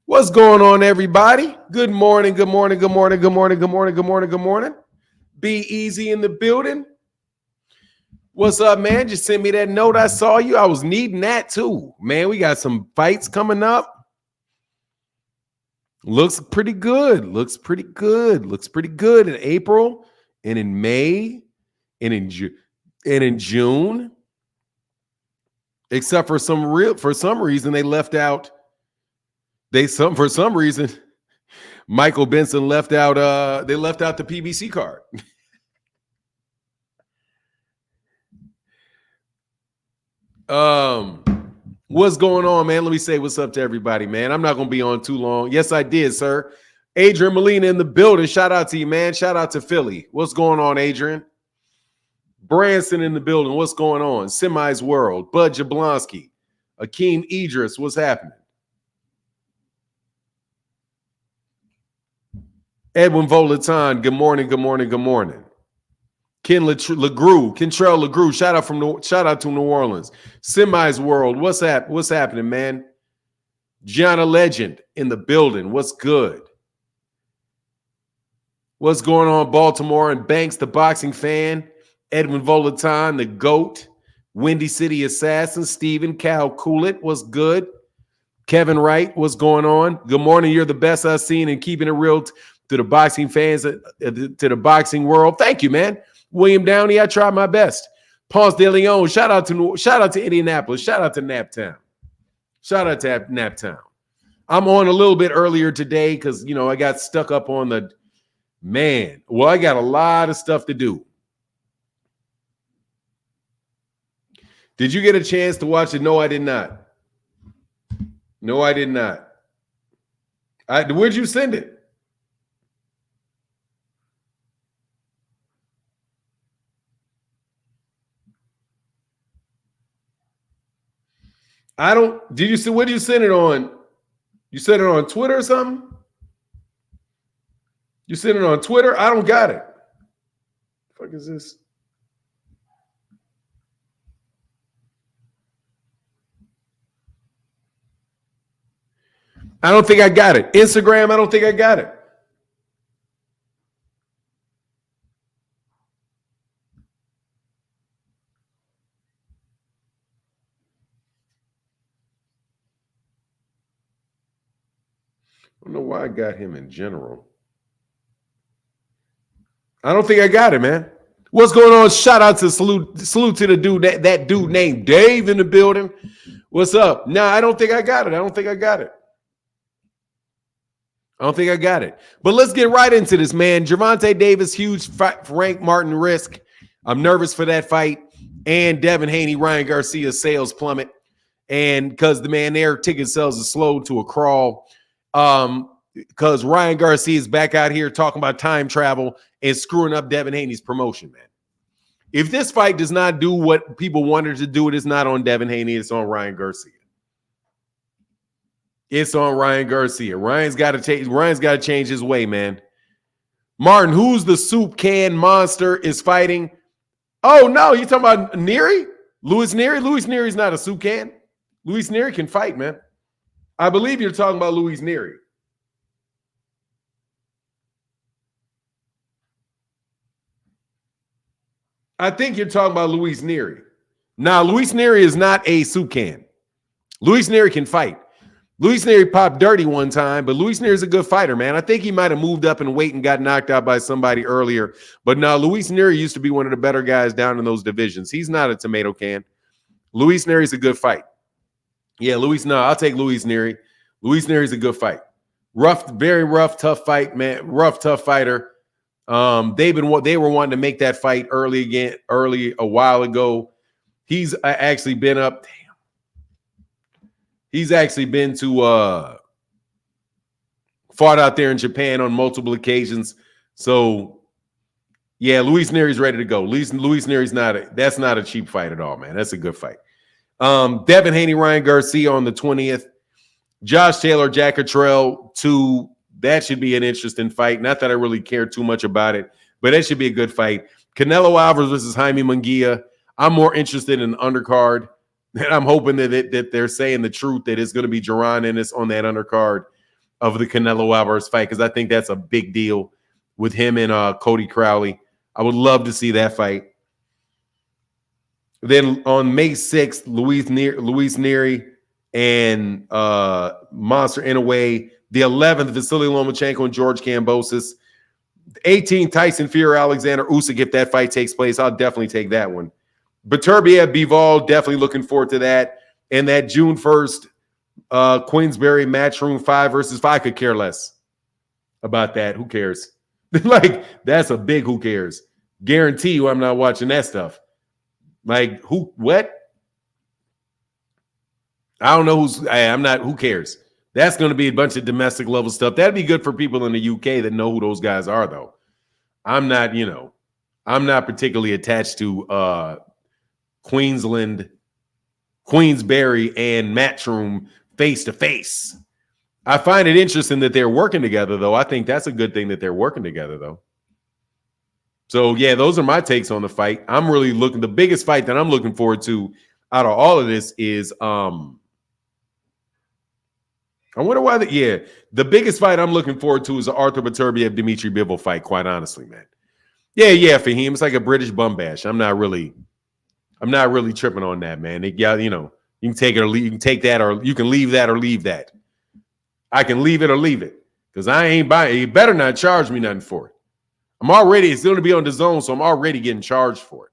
What's going on, everybody? Good morning, good morning, good morning, good morning, good morning, good morning, good morning. Be easy in the building. What's up, man? Just send me that note. I saw you. I was needing that too. Man, we got some fights coming up. Looks pretty good. Looks pretty good. Looks pretty good in April and in May and in June. Except for some reason they left out. For some reason Michael Benson left out. They left out the PBC card. What's going on, man? Let me say what's up to everybody, man. I'm not gonna be on too long. Yes, I did, sir. Adrian Molina in the building. Shout out to you, man. Shout out to Philly. What's going on, Adrian? Branson in the building. What's going on? Semi's World. Bud Jablonski. Akeem Idris. What's happening? Edwin Volaton. Good morning. Good morning. Good morning. Kentrell LeGrew. Shout out to New Orleans. Semi's World. What's happening, man? Gianna Legend in the building. What's good? What's going on, Baltimore and Banks, the boxing fan? Edwin Volaton, the GOAT. Windy City Assassin. Stephen Cal Coolit. What's good? Kevin Wright. What's going on? Good morning. You're the best I've seen in keeping it real to the boxing fans, to the boxing world. Thank you, man. William Downey, I tried my best. Ponce de Leon, shout out to Indianapolis. Shout out to Naptown. Shout out to Naptown. I'm on a little bit earlier today because, I got stuck up on the man. Well, I got a lot of stuff to do. Did you get a chance to watch it? No, I did not. No, I did not. Where'd you send it? Where did you send it on? You sent it on Twitter or something? You sent it on Twitter? I don't got it. What the fuck is this? I don't think I got it. Instagram, I don't think I got it. I don't know why I got him in general. I don't think I got it, man. What's going on? Shout out to salute to the dude, that dude named Dave in the building. What's up? No, I don't think I got it. I don't think I got it. But let's get right into this, man. Gervonta Davis, huge fight, Frank Martin risk. I'm nervous for that fight. And Devin Haney, Ryan Garcia sales plummet. And because their ticket sales is slowed to a crawl. Because Ryan Garcia is back out here talking about time travel and screwing up Devin Haney's promotion, man. If this fight does not do what people wanted to do, it is not on Devin Haney. It's on Ryan Garcia. It's on Ryan Garcia. Ryan's got to change his way, man. Martin, who's the soup can monster is fighting? Oh, no, you talking about Neary? Louis Neary? Louis Neary's not a soup can. Louis Neary can fight, man. I believe you're talking about Louis Neary. I think you're talking about Louis Neary. Now, Louis Neary is not a soup can. Louis Neary can fight. Louis Neary popped dirty one time, but Louis Neary is a good fighter, man. I think he might have moved up in weight and got knocked out by somebody earlier. But no, Louis Neary used to be one of the better guys down in those divisions. He's not a tomato can. Louis Neary is a good fight. Yeah, I'll take Louis Neary. Louis Neary is a good fight. Rough, very rough, tough fight, man. Rough, tough fighter. They were wanting to make that fight early a while ago. He's actually been up. Damn. He's actually been to fought out there in Japan on multiple occasions. So yeah, Louis Neary's ready to go. Louis Neary's that's not a cheap fight at all, man. That's a good fight. Devin Haney, Ryan Garcia on the 20th. Josh Taylor, Jack Cottrell 2. That should be an interesting fight. Not that I really care too much about it, but that should be a good fight. Canelo Alvarez versus Jaime Munguia. I'm more interested in the undercard. And I'm hoping that they're saying the truth, that it's going to be Jaron Ennis on that undercard. of the Canelo Alvarez fight because I think that's a big deal with him and Cody Crowley. I would love to see that fight. Then on May 6th, Luis Nery and Monster Inoue. The 11th, Vasily Lomachenko and George Kambosos. 18th, Tyson Fury, Alexander Usyk. If that fight takes place, I'll definitely take that one. Beterbiev, Bivol, definitely looking forward to that. And that June 1st, Queensberry Matchroom 5 versus 5. Could care less about that. Who cares? Like, that's a big who cares. Guarantee you I'm not watching that stuff. Like, who, what? I don't know I'm not, who cares? That's going to be a bunch of domestic level stuff. That'd be good for people in the UK that know who those guys are, though. I'm not, I'm not particularly attached to Queensland, Queensberry, and Matchroom face to face. I find it interesting that they're working together, though. I think that's a good thing that they're working together, though. So, yeah, those are my takes on the fight. I'm really looking, the biggest fight that I'm looking forward to out of all of this is, I wonder why the biggest fight I'm looking forward to is the Arthur Beterbiev Dimitri Bivol fight, quite honestly, man. Yeah, Fahim, it's like a British bum bash. I'm not really tripping on that, man. You can take it or leave, you can take that, or you can leave that or leave that. I can leave it or leave it because I ain't buying. You better not charge me nothing for it. It's going to be on the zone, so I'm already getting charged for it.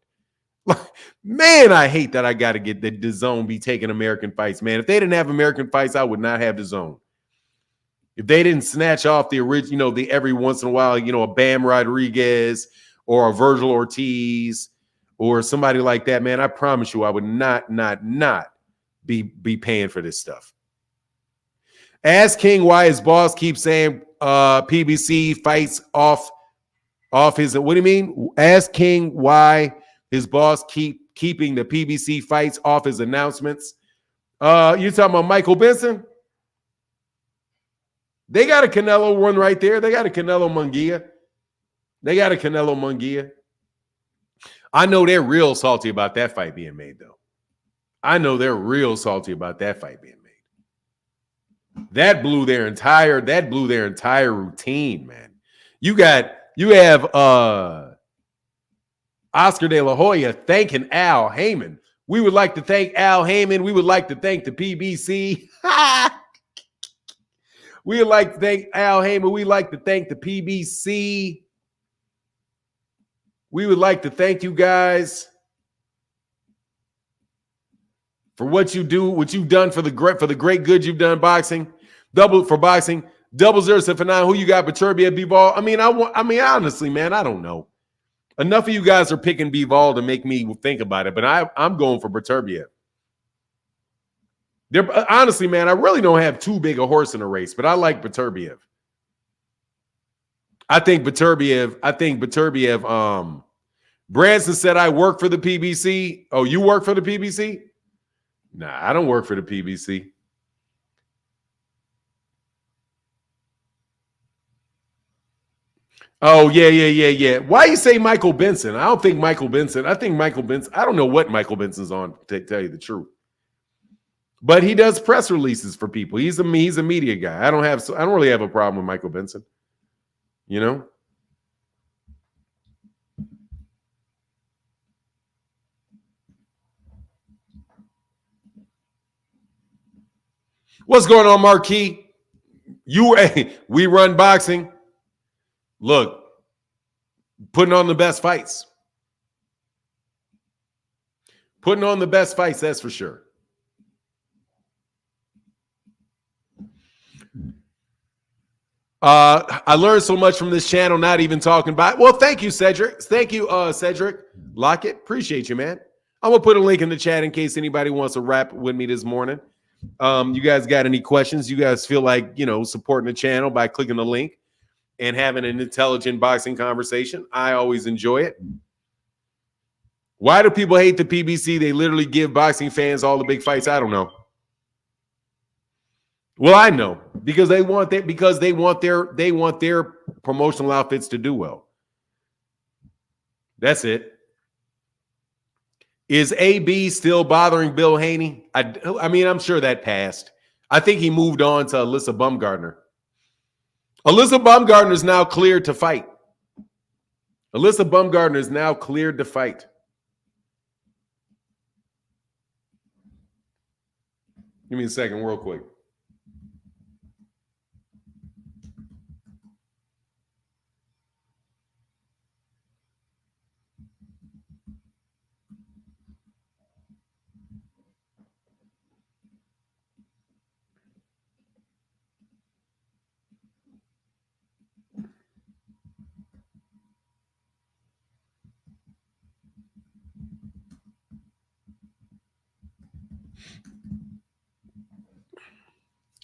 Man, I hate that I got to get the zone be taking American fights, man. If they didn't have American fights, I would not have the zone. If they didn't snatch off the original, the every once in a while, a Bam Rodriguez or a Virgil Ortiz or somebody like that, man, I promise you I would not be paying for this stuff. Ask King why his boss keeps saying PBC fights off his. What do you mean? Ask King why his boss keeping the PBC fights off his announcements. You talking about Michael Benson? They got a Canelo one right there. They got a Canelo Munguia. I know they're real salty about that fight being made, though. I know they're real salty about that fight being made. That blew their entire routine, man. You have Oscar De La Hoya thanking Al Heyman. We would like to thank Al Heyman. We would like to thank the PBC. We would like to thank Al Heyman. We'd like to thank the PBC. We would like to thank you guys for what you do, what you've done for the great good you've done boxing. Double 079. Who you got? Beterbiev, Bivol. I mean, honestly, man, I don't know. Enough of you guys are picking Bivol to make me think about it, but I'm going for Beterbiev. Honestly, man, I really don't have too big a horse in the race, but I like Beterbiev. I think Beterbiev. Branson said I work for the PBC. Oh, you work for the PBC? Nah, I don't work for the PBC. Oh, yeah. Why you say Michael Benson? I don't think Michael Benson. I think Michael Benson. I don't know what Michael Benson's on, to tell you the truth. But he does press releases for people. He's a media guy. I don't really have a problem with Michael Benson. What's going on, Marquis? We run boxing. Look, putting on the best fights. That's for sure. I learned so much from this channel, not even talking about. Well, thank you, Cedric. Thank you, Cedric Lockett. Appreciate you, man. I'm going to put a link in the chat in case anybody wants to rap with me this morning. You guys got any questions? You guys feel like, supporting the channel by clicking the link and having an intelligent boxing conversation. I always enjoy it. Why do people hate the PBC? They literally give boxing fans all the big fights. I don't know. Well, I know because they want their promotional outfits to do well. That's it. Is AB still bothering Bill Haney? I mean, I'm sure that passed. I think he moved on to Alyssa Bumgardner. Alyssa Baumgartner is now cleared to fight. Alyssa Baumgartner is now cleared to fight. Give me a second, real quick.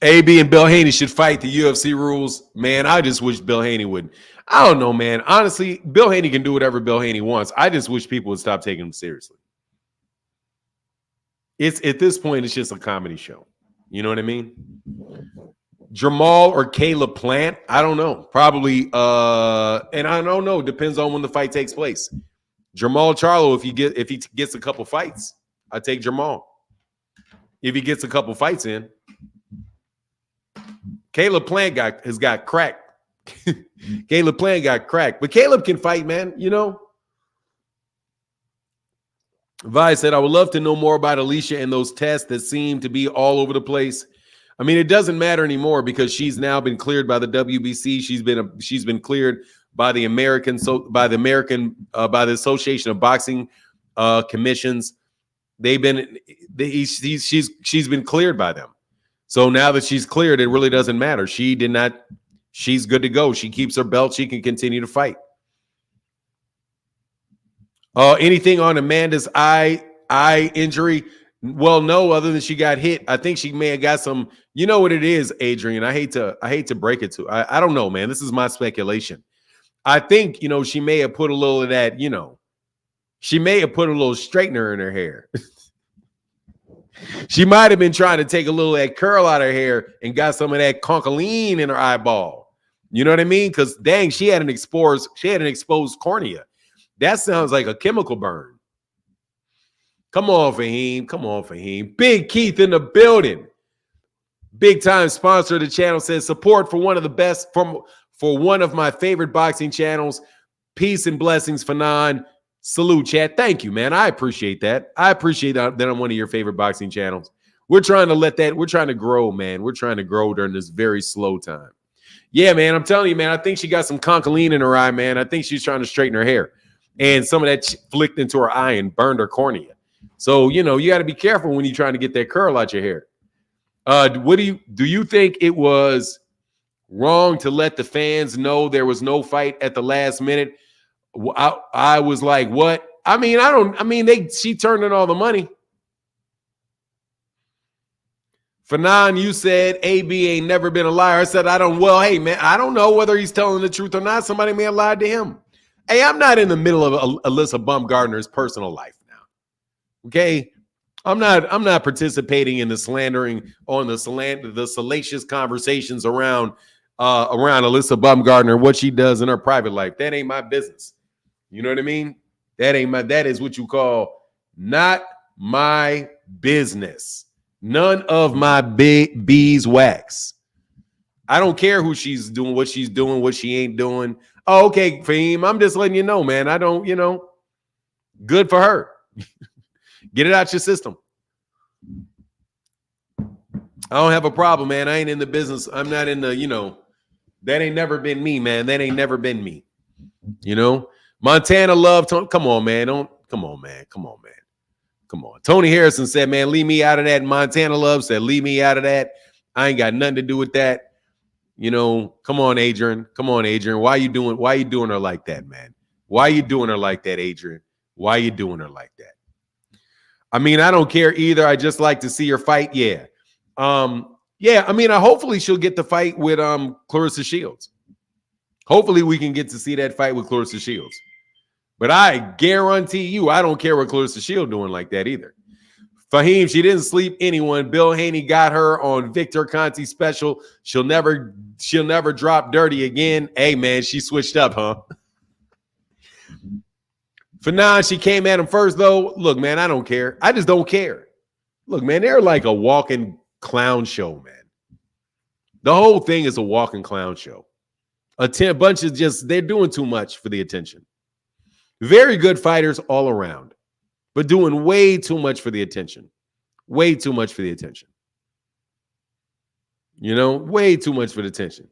AB and Bill Haney should fight the UFC rules. Man, I just wish Bill Haney would. I don't know, man. Honestly, Bill Haney can do whatever Bill Haney wants. I just wish people would stop taking him seriously. It's at this point, it's just a comedy show. You know what I mean? Jamal or Caleb Plant? I don't know. Probably, and I don't know. Depends on when the fight takes place. Jamal Charlo, if he gets a couple fights, I take Jamal. If he gets a couple fights in. Caleb Plant has got cracked. Caleb Plant got cracked. But Caleb can fight, man. You know? Vi said, I would love to know more about Alicia and those tests that seem to be all over the place. I mean, it doesn't matter anymore because she's now been cleared by the WBC. She's been cleared by the by the Association of Boxing Commissions. She's been cleared by them. So now that she's cleared, it really doesn't matter. She's good to go. She keeps her belt. She can continue to fight. Anything on Amanda's eye injury? Well, no, other than she got hit. I think she may have got some, you know what it is, Adrian. I hate to break it to. I don't know, man. This is my speculation. I think, she may have put a little of that, she may have put a little straightener in her hair. She might have been trying to take a little of that curl out of her hair and got some of that concholine in her eyeball. You know what I mean? Because dang, she had an exposed cornea. That sounds like a chemical burn. Come on, Fahim. Come on, Fahim. Big Keith in the building. Big time sponsor of the channel says support for one of the best for one of my favorite boxing channels. Peace and blessings, Fanon. Salute, chat. Thank you, man. I appreciate that. I appreciate that I'm one of your favorite boxing channels. We're trying to grow, man. We're trying to grow during this very slow time. Yeah, man. I'm telling you, man. I think she got some concholine in her eye, man. I think she's trying to straighten her hair. And some of that flicked into her eye and burned her cornea. So, you got to be careful when you're trying to get that curl out your hair. Do you think it was wrong to let the fans know there was no fight at the last minute? I was like, what? She turned in all the money. Fanon, you said AB ain't never been a liar. I said, hey, man, I don't know whether he's telling the truth or not. Somebody may have lied to him. Hey, I'm not in the middle of Alyssa Baumgartner's personal life now. Okay? I'm not participating in the slandering on the salacious conversations around Alyssa Baumgartner, what she does in her private life. That ain't my business. You know what I mean? That is what you call not my business. None of my big beeswax. I don't care who she's doing, what she ain't doing. Oh, okay, Fahim, I'm just letting you know, man. I don't, good for her. Get it out your system. I don't have a problem, man. I ain't in the business. I'm not in the, that ain't never been me, man. That ain't never been me. Montana love. Come on, man. Come on, man. Tony Harrison said, man, leave me out of that. Montana love said, leave me out of that. I ain't got nothing to do with that. Come on, Adrian. Why you doing her like that, man? Why you doing her like that, Adrian? Why you doing her like that? I don't care either. I just like to see her fight. Yeah. Hopefully she'll get the fight with Clarissa Shields. Hopefully we can get to see that fight with Clarissa Shields. But I guarantee you, I don't care what Clarissa Shields doing like that either. Fahim, she didn't sleep anyone. Bill Haney got her on Victor Conti special. She'll never drop dirty again. Hey, man, she switched up, huh? Fanon, she came at him first, though. Look, man, I don't care. I just don't care. Look, man, they're like a walking clown show, man. The whole thing is a walking clown show. A bunch of they're doing too much for the attention. Very good fighters all around, but doing way too much for the attention. Way too much for the attention. Way too much for the attention.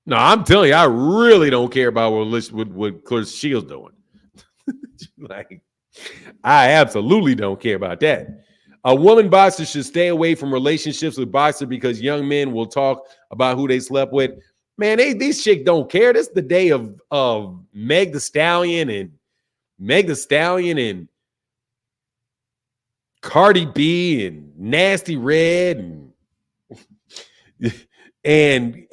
No, I'm telling you, I really don't care about what Clarence Shields doing. Like, I absolutely don't care about that. A woman boxer should stay away from relationships with boxers because young men will talk about who they slept with. Man, these chicks don't care. This is the day of Meg the Stallion and Cardi B and Nasty Red and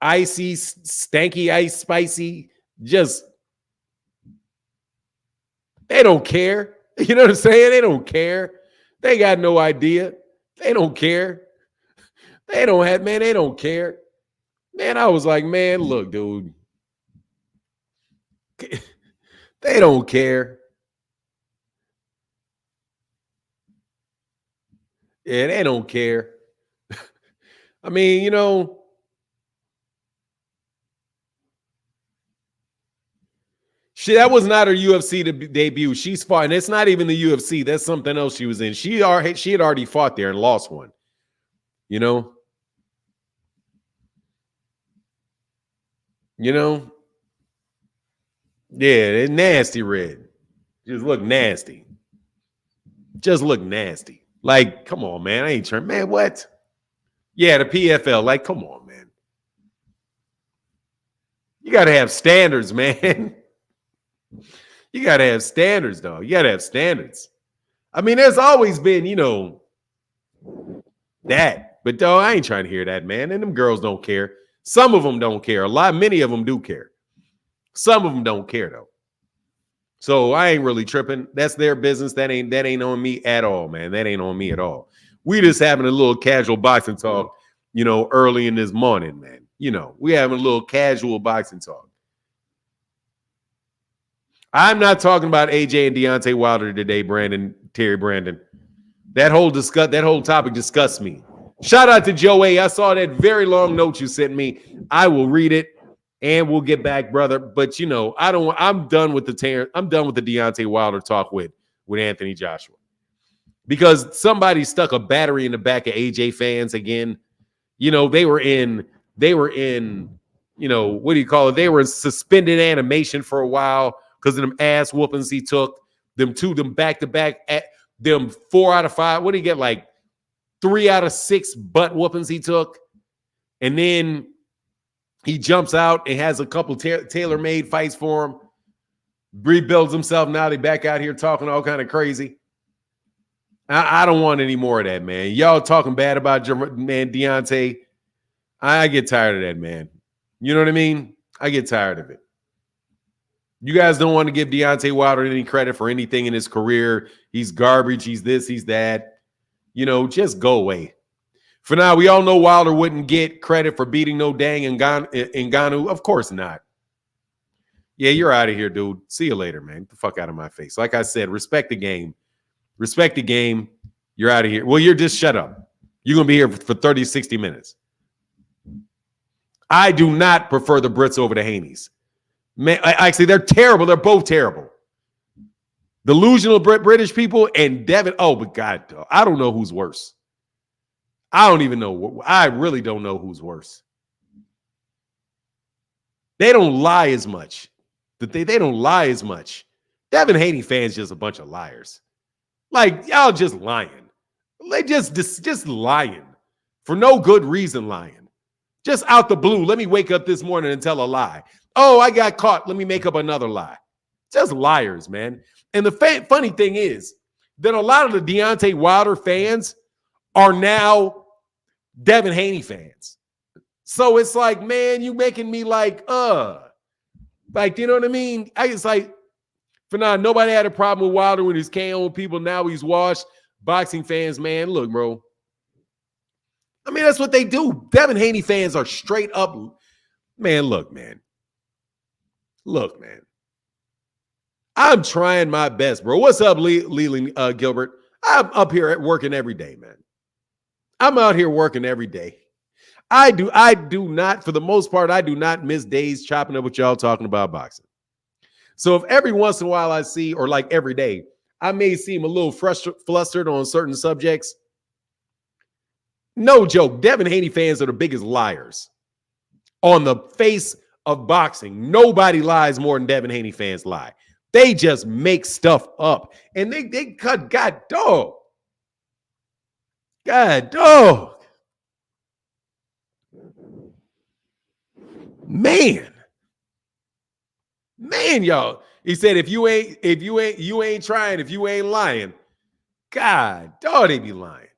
icy, stanky ice, spicy. Just they don't care. You know what I'm saying? They don't care. They got no idea. They don't care. They don't care. Man, I was like, man, look, dude. They don't care. Yeah, they don't care. I mean, that was not her UFC debut. She's fought, and it's not even the UFC. That's something else she was in. She had already fought there and lost one. Yeah, it's nasty red. Just look nasty. Like, come on, man. I ain't trying. Man, what? Yeah, the PFL. Like, come on, man. You got to have standards, man. You got to have standards, dog. You got to have standards. I mean, there's always been, that. But, dog, I ain't trying to hear that, man. And them girls don't care. Some of them don't care. Many of them do care. Some of them don't care, though. So I ain't really tripping. That's their business. That ain't on me at all, man. That ain't on me at all. We just having a little casual boxing talk, early in this morning, man. We having a little casual boxing talk. I'm not talking about AJ and Deontay Wilder today, Terry Brandon. That whole topic disgusts me. Shout out to Joe A. I saw that very long note you sent me. I will read it and we'll get back, brother. But I'm done with the Deontay Wilder talk with Anthony Joshua. Because somebody stuck a battery in the back of AJ fans again. They were in, what do you call it? They were in suspended animation for a while because of them ass whoopings he took. Them back to back, them 4 out of 5. What do you get? Like 3 out of 6 butt whoopings he took. And then he jumps out and has a couple tailor-made fights for him. Rebuilds himself. Now they back out here talking all kind of crazy. I don't want any more of that, man. Y'all talking bad about Deontay. I get tired of that, man. You know what I mean? I get tired of it. You guys don't want to give Deontay Wilder any credit for anything in his career. He's garbage. He's this, he's that. Just go away. For now, we all know Wilder wouldn't get credit for beating no dang Ngannou. Of course not. Yeah, you're out of here, dude. See you later, man. Get the fuck out of my face. Like I said, respect the game. Respect the game. You're out of here. Well, you're just shut up. You're going to be here for 30, 60 minutes. I do not prefer the Brits over the Haneys. Man, actually, they're terrible. They're both terrible. Delusional British people and Devin. Oh, but God, I don't know who's worse. I don't even know. I really don't know who's worse. They don't lie as much. They don't lie as much. Devin Haney fans just a bunch of liars. Like, y'all just lying. They just lying. For no good reason lying. Just out the blue. Let me wake up this morning and tell a lie. Oh, I got caught. Let me make up another lie. Just liars, man. And the funny thing is that a lot of the Deontay Wilder fans are now Devin Haney fans. So it's like, man, you making me like, you know what I mean? It's like, for now, nobody had a problem with Wilder when he's KOing people. Now he's washed. Boxing fans, man, look, bro. I mean, that's what they do. Devin Haney fans are straight up. Man, look, man. Look, man. I'm trying my best, bro. What's up, Leland Gilbert? I'm up here working every day, man. I'm out here working every day. I do not, for the most part, I do not miss days chopping up with y'all talking about boxing. So if every once in a while I see, or like every day, I may seem a little flustered on certain subjects. No joke. Devin Haney fans are the biggest liars on the face of boxing. Nobody lies more than Devin Haney fans lie. They just make stuff up. And they cut God dog. God dog. Man, y'all. He said, if you ain't trying, if you ain't lying, God, dog, they be lying.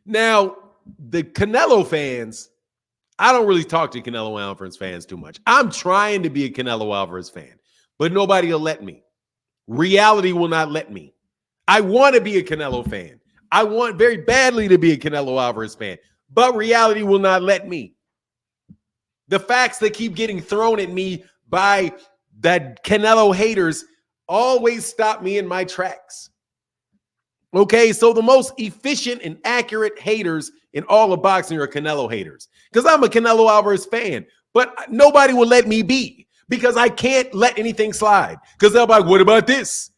Now, the Canelo fans, I don't really talk to Canelo Alvarez fans too much. I'm trying to be a Canelo Alvarez fan, but nobody will let me. Reality will not let me. I want to be a Canelo fan. I want very badly to be a Canelo Alvarez fan, but reality will not let me. The facts that keep getting thrown at me by that Canelo haters always stop me in my tracks. Okay, so the most efficient and accurate haters in all of boxing are Canelo haters, because I'm a Canelo Alvarez fan, but nobody will let me be because I can't let anything slide, because they'll be like, what about this?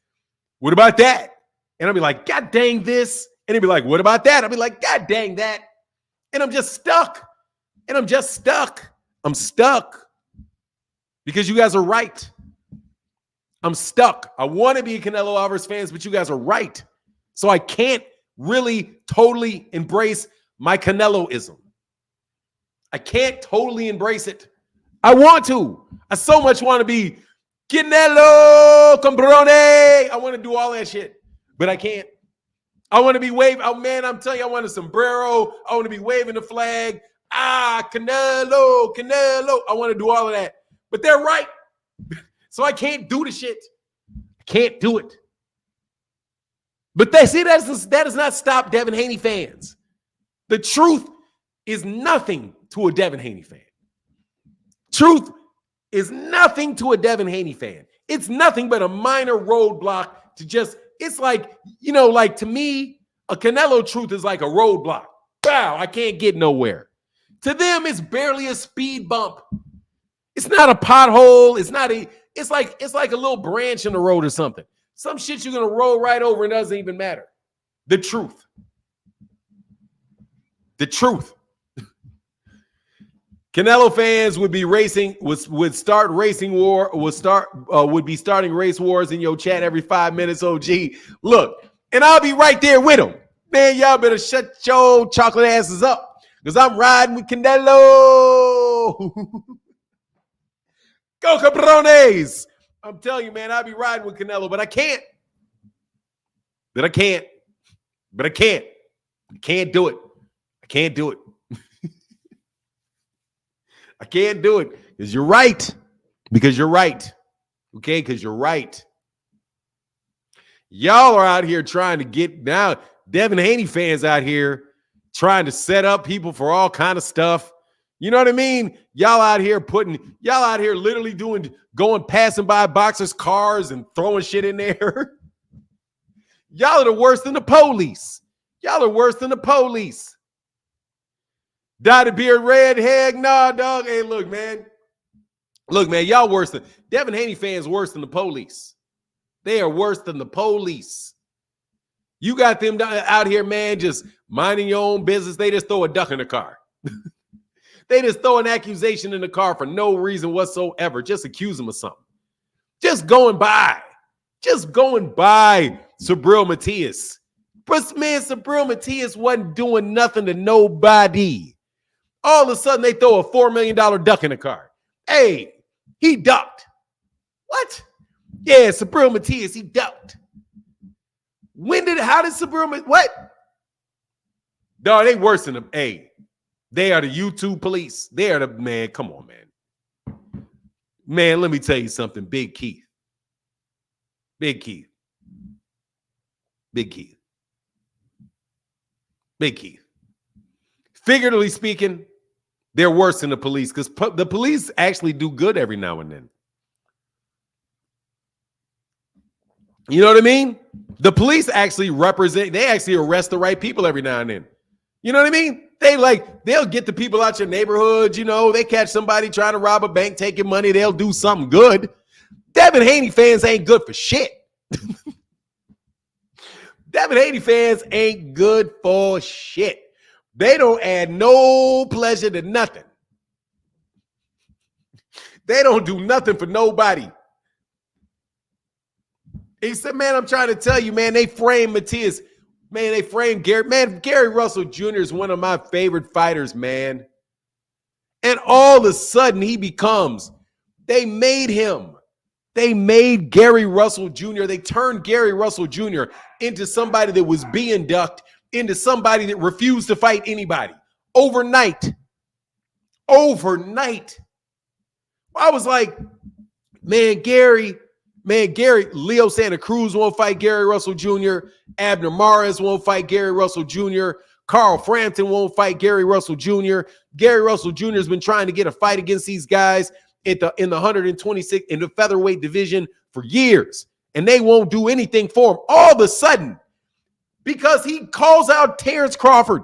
What about that? And I'll be like, God dang this. And they'll be like, what about that? I'll be like, God dang that. And I'm just stuck. I'm stuck because you guys are right. I'm stuck. I want to be a Canelo Alvarez fan, but you guys are right. So I can't really totally embrace my Caneloism. I can't totally embrace it. I want to. I so much want to be Canelo Cambrone. I want to do all that shit, but I can't. I want to be waving. Oh, man, I'm telling you, I want a sombrero. I want to be waving the flag. Canelo. I want to do all of that, but they're right. So I can't do the shit. I can't do it. But that does not stop Devin Haney fans. The truth is nothing to a Devin Haney fan. Truth is nothing to a Devin Haney fan. It's nothing but a minor roadblock to just, it's like, like to me, a Canelo truth is like a roadblock. Wow, I can't get nowhere. To them, it's barely a speed bump. It's not a pothole. It's like a little branch in the road or something. Some shit you're going to roll right over and doesn't even matter. The truth. Canelo fans would be be starting race wars in your chat every 5 minutes. OG, look, and I'll be right there with them. Man, y'all better shut your chocolate asses up, because I'm riding with Canelo. Go Cabrones. I'm telling you, man, I'll be riding with Canelo, but I can't. I can't do it. I can't do it. I can't do it because you're right. Okay, because you're right. Y'all are out here trying to get now. Devin Haney fans out here trying to set up people for all kind of stuff. You know what I mean? Y'all out here literally passing by boxers' cars and throwing shit in there. Y'all are the worst than the police. Dotted beard, red head, nah, dog. Hey, look, man, y'all worse than Devin Haney fans. Worse than the police. They are worse than the police. You got them out here, man, just minding your own business. They just throw a duck in the car. They just throw an accusation in the car for no reason whatsoever. Just accuse them of something. Just going by Subriel Matias. But man, Subriel Matias wasn't doing nothing to nobody. All of a sudden, they throw a $4 million duck in the car. Hey, he ducked. What? Yeah, Subriel Matias, he ducked. How did Subriel, what? Dog, they worse than them. Hey, they are the YouTube police. They are the, man, come on, man. Man, let me tell you something. Big Keith. Figuratively speaking, they're worse than the police, because the police actually do good every now and then. You know what I mean? The police actually they actually arrest the right people every now and then. You know what I mean? They'll get the people out your neighborhood. You know, they catch somebody trying to rob a bank, taking money. They'll do something good. Devin Haney fans ain't good for shit. Devin Haney fans ain't good for shit. They don't add no pleasure to nothing. They don't do nothing for nobody. He said, man, I'm trying to tell you, man, they framed Matias. Man, they framed Gary. Man, Gary Russell Jr. is one of my favorite fighters, man. And all of a sudden, they made Gary Russell Jr. They turned Gary Russell Jr. into somebody that was being ducked, into somebody that refused to fight anybody. Overnight. I was like, Gary, Leo Santa Cruz won't fight Gary Russell Jr. Abner Mares won't fight Gary Russell Jr. Carl Frampton won't fight Gary Russell Jr. Gary Russell Jr. has been trying to get a fight against these guys in the 126 in the featherweight division for years, and they won't do anything for him. All of a sudden, because he calls out Terrence Crawford,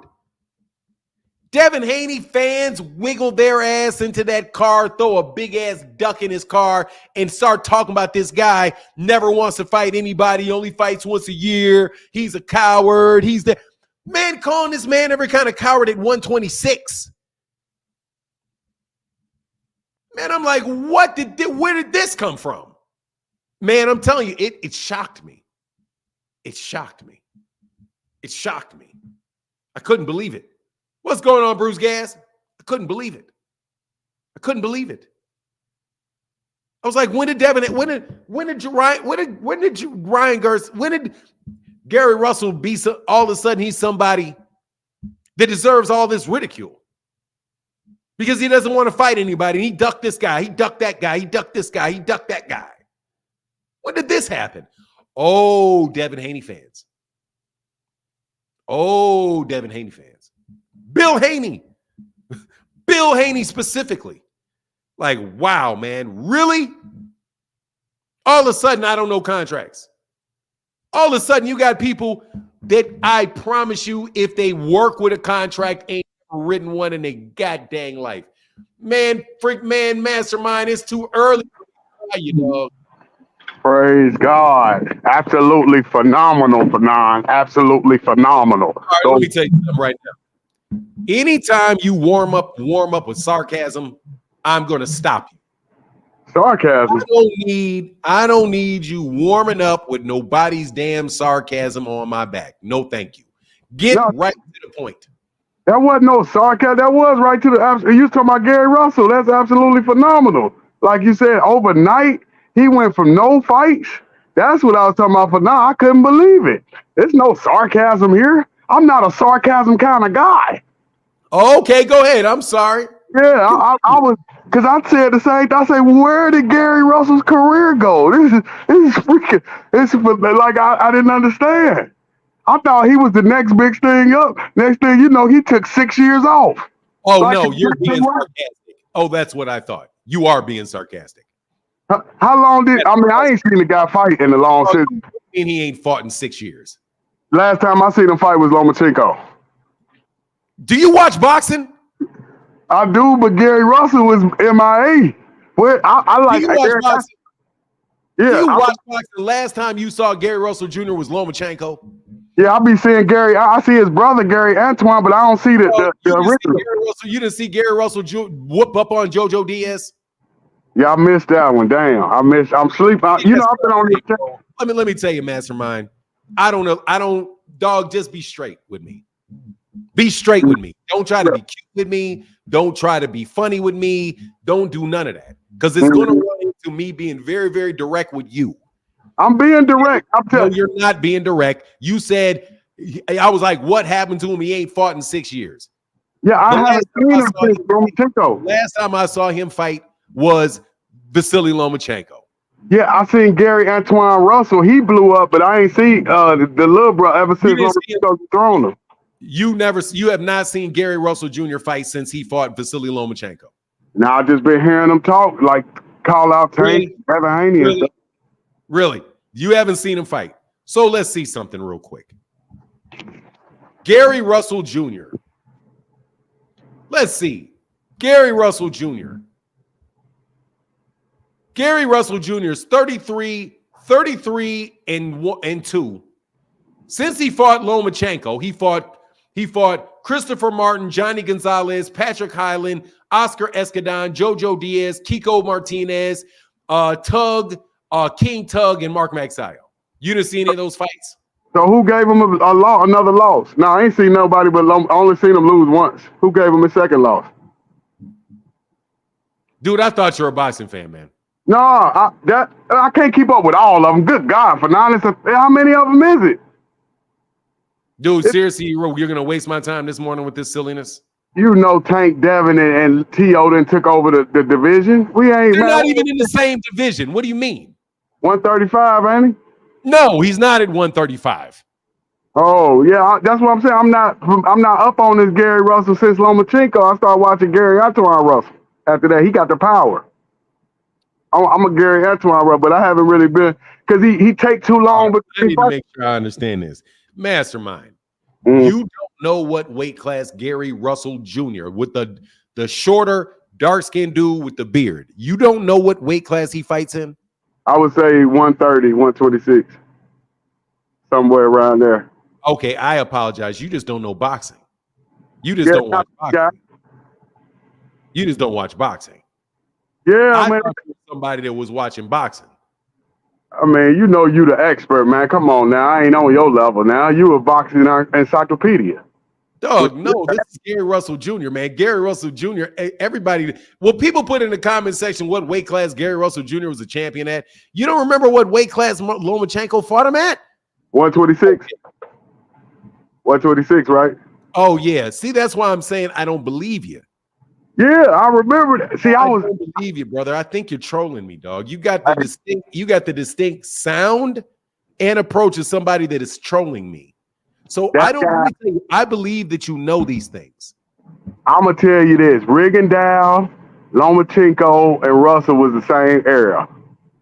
Devin Haney fans wiggle their ass into that car, throw a big ass duck in his car, and start talking about this guy never wants to fight anybody. He only fights once a year. He's a coward. He's the man calling this man every kind of coward at 126. Man, I'm like, where did this come from? Man, I'm telling you, it shocked me. It shocked me. I couldn't believe it. What's going on, Bruce Gas? I couldn't believe it. I was like, when did Gary Russell be all of a sudden he's somebody that deserves all this ridicule? Because he doesn't want to fight anybody. He ducked this guy. He ducked that guy. He ducked this guy. He ducked that guy. When did this happen? Oh, Devin Haney fans. Bill Haney specifically. Like, wow, man, really? All of a sudden, I don't know contracts. All of a sudden, you got people that I promise you, if they work with a contract, ain't written one in their goddamn life. Man, mastermind, it's too early. You know. Praise God. Absolutely phenomenal, Fanon. Absolutely phenomenal. All right, let me tell you something right now. Anytime you warm up with sarcasm, I'm going to stop you. Sarcasm? I don't need you warming up with nobody's damn sarcasm on my back. No, thank you. Get right to the point. That wasn't no sarcasm. That was right to the. You was talking about Gary Russell. That's absolutely phenomenal. Like you said, overnight, he went from no fights. That's what I was talking about for now. I couldn't believe it. There's no sarcasm here. I'm not a sarcasm kind of guy. Okay, go ahead. I'm sorry. Yeah, I was, because I said the same thing. I said, where did Gary Russell's career go? This is freaking, like I didn't understand. I thought he was the next big thing up. Next thing you know, he took 6 years off. Oh, like, no, you're being sarcastic. Oh, that's what I thought. You are being sarcastic. How long I ain't seen the guy fight in a long season. And he ain't fought in 6 years. Last time I seen him fight was Lomachenko. Do you watch boxing? I do, but Gary Russell was MIA. Well, I like. Do you watch boxing? Yeah. Do you watch boxing? Last time you saw Gary Russell Jr. was Lomachenko. Yeah, I be seeing Gary. I see his brother Gary Antoine, but I don't see the original. You didn't see Gary Russell whoop up on JoJo Diaz? Yeah, I missed that one. Damn, I'm sleeping. I've been on this. Let me tell you, Mastermind. I don't know. Dog, just be straight with me. Be straight with me. Don't try to be cute with me. Don't try to be funny with me. Don't do none of that. Because it's going to run into me being very, very direct with you. I'm being direct. No, you're not being direct. You said, I was like, what happened to him? He ain't fought in 6 years. Yeah, I haven't seen him since Lomachenko. Last time I saw him fight was Vasily Lomachenko. Yeah, I seen Gary Antoine Russell. He blew up, but I ain't seen the little bro ever since Lomachenko thrown him. You have not seen Gary Russell Jr. fight since he fought Vasily Lomachenko. Now I just been hearing him talk, like call out to Devin Haney and stuff. Really? You haven't seen him fight. So let's see something real quick. Gary Russell Jr. Let's see. Gary Russell Jr. Gary Russell Jr. is 33 and 2. Since he fought Lomachenko, he fought Christopher Martin, Johnny Gonzalez, Patrick Hyland, Oscar Escadon, Jojo Diaz, Kiko Martinez, Tug, King Tug, and Mark Magsayo. You didn't see any of those fights? So who gave him another loss? No, I ain't seen nobody but I only seen him lose once. Who gave him a second loss? Dude, I thought you were a boxing fan, man. No, I can't keep up with all of them. Good God, Fernandez, how many of them is it? Dude, seriously, you're going to waste my time this morning with this silliness? You know Tank, Devin, and T.O. then took over the division. They're not even in the same division. What do you mean? 135, ain't he? No, he's not at 135. Oh, yeah, that's what I'm saying. I'm not up on this Gary Russell since Lomachenko. I started watching Gary Antoine Russell. After that, he got the power. I'm a Gary Antoine Russell, but I haven't really been because he take too long. But I need to make sure I understand this. Mastermind, you don't know what weight class Gary Russell Jr. with the shorter, dark-skinned dude with the beard. You don't know what weight class he fights in? I would say 130, 126, somewhere around there. Okay, I apologize. You just don't know boxing. You just don't watch boxing. You just don't watch boxing. Yeah, I man. thought you were somebody that was watching boxing. I mean, you know you the expert, man. Come on now. I ain't on your level now. You a boxing encyclopedia. Dog, no, this is Gary Russell Jr., man. Gary Russell Jr., everybody. Well, people put in the comment section what weight class Gary Russell Jr. was a champion at. You don't remember what weight class Lomachenko fought him at? 126. 126, right? Oh, yeah. See, that's why I'm saying I don't believe you. Yeah, I remember that. See, I don't believe you, brother. I think you're trolling me, dog. You got the distinct sound and approach of somebody that is trolling me. So I believe that you know these things. I'm gonna tell you this: Rigondeaux, Lomachenko, and Russell was the same era,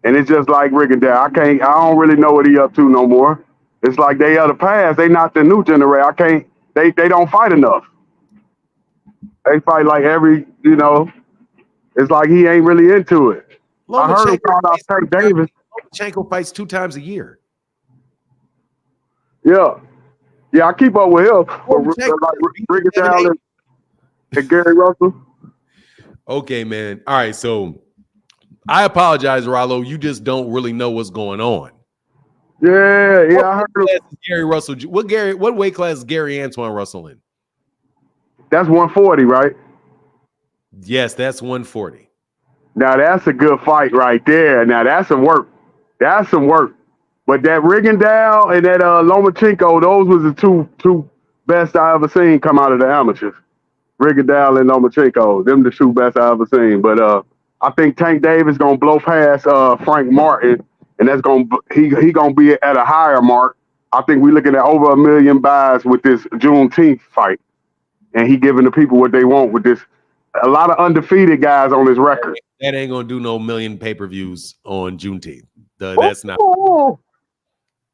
and it's just like Rigondeaux. I don't really know what he up to no more. It's like they are the past. They not the new generation. They don't fight enough. They fight like it's like he ain't really into it. I heard him call out Tank Davis. Lomachenko fights 2 times a year. Yeah, I keep up with him. Rigondeaux and Gary Russell. Okay, man. All right, so I apologize, Rollo. You just don't really know what's going on. Yeah. I heard Gary Russell. What weight class is Gary Antoine Russell in? That's 140, right? Yes, that's 140. Now that's a good fight right there. Now that's some work. That's some work. But that Rigondeaux and that Lomachenko, those was the two best I ever seen come out of the amateurs. Rigondeaux and Lomachenko, them the 2 best I ever seen. But I think Tank Davis gonna blow past Frank Martin, and that's he gonna be at a higher mark. I think we're looking at over 1 million buys with this Juneteenth fight. And he giving the people what they want with this. A lot of undefeated guys on his record. That ain't gonna do no million pay-per-views on Juneteenth. That's not.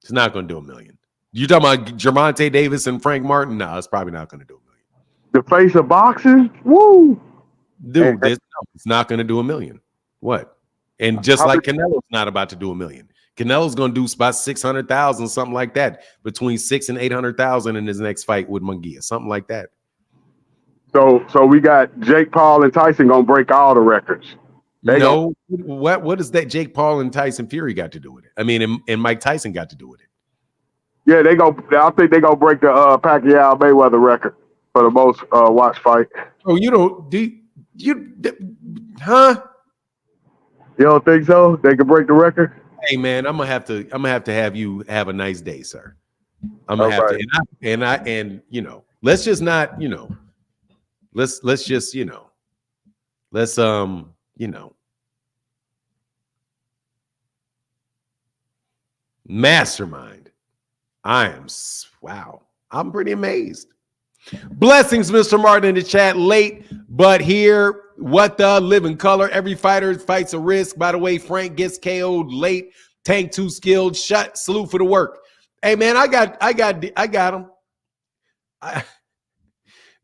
It's not gonna do 1 million. You talking about Gervonta Davis and Frank Martin? No, it's probably not gonna do 1 million. The face of boxing, woo, dude. It's not gonna do 1 million. What? And just like Canelo's not about to do 1 million. Canelo's gonna do about 600,000, something like that, between 600,000 and 800,000 in his next fight with Munguia, something like that. So we got Jake Paul and Tyson gonna break all the records. What does that Jake Paul and Tyson Fury got to do with it? I mean, and Mike Tyson got to do with it. Yeah, I think they gonna break the Pacquiao Mayweather record for the most watch fight. Oh, you don't huh? You don't think so? They could break the record? Hey man, I'm gonna have to have you have a nice day, sir. I'm gonna have to, and let's just not, let's just, mastermind. I'm pretty amazed. Blessings, Mr. Martin in the chat. Late, but here. What the living color? Every fighter fights a risk. By the way, Frank gets KO'd late. Tank too skilled. Salute for the work. Hey man, I got him.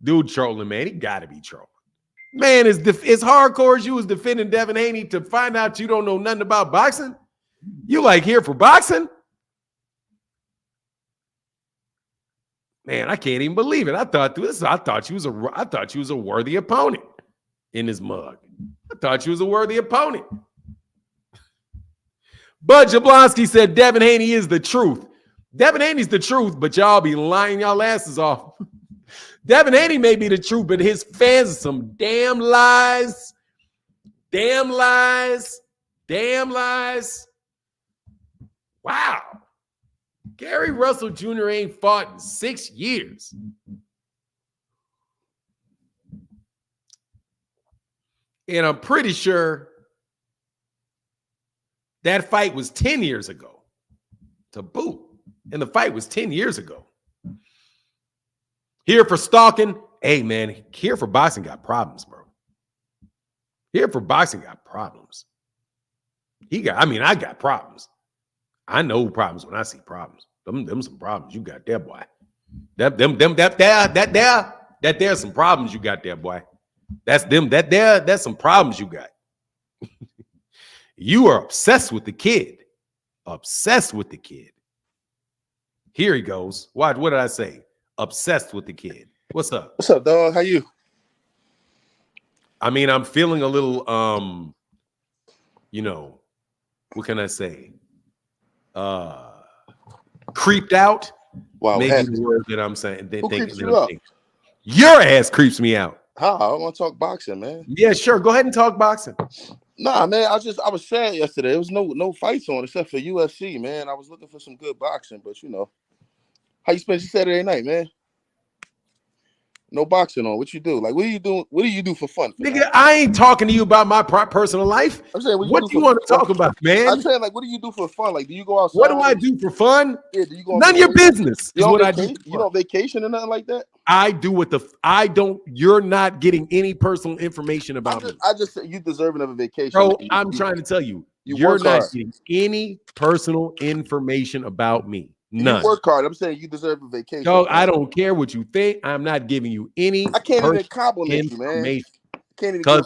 Dude trolling, man. He got to be trolling. Man, as hardcore as you was defending Devin Haney to find out you don't know nothing about boxing. You like here for boxing? Man, I can't even believe it. I thought you was a worthy opponent in this mug. I thought you was a worthy opponent. Bud Jablonski said Devin Haney is the truth. Devin Haney's the truth, but y'all be lying y'all asses off. Devin Haney may be the truth, but his fans are some damn lies. Damn lies. Damn lies. Wow. Gary Russell Jr. ain't fought in 6 years. And I'm pretty sure that fight was 10 years ago to boot. And the fight was 10 years ago. Here for stalking. Hey, man, here for boxing got problems, bro. Here for boxing got problems. I got problems. I know problems when I see problems. Them some problems you got there, boy. There's some problems you got there, boy. That's some problems you got. You are obsessed with the kid. Obsessed with the kid. Here he goes. What did I say? Obsessed with the kid. What's up? What's up, dog? How you? I mean, I'm feeling a little what can I say? Creeped out. Wow, maybe the word that I'm saying. Who creeps you out? Your ass creeps me out. How? I want to talk boxing, man. Yeah, sure. Go ahead and talk boxing. Nah, man. I was sad yesterday. There was no fights on except for UFC, man. I was looking for some good boxing, but how you spend your Saturday night, man? No boxing on. What you do? Like, what do you do? What do you do for fun? Nigga, I ain't talking to you about my personal life. I'm saying, what do you want to talk about, man? I'm saying, like, what do you do for fun? Like, do you go outside? What do I do for fun? Yeah, do you go? None of your business is what I do. You don't vacation or nothing like that? I do what you're not getting any personal information about me. I just said you deserving of a vacation. Bro, I'm trying to tell you, you're not getting any personal information about me. None. You work hard. I'm saying you deserve a vacation. Dog, I don't care what you think. I'm not giving you any. I can't even compliment you, man. Can't even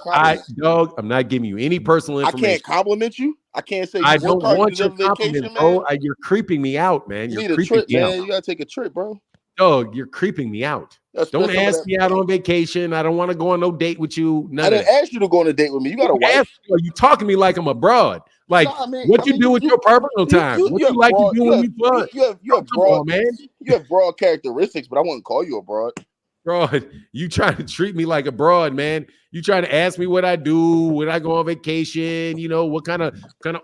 I'm not giving you any personal information. I can't compliment you. I can't say I don't want your compliment, bro. You're creeping me out, man. You need a trip, man. You gotta take a trip, bro. Dog, you're creeping me out. Don't ask me out on vacation. I don't want to go on no date with you. I didn't ask you to go on a date with me. You got a wife. You talking to me like I'm a broad. Like, what you do with your personal time? What you like to do when you fun? You have broad, man. You have broad characteristics, but I wouldn't call you a broad. Broad, you trying to treat me like a broad, man. You trying to ask me what I do when I go on vacation, what kind of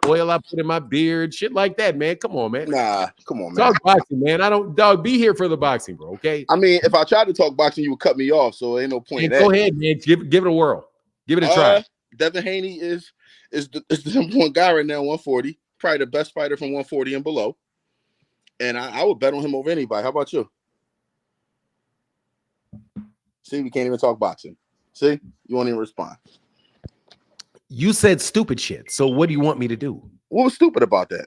oil I put in my beard, shit like that, man. Come on, man. Nah, come on, man. Talk boxing, man. Be here for the boxing, bro, okay? I mean, if I tried to talk boxing, you would cut me off, so ain't no point in that. Go ahead, man. Give it a whirl. Give it a try. Devin Haney is the number one guy right now, 140. Probably the best fighter from 140 and below. And I would bet on him over anybody. How about you? See, we can't even talk boxing. See, you won't even respond. You said stupid shit. So what do you want me to do? What was stupid about that?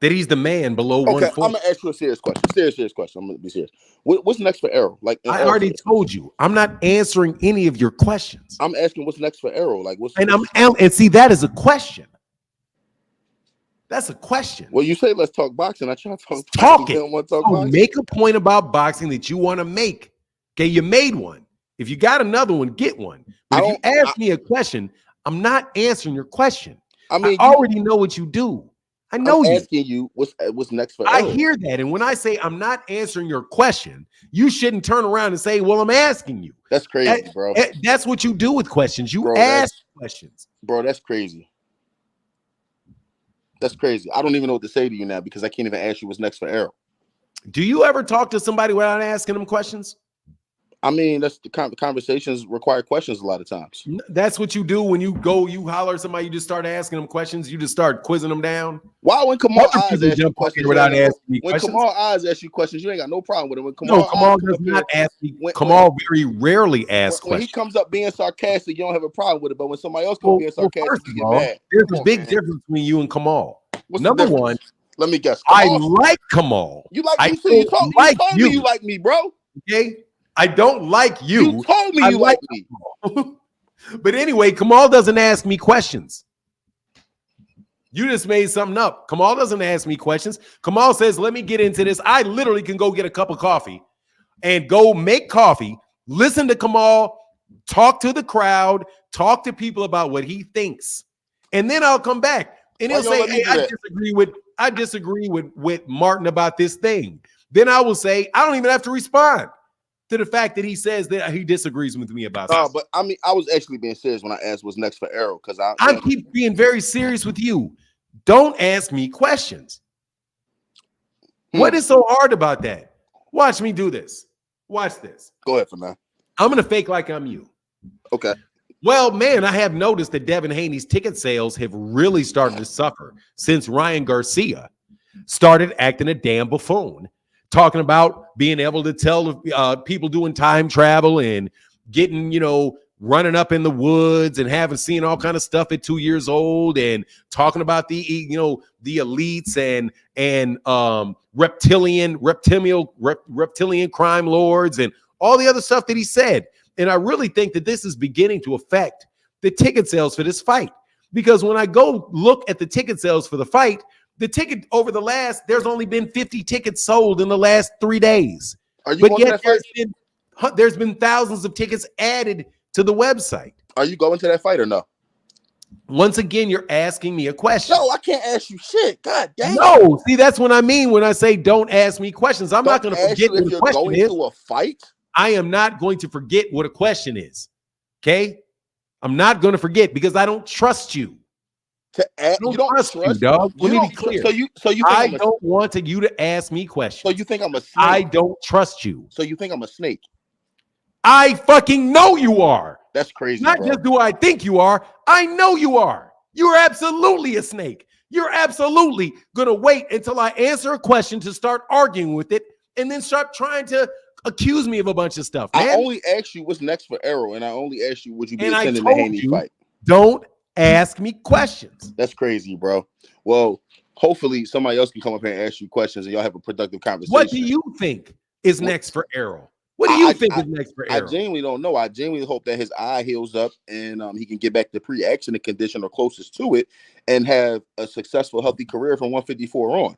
That he's the man below 140. I'm gonna ask you a serious question. Serious question. I'm gonna be serious. What's next for Errol? Like I already told you, I'm not answering any of your questions. I'm asking what's next for Errol. Like and see, that is a question. That's a question. Well, you say let's talk boxing. I try to talk talking. Don't want to talk boxing. Make a point about boxing that you want to make. Okay, you made one. If you got another one, get one. But if you ask me a question, I'm not answering your question. I mean, I already know what you do. I know I'm asking you what's next for Errol. I hear that. And when I say I'm not answering your question, you shouldn't turn around and say, well, I'm asking you. That's crazy, bro. That's what you do with questions. You ask questions. Bro, that's crazy. That's crazy. I don't even know what to say to you now because I can't even ask you what's next for Errol. Do you ever talk to somebody without asking them questions? I mean, that's the conversations require questions a lot of times. That's what you do when you go, you holler at somebody, you just start asking them questions, you just start quizzing them down. Why when Kamal Other Eyes people ask you jump on questions, here without asking me when questions. Kamal Eyes ask you questions, you ain't got no problem with it. When No, Kamal Eyes come does up not here, ask me. Kamal very rarely asks when he questions. comes up being sarcastic, you don't have a problem with it. But when somebody else comes Well, being sarcastic, first you of get all, mad. there's Come a on, big man. difference between you and Kamal. What's Number the difference? one, Let me guess. I Kamal, like Kamal. you like I me too. You told you. me you like me, bro. Okay, I don't like you. You told me I you like me. Kamal. But anyway, Kamal doesn't ask me questions. You just made something up. Kamal doesn't ask me questions. Kamal says, let me get into this. I literally can go get a cup of coffee and go make coffee, listen to Kamal, talk to the crowd, talk to people about what he thinks. And then I'll come back and he'll say, hey, I disagree with Martin about this thing. Then I will say, I don't even have to respond to the fact that he says that he disagrees with me about something. But I mean, I was actually being serious when I asked what's next for Arrow, because I keep being very serious with you. Don't ask me questions. What is so hard about that? Watch me do this. Watch this. Go ahead for now. I'm going to fake like I'm you. Okay. Well, man, I have noticed that Devin Haney's ticket sales have really started to suffer since Ryan Garcia started acting a damn buffoon, talking about being able to tell people doing time travel and getting, running up in the woods and having seen all kind of stuff at 2 years old, and talking about the elites and reptilian crime lords and all the other stuff that he said. And I really think that this is beginning to affect the ticket sales for this fight, because when I go look at the ticket sales for the fight, there's only been 50 tickets sold in the last 3 days. But yet there's been thousands of tickets added to the website. Are you going to that fight or no? Once again, you're asking me a question. No, I can't ask you shit. God damn. No, see, that's what I mean when I say don't ask me questions. I'm not going to forget what the question is. To a fight? I am not going to forget what a question is. Okay? I'm not going to forget because I don't trust you. You don't trust you, dog. Let me be clear. I don't want you to ask me questions. So you think I'm a snake? I don't trust you. So you think I'm a snake? I fucking know you are. That's crazy. Not just do I think you are. I know you are. You're absolutely a snake. You're absolutely going to wait until I answer a question to start arguing with it and then start trying to accuse me of a bunch of stuff, man. I only asked you what's next for Arrow, and I only asked you would you be attending the Haney fight. Don't ask me questions. That's crazy, bro. Well, hopefully somebody else can come up here and ask you questions and y'all have a productive conversation. What do you think is next for Arrow? What do you think is next for Arrow? I genuinely don't know. I genuinely hope that his eye heals up and he can get back to pre-accident condition or closest to it and have a successful, healthy career from 154 on.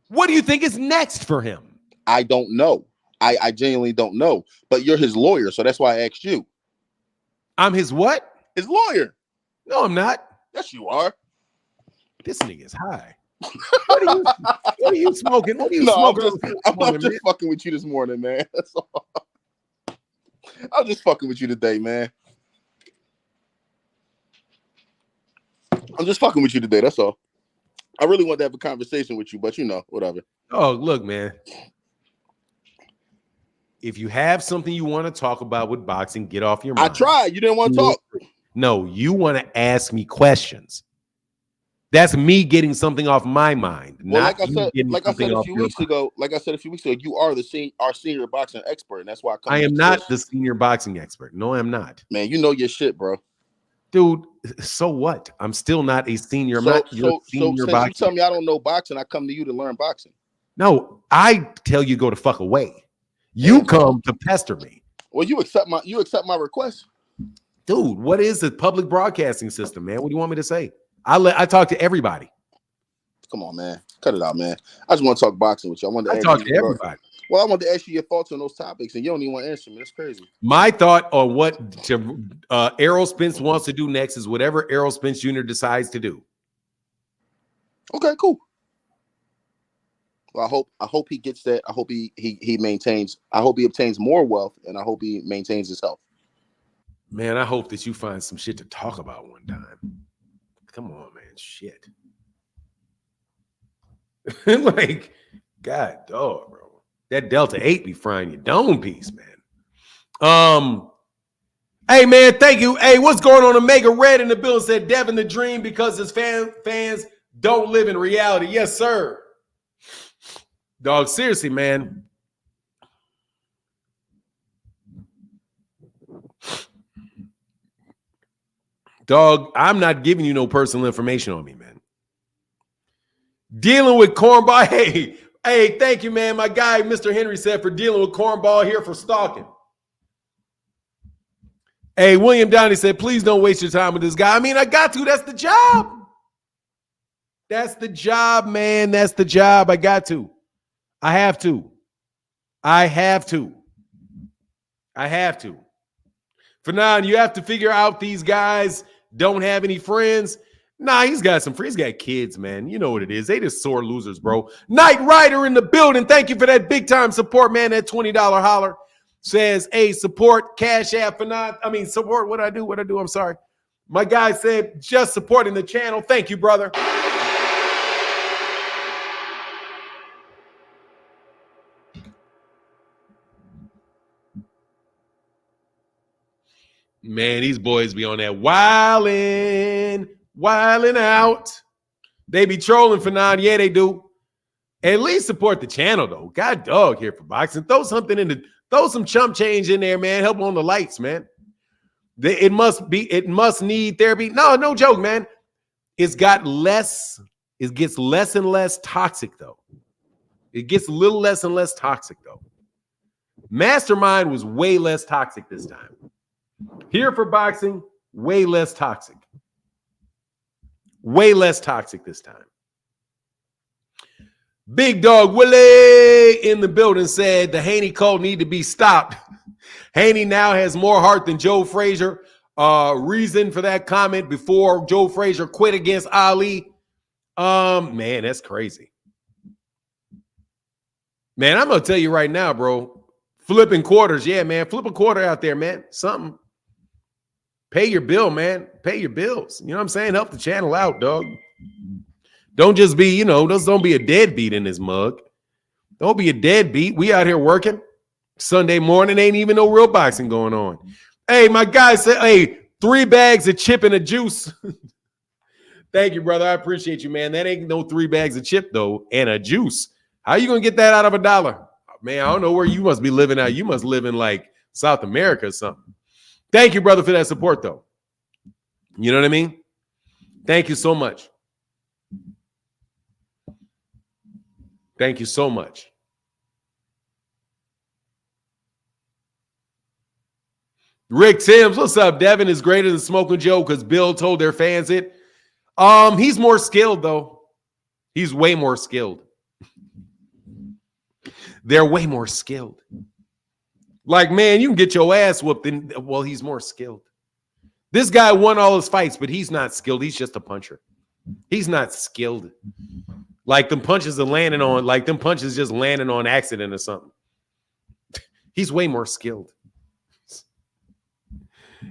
What do you think is next for him? I don't know. I genuinely don't know. But you're his lawyer, so that's why I asked you. I'm his what? His lawyer. No, I'm not. Yes, you are. This nigga's high. What are you smoking? What are you smoking? I'm just fucking with you this morning, man. That's all. I'm just fucking with you today, man. I'm just fucking with you today. That's all. I really want to have a conversation with you, but whatever. Oh, look, man. If you have something you want to talk about with boxing, get off your mind. I tried. You didn't want to talk. No, you want to ask me questions. That's me getting something off my mind. Well, like I said a few weeks ago, you are our senior boxing expert, and that's why I am not the senior boxing expert. No, I'm not. Man, you know your shit, bro. Dude, so what? I'm still not a senior. I'm not your senior boxing. You tell me I don't know boxing, I come to you to learn boxing. No, I tell you go the fuck away. You come to pester me. Well, you accept my request. Dude, what is the public broadcasting system, man? What do you want me to say? I talk to everybody. Come on, man. Cut it out, man. I just want to talk boxing with you. I talk to everybody. Well, I want to ask you your thoughts on those topics, and you don't even want to answer me. That's crazy. My thought on what Errol Spence wants to do next is whatever Errol Spence Jr. decides to do. Okay, cool. Well, I hope he gets that. I hope he maintains. I hope he obtains more wealth, and I hope he maintains his health. Man, I hope that you find some shit to talk about one time. Come on, man. Shit. Like, God, dog, bro. That Delta 8 be frying your dome piece, man. Hey, man, thank you. Hey, what's going on? Omega Red in the building said Devin the dream because his fans don't live in reality. Yes, sir. Dog, seriously, man. Dog, I'm not giving you no personal information on me, man. Dealing with cornball. Hey, thank you, man. My guy, Mr. Henry, said for dealing with cornball here for stalking. Hey, William Downey said, please don't waste your time with this guy. I mean, I got to. That's the job. That's the job, man. That's the job. I got to. I have to. Fanon, you have to figure out these guys don't have any friends. Nah, he's got some friends. He's got kids, man. You know what it is. They just sore losers, bro. Knight Rider in the building. Thank you for that big time support, man. That $20 holler. Says, hey, support Cash App for not. I mean, support what I do. I'm sorry. My guy said, just supporting the channel. Thank you, brother. Man, these boys be on that wildin' out. They be trolling for nine. Yeah, they do. At least support the channel, though. God dog here for boxing. Throw some chump change in there, man. Help on the lights, man. It must need therapy. No joke, man. It gets less and less toxic, though. It gets a little less and less toxic, though. Mastermind was way less toxic this time. Here for boxing, way less toxic. Way less toxic this time. Big Dog Willie in the building said the Haney cult need to be stopped. Haney now has more heart than Joe Frazier. Reason for that comment before Joe Frazier quit against Ali. Man, that's crazy. Man, I'm gonna tell you right now, bro. Flipping quarters, yeah, man. Flip a quarter out there, man. Something. Pay your bill, man. Pay your bills. You know what I'm saying? Help the channel out, dog. Don't just be, don't be a deadbeat in this mug. Don't be a deadbeat. We out here working. Sunday morning, ain't even no real boxing going on. Hey, my guy said, hey, 3 bags of chip and a juice. Thank you, brother. I appreciate you, man. That ain't no 3 bags of chip, though, and a juice. How you going to get that out of $1? Man, I don't know where you must be living at. You must live in, like, South America or something. Thank you, brother, for that support, though. You know what I mean? Thank you so much. Thank you so much. Rick Sims, what's up? Devin is greater than Smoking Joe because Bill told their fans it. He's more skilled, though. He's way more skilled. They're way more skilled. Like, man, you can get your ass whooped. Well, he's more skilled. This guy won all his fights, but he's not skilled. He's just a puncher. He's not skilled. Like them punches are landing on, like them punches just landing on accident or something. He's way more skilled.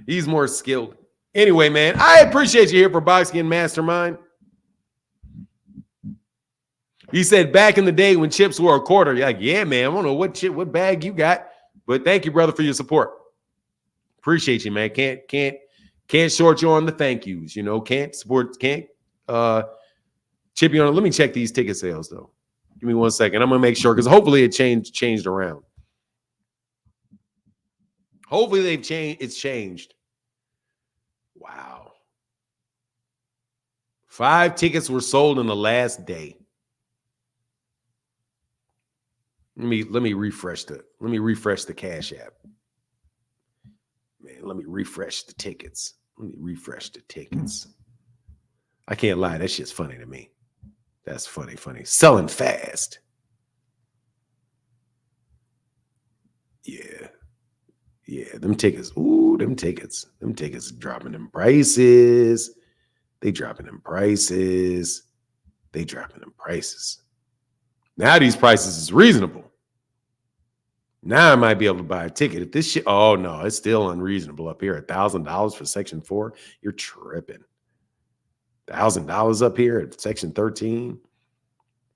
He's more skilled. Anyway, man, I appreciate you here for Boxing and Mastermind. He said back in the day when chips were a quarter, you're like, yeah, man, I don't know what bag you got, but thank you, brother, for your support. Appreciate you, man. Can't short you on the thank yous, can't chip you on. Let me check these ticket sales, though. Give me 1 second. I'm going to make sure because hopefully it changed around. Hopefully it's changed. Wow. 5 tickets were sold in the last day. Let me refresh the Cash App. Man, let me refresh the tickets. I can't lie, that shit's funny to me. That's funny. Selling fast. Yeah, them tickets. Ooh, them tickets dropping them prices. They dropping them prices. Now these prices is reasonable. Now I might be able to buy a ticket. If this shit, oh no, it's still unreasonable up here. $1,000 for Section 4. You're tripping. $1,000 up here at Section 13.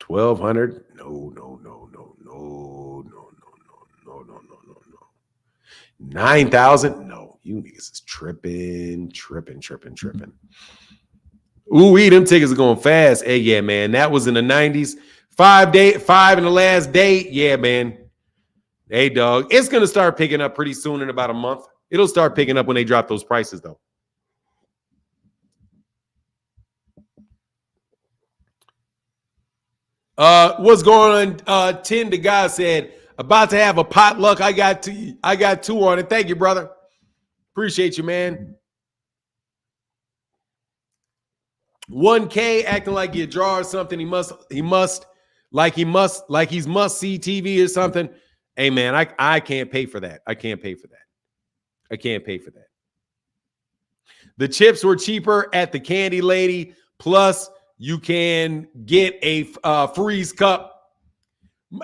$1,200. No. 9,000? No, you niggas is tripping. Ooh, them tickets are going fast. Hey, yeah, man. That was in the 90s. 5 in the last day. Yeah, man. Hey, dog. It's going to start picking up pretty soon in about a month. It'll start picking up when they drop those prices, though. What's going on? 10 the guy said, about to have a potluck. I got 2 on it. Thank you, brother. Appreciate you, man. 1K acting like you draw or something. He's must see TV or something. Hey, man, I can't pay for that. I can't pay for that. The chips were cheaper at the Candy Lady. Plus, you can get a freeze cup.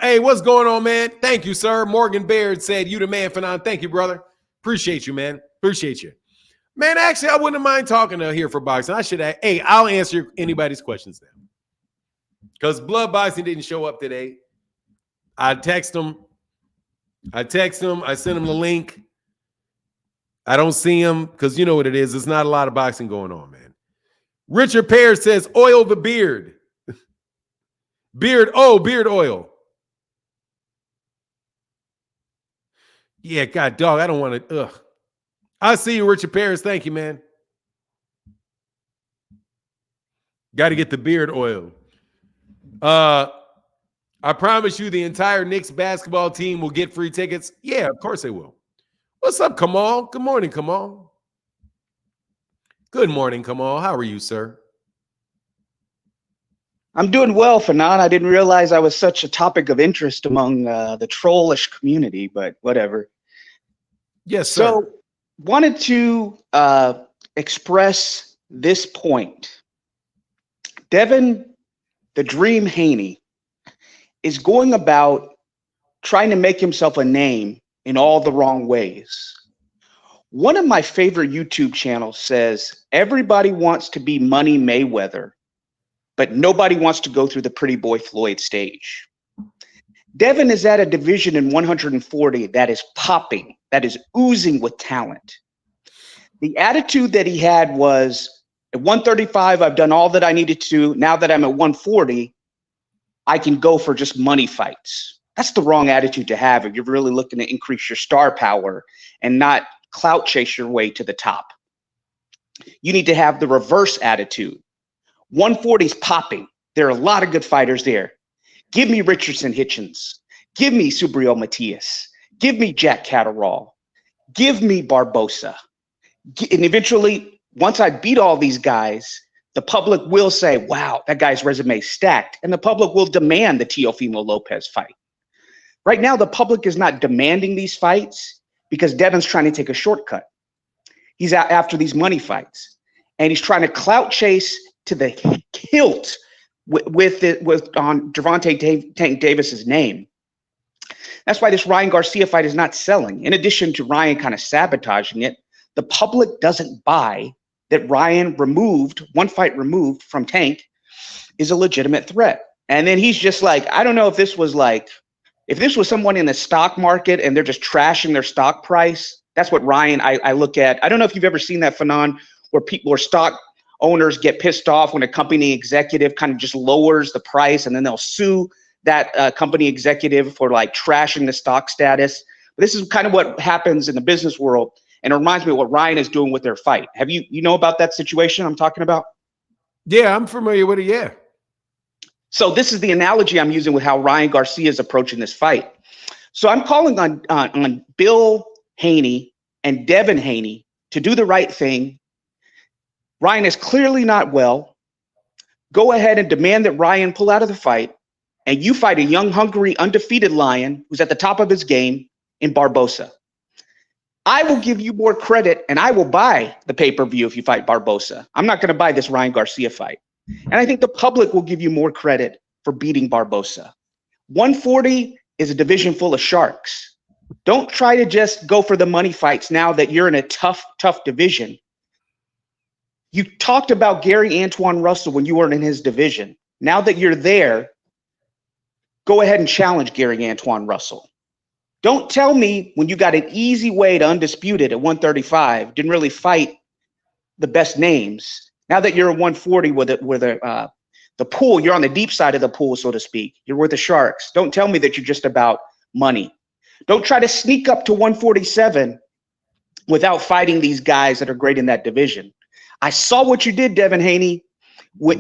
Hey, what's going on, man? Thank you, sir. Morgan Baird said, you the man, Fanon. Thank you, brother. Appreciate you, man. Appreciate you. Man, actually, I wouldn't mind talking to here for boxing. I'll answer anybody's questions now. Because Blood Boxing didn't show up today. I text him. I sent him the link. I don't see him because you know what it is. There's not a lot of boxing going on, man. Richard Pear says, oil the beard. Beard oil. Yeah, God, dog, I don't want to. I see you, Richard Paris. Thank you, man. Got to get the beard oil. I promise you the entire Knicks basketball team will get free tickets. Yeah, of course they will. What's up, Kamal? Good morning, Kamal. Good morning, Kamal. How are you, sir? I'm doing well, Fanon. I didn't realize I was such a topic of interest among the trollish community, but whatever. Yes, sir. So, wanted to express this point. Devin, the Dream Haney, is going about trying to make himself a name in all the wrong ways. One of my favorite YouTube channels says, everybody wants to be Money Mayweather, but nobody wants to go through the Pretty Boy Floyd stage. Devin is at a division in 140 that is popping, that is oozing with talent. The attitude that he had was, at 135, I've done all that I needed to. Now that I'm at 140, I can go for just money fights. That's the wrong attitude to have if you're really looking to increase your star power and not clout chase your way to the top. You need to have the reverse attitude. 140 is popping. There are a lot of good fighters there. Give me Richardson Hitchens. Give me Subriel Matias. Give me Jack Catterall. Give me Barbosa. And eventually, once I beat all these guys, the public will say, wow, that guy's resume is stacked. And the public will demand the Teofimo Lopez fight. Right now, the public is not demanding these fights because Devin's trying to take a shortcut. He's out after these money fights. And he's trying to clout chase to the hilt with on Gervonta Tank Davis's name. That's why this Ryan Garcia fight is not selling. In addition to Ryan kind of sabotaging it, the public doesn't buy that Ryan one fight removed from Tank is a legitimate threat. And then he's just like, I don't know if this was someone in the stock market and they're just trashing their stock price. That's what Ryan, I look at. I don't know if you've ever seen that phenomenon where stock owners get pissed off when a company executive kind of just lowers the price and then they'll sue that company executive for like trashing the stock status. But this is kind of what happens in the business world. And it reminds me of what Ryan is doing with their fight. Have you know about that situation I'm talking about? Yeah, I'm familiar with it. Yeah. So this is the analogy I'm using with how Ryan Garcia is approaching this fight. So I'm calling on Bill Haney and Devin Haney to do the right thing. Ryan is clearly not well. Go ahead and demand that Ryan pull out of the fight, and you fight a young, hungry, undefeated lion who's at the top of his game in Barbosa. I will give you more credit, and I will buy the pay-per-view if you fight Barbosa. I'm not going to buy this Ryan Garcia fight. And I think the public will give you more credit for beating Barbosa. 140 is a division full of sharks. Don't try to just go for the money fights now that you're in a tough division. You talked about Gary Antoine Russell when you weren't in his division. Now that you're there, go ahead and challenge Gary Antoine Russell. Don't tell me when you got an easy way to undisputed at 135, didn't really fight the best names. Now that you're at 140 with the pool, you're on the deep side of the pool, so to speak. You're with the Sharks. Don't tell me that you're just about money. Don't try to sneak up to 147 without fighting these guys that are great in that division. I saw what you did, Devin Haney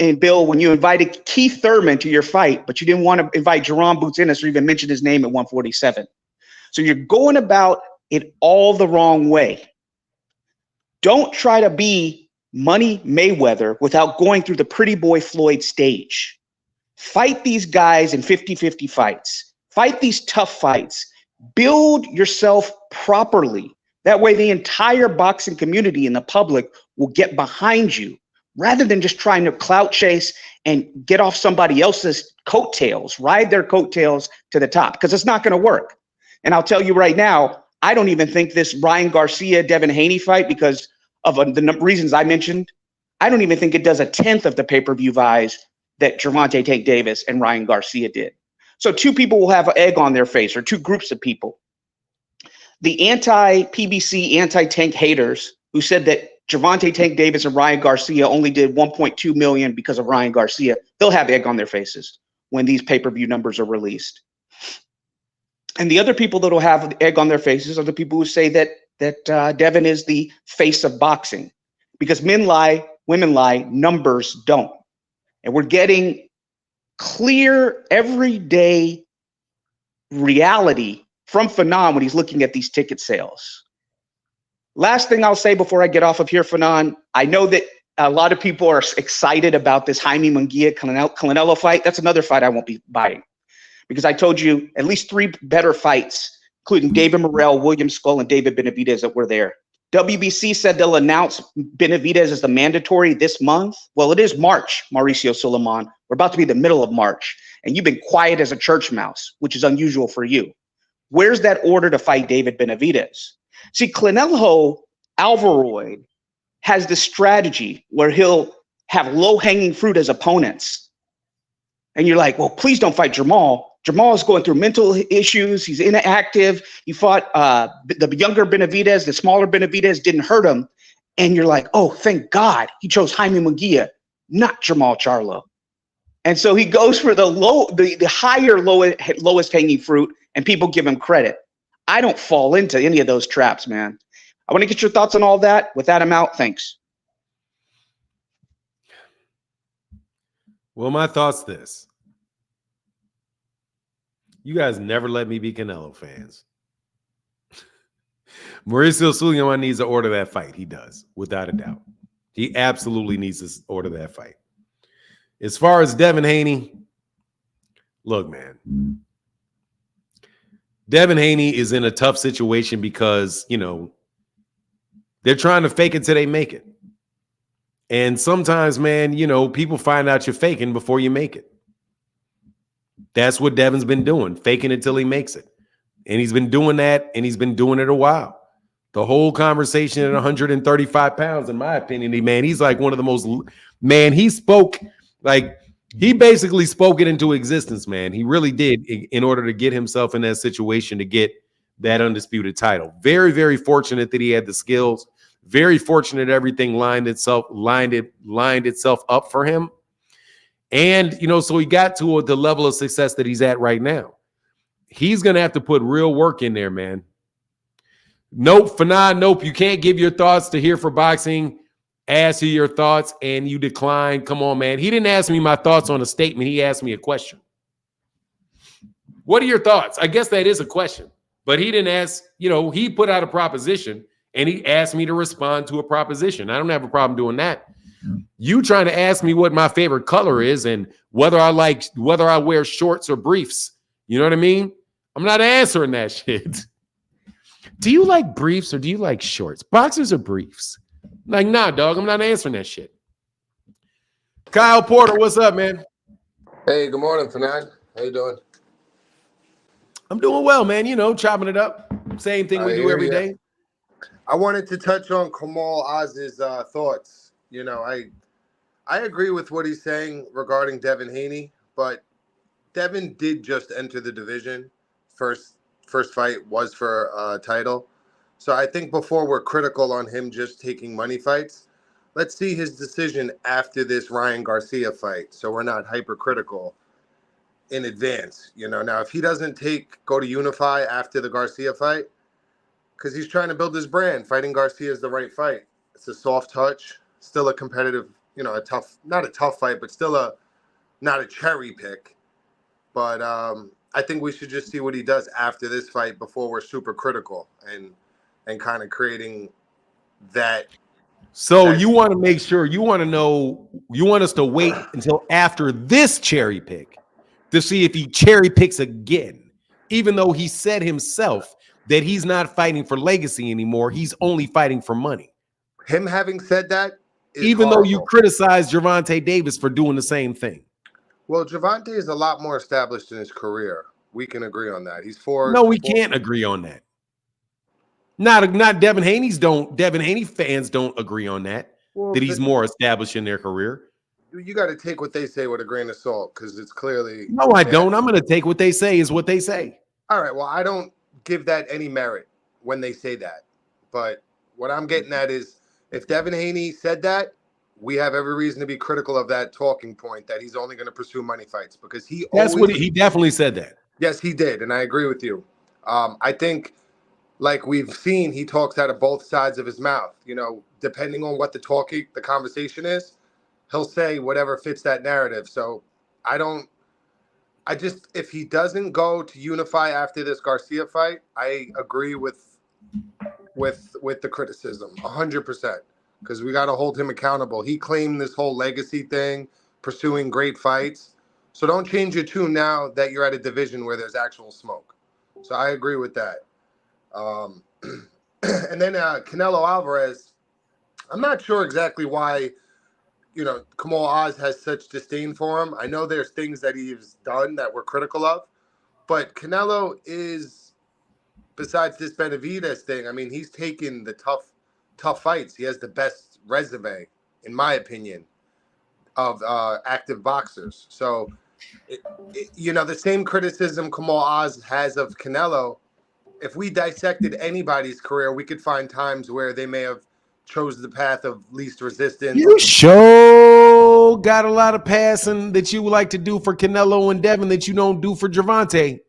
and Bill, when you invited Keith Thurman to your fight, but you didn't want to invite Jerome Boutinas or even mention his name at 147. So you're going about it all the wrong way. Don't try to be Money Mayweather without going through the Pretty Boy Floyd stage. Fight these guys in 50-50 fights. Fight these tough fights. Build yourself properly. That way the entire boxing community and the public will get behind you rather than just trying to clout chase and get off somebody else's coattails, ride their coattails to the top, because it's not going to work. And I'll tell you right now, I don't even think this Ryan Garcia, Devin Haney fight, because of the reasons I mentioned, I don't even think it does a tenth of the pay-per-view buys that Gervonta Tank Davis and Ryan Garcia did. So two people will have an egg on their face, or two groups of people. The anti-PBC, anti-Tank haters who said that Gervonta Tank Davis and Ryan Garcia only did 1.2 million because of Ryan Garcia, they'll have egg on their faces when these pay-per-view numbers are released. And the other people that will have egg on their faces are the people who say that Devin is the face of boxing, because men lie, women lie, numbers don't. And we're getting clear, everyday reality from Fanon when he's looking at these ticket sales. Last thing I'll say before I get off of here, Fanon, I know that a lot of people are excited about this Jaime Munguia-Canelo fight. That's another fight I won't be buying, because I told you at least 3 better fights, including David Morrell, William Skull, and David Benavidez, that were there. WBC said they'll announce Benavidez as the mandatory this month. Well, it is March, Mauricio Suleiman. We're about to be the middle of March, and you've been quiet as a church mouse, which is unusual for you. Where's that order to fight David Benavidez? See, Canelo Alvaroid has this strategy where he'll have low-hanging fruit as opponents. And you're like, well, please don't fight Jamal. Jamal is going through mental issues. He's inactive. He fought the younger Benavidez, the smaller Benavidez didn't hurt him. And you're like, oh, thank God he chose Jaime Munguia, not Jamal Charlo. And so he goes for the higher lowest hanging fruit, and people give him credit. I don't fall into any of those traps, man. I want to get your thoughts on all that. With that, I'm out. Thanks. Well, my thoughts this. You guys never let me be Canelo fans. Mauricio Suleiman needs to order that fight. He does, without a doubt. He absolutely needs to order that fight. As far as Devin Haney, look, man. Devin Haney is in a tough situation because, they're trying to fake it till they make it. And sometimes, man, people find out you're faking before you make it. That's what Devin's been doing, faking it till he makes it. And he's been doing that, and he's been doing it a while. The whole conversation at 135 pounds, in my opinion, man, he's like one of the most, man, he basically spoke it into existence, man. He really did, in order to get himself in that situation to get that undisputed title. Very, very fortunate that he had the skills. Very fortunate everything lined itself up for him. And, so he got to the level of success that he's at right now. He's going to have to put real work in there, man. Nope, Fanon, nope. You can't give your thoughts to Here for Boxing. Ask you your thoughts, and you decline. Come on, man. He didn't ask me my thoughts on a statement. He asked me a question. What are your thoughts? I guess that is a question. But he didn't ask, he put out a proposition, and he asked me to respond to a proposition. I don't have a problem doing that. You trying to ask me what my favorite color is and whether I wear shorts or briefs. You know what I mean? I'm not answering that shit. Do you like briefs or do you like shorts? Boxers or briefs? Like, nah, dog, I'm not answering that shit. Kyle Porter, what's up, man? Hey, good morning, Fanon. How you doing? I'm doing well, man. Chopping it up. Same thing we do every day. I wanted to touch on Kamal Oz's thoughts. I agree with what he's saying regarding Devin Haney, but Devin did just enter the division first first fight was for a title. So I think before we're critical on him just taking money fights, let's see his decision after this Ryan Garcia fight. So we're not hypercritical in advance. Now if he doesn't go to Unify after the Garcia fight, because he's trying to build his brand, fighting Garcia is the right fight. It's a soft touch, still a competitive, not a tough fight, but still not a cherry pick. But I think we should just see what he does after this fight before we're super critical and kind of creating that. So you want to make sure, you want us to wait until after this cherry pick to see if he cherry picks again, even though he said himself that he's not fighting for legacy anymore. He's only fighting for money. Him having said that, even though you criticize Gervonta Davis for doing the same thing. Well, Gervonta is a lot more established in his career. We can agree on that. No, we can't agree on that. Not Devin Haney's Devin Haney fans don't agree on that. Well, that he's more established in their career. You got to take what they say with a grain of salt because it's clearly. No, I don't. I'm going to take what they say is what they say. All right. Well, I don't give that any merit when they say that. But what I'm getting at is if Devin Haney said that, we have every reason to be critical of that talking point that he's only going to pursue money fights because he definitely said that. Yes, he did. And I agree with you. I think like we've seen, he talks out of both sides of his mouth, depending on what the conversation is, he'll say whatever fits that narrative. So if he doesn't go to Unify after this Garcia fight, I agree with the criticism 100%. Because we got to hold him accountable. He claimed this whole legacy thing, pursuing great fights. So don't change your tune now that you're at a division where there's actual smoke. So I agree with that. And then Canelo Alvarez, I'm not sure exactly why, Kamal Oz has such disdain for him. I know there's things that he's done that we're critical of. But Canelo is, besides this Benavidez thing, I mean, he's taken the tough fights. He has the best resume, in my opinion, of active boxers. So, the same criticism Kamal Oz has of Canelo, if we dissected anybody's career, we could find times where they may have chose the path of least resistance. You sure got a lot of passing that you would like to do for Canelo and Devin that you don't do for Gervonta.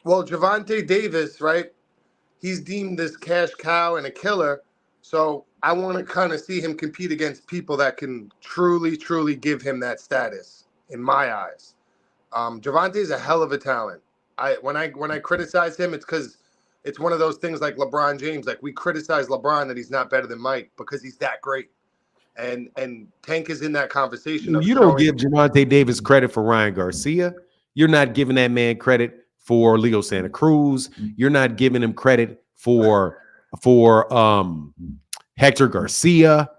Well, Gervonta Davis, right? He's deemed this cash cow and a killer. So I want to kind of see him compete against people that can truly, truly give him that status, in my eyes. Gervonta is a hell of a talent. When I criticize him, it's because it's one of those things like LeBron James. Like we criticize LeBron that he's not better than Mike because he's that great. And Tank is in that conversation. You don't give Gervonta Davis credit for Ryan Garcia. You're not giving that man credit for Leo Santa Cruz. You're not giving him credit for Hector Garcia.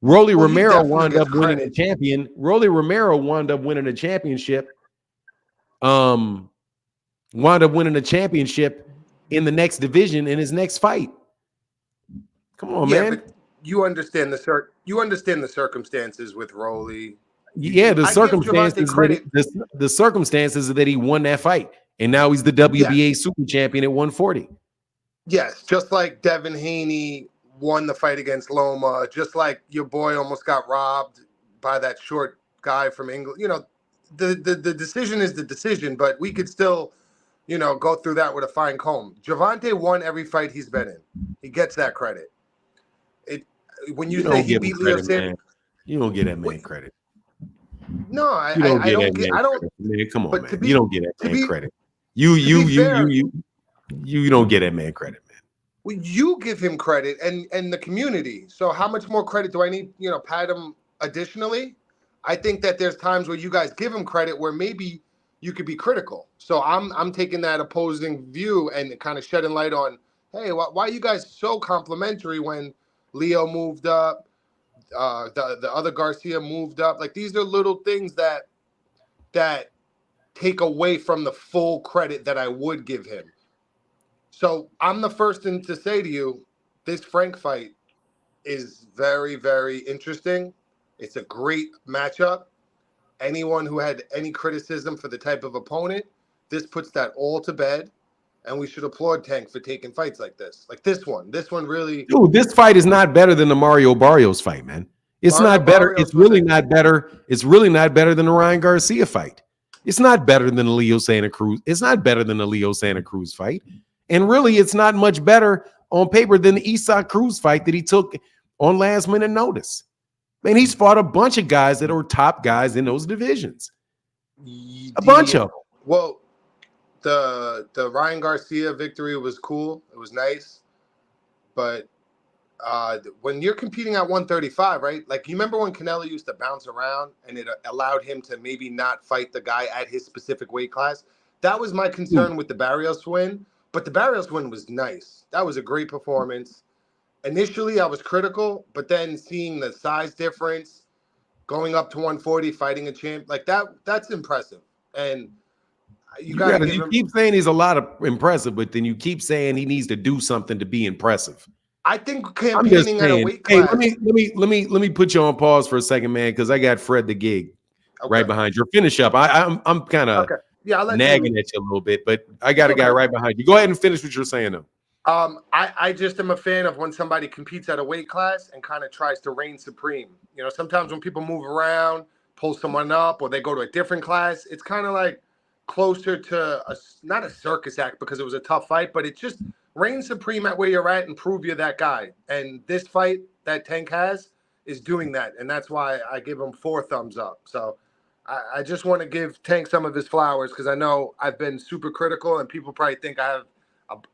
Rolly Romero wound up winning a champion. Rolly Romero wound up winning a championship. Wound up winning a championship in the next division in his next fight. Come on, man. But you understand the circumstances with Rolly. Yeah, the circumstances that he won that fight, and now he's the WBA super champion at 140. Yes, just like Devin Haney won the fight against Loma, just like your boy almost got robbed by that short guy from England. The decision is the decision, but we could still, go through that with a fine comb. Gervonta won every fight he's been in. He gets that credit. When you say he beat Leo Santa, you don't get that man credit. No, I don't get. Man, come on, man. You don't get that man credit. You don't get that man credit, man. Well, you give him credit and the community. So how much more credit do I need? Pat him additionally. I think that there's times where you guys give him credit where maybe you could be critical. So I'm taking that opposing view and kind of shedding light on, hey, why are you guys so complimentary when Leo moved up? The other Garcia moved up. Like these are little things that take away from the full credit that I would give him. So I'm the first to say to you, this Frank fight is very, very interesting. It's a great matchup. Anyone who had any criticism for the type of opponent, this puts that all to bed. and we should applaud Tank for taking fights like this. Like this one. This one really. Dude, this fight is not better than the Mario Barrios fight, man. It's Mario not better. Barrios It's really was not better. It's really not better than the Ryan Garcia fight. It's not better than the Leo Santa Cruz. It's not better than the Leo Santa Cruz fight. And really, it's not much better on paper than the Isak Cruz fight that he took on last minute notice. Man, he's fought a bunch of guys that are top guys in those divisions. A bunch of them. Well, the Ryan Garcia victory was cool. It was nice. But when you're competing at 135, right? Like, you remember when Canelo used to bounce around and it allowed him to maybe not fight the guy at his specific weight class? That was my concern with the Barrios win. But the Barrios win was nice. That was a great performance. Initially, I was critical, but then seeing the size difference, going up to 140, fighting a champ, like that's impressive. And you keep saying he's a lot of impressive, but then you keep saying he needs to do something to be impressive. I think campaigning at a weight class. Hey, let me put you on pause for a second, man, because I got Fred the Gig right behind you. Finish up. I'm kind of nagging at you a little bit, but I got a guy right behind you. Go ahead and finish what you're saying, though. I just am a fan of when somebody competes at a weight class and kind of tries to reign supreme. You know, sometimes when people move around, pull someone up, or they go to a different class, it's kind of like closer to not a circus act because it was a tough fight, but it just reign supreme at where you're at and prove you're that guy. And this fight that Tank has is doing that, and that's why I give him 4 thumbs up. So I just want to give Tank some of his flowers because I know I've been super critical and people probably think I have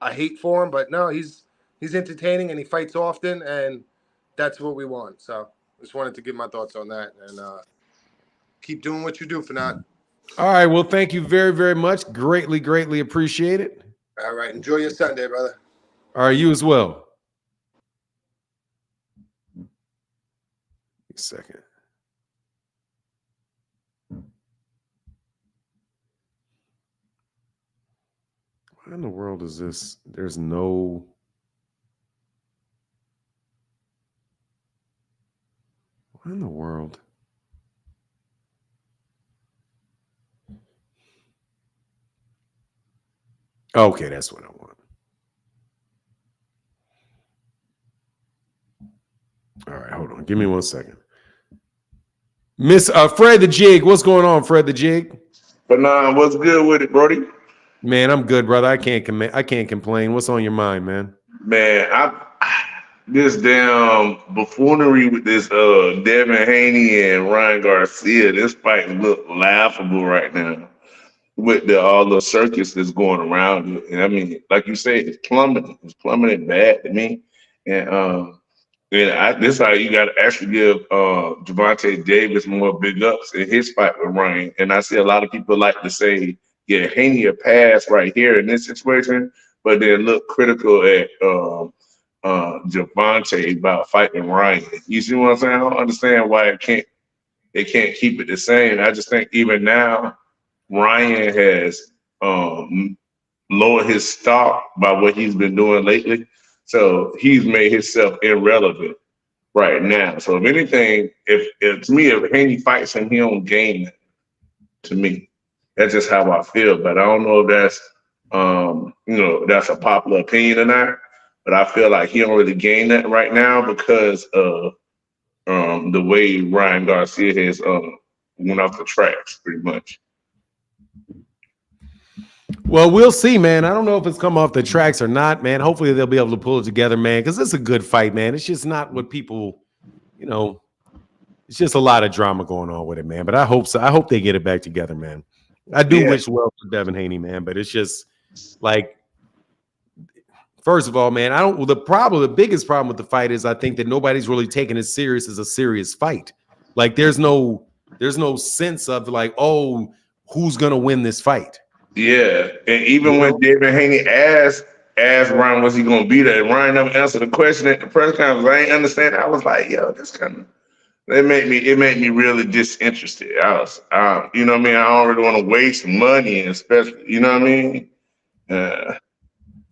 a hate for him, but no, he's entertaining and he fights often, and that's what we want. So just wanted to give my thoughts on that, and keep doing what you do, Fanat. All right, well, thank you very, very much. Greatly appreciate it. All right, enjoy your Sunday, brother. All right, you as well. A second. What in the world is this? There's no. What in the world? Okay, that's what I want. All right, hold on. Give me 1 second. Miss Fred the Jig, what's going on, Fred the Jig? But nah, what's good with it, Brody? Man, I'm good, brother. I can't complain. What's on your mind, man? Man, this damn buffoonery with this Devin Haney and Ryan Garcia. This fight look laughable right now with all the circus that's going around it. And I mean, like you say, it's plummeting. It's plummeting bad to me. And this is how you got to actually give Gervonta Davis more big ups in his fight with Ryan. And I see a lot of people like to say, yeah, Haney a pass right here in this situation, but then look critical at Gervonta about fighting Ryan. You see what I'm saying? I don't understand why they can't keep it the same. I just think even now, Ryan has lowered his stock by what he's been doing lately. So he's made himself irrelevant right now. So if anything, if to me, if Haney fights him, he don't gain it. To me, that's just how I feel. But I don't know if that's that's a popular opinion or not. But I feel like he don't really gain that right now because of the way Ryan Garcia has went off the tracks pretty much. Well, we'll see, man. I don't know if it's come off the tracks or not, man. Hopefully they'll be able to pull it together, man, because it's a good fight, man. It's just not what people, it's just a lot of drama going on with it, man. But I hope so. I hope they get it back together, man. I do wish well for Devin Haney, man, but it's just like, first of all, man, the biggest problem with the fight is I think that nobody's really taking it serious as a serious fight. Like there's no sense of like, oh, who's gonna win this fight? Yeah, and even when Devin Haney asked Ryan, was he going to be there? Ryan never answered the question at the press conference. I ain't understand. I was like, yo, this kind of it made me really disinterested. I was, you know what I mean? I don't really want to waste money, especially, you know what I mean? I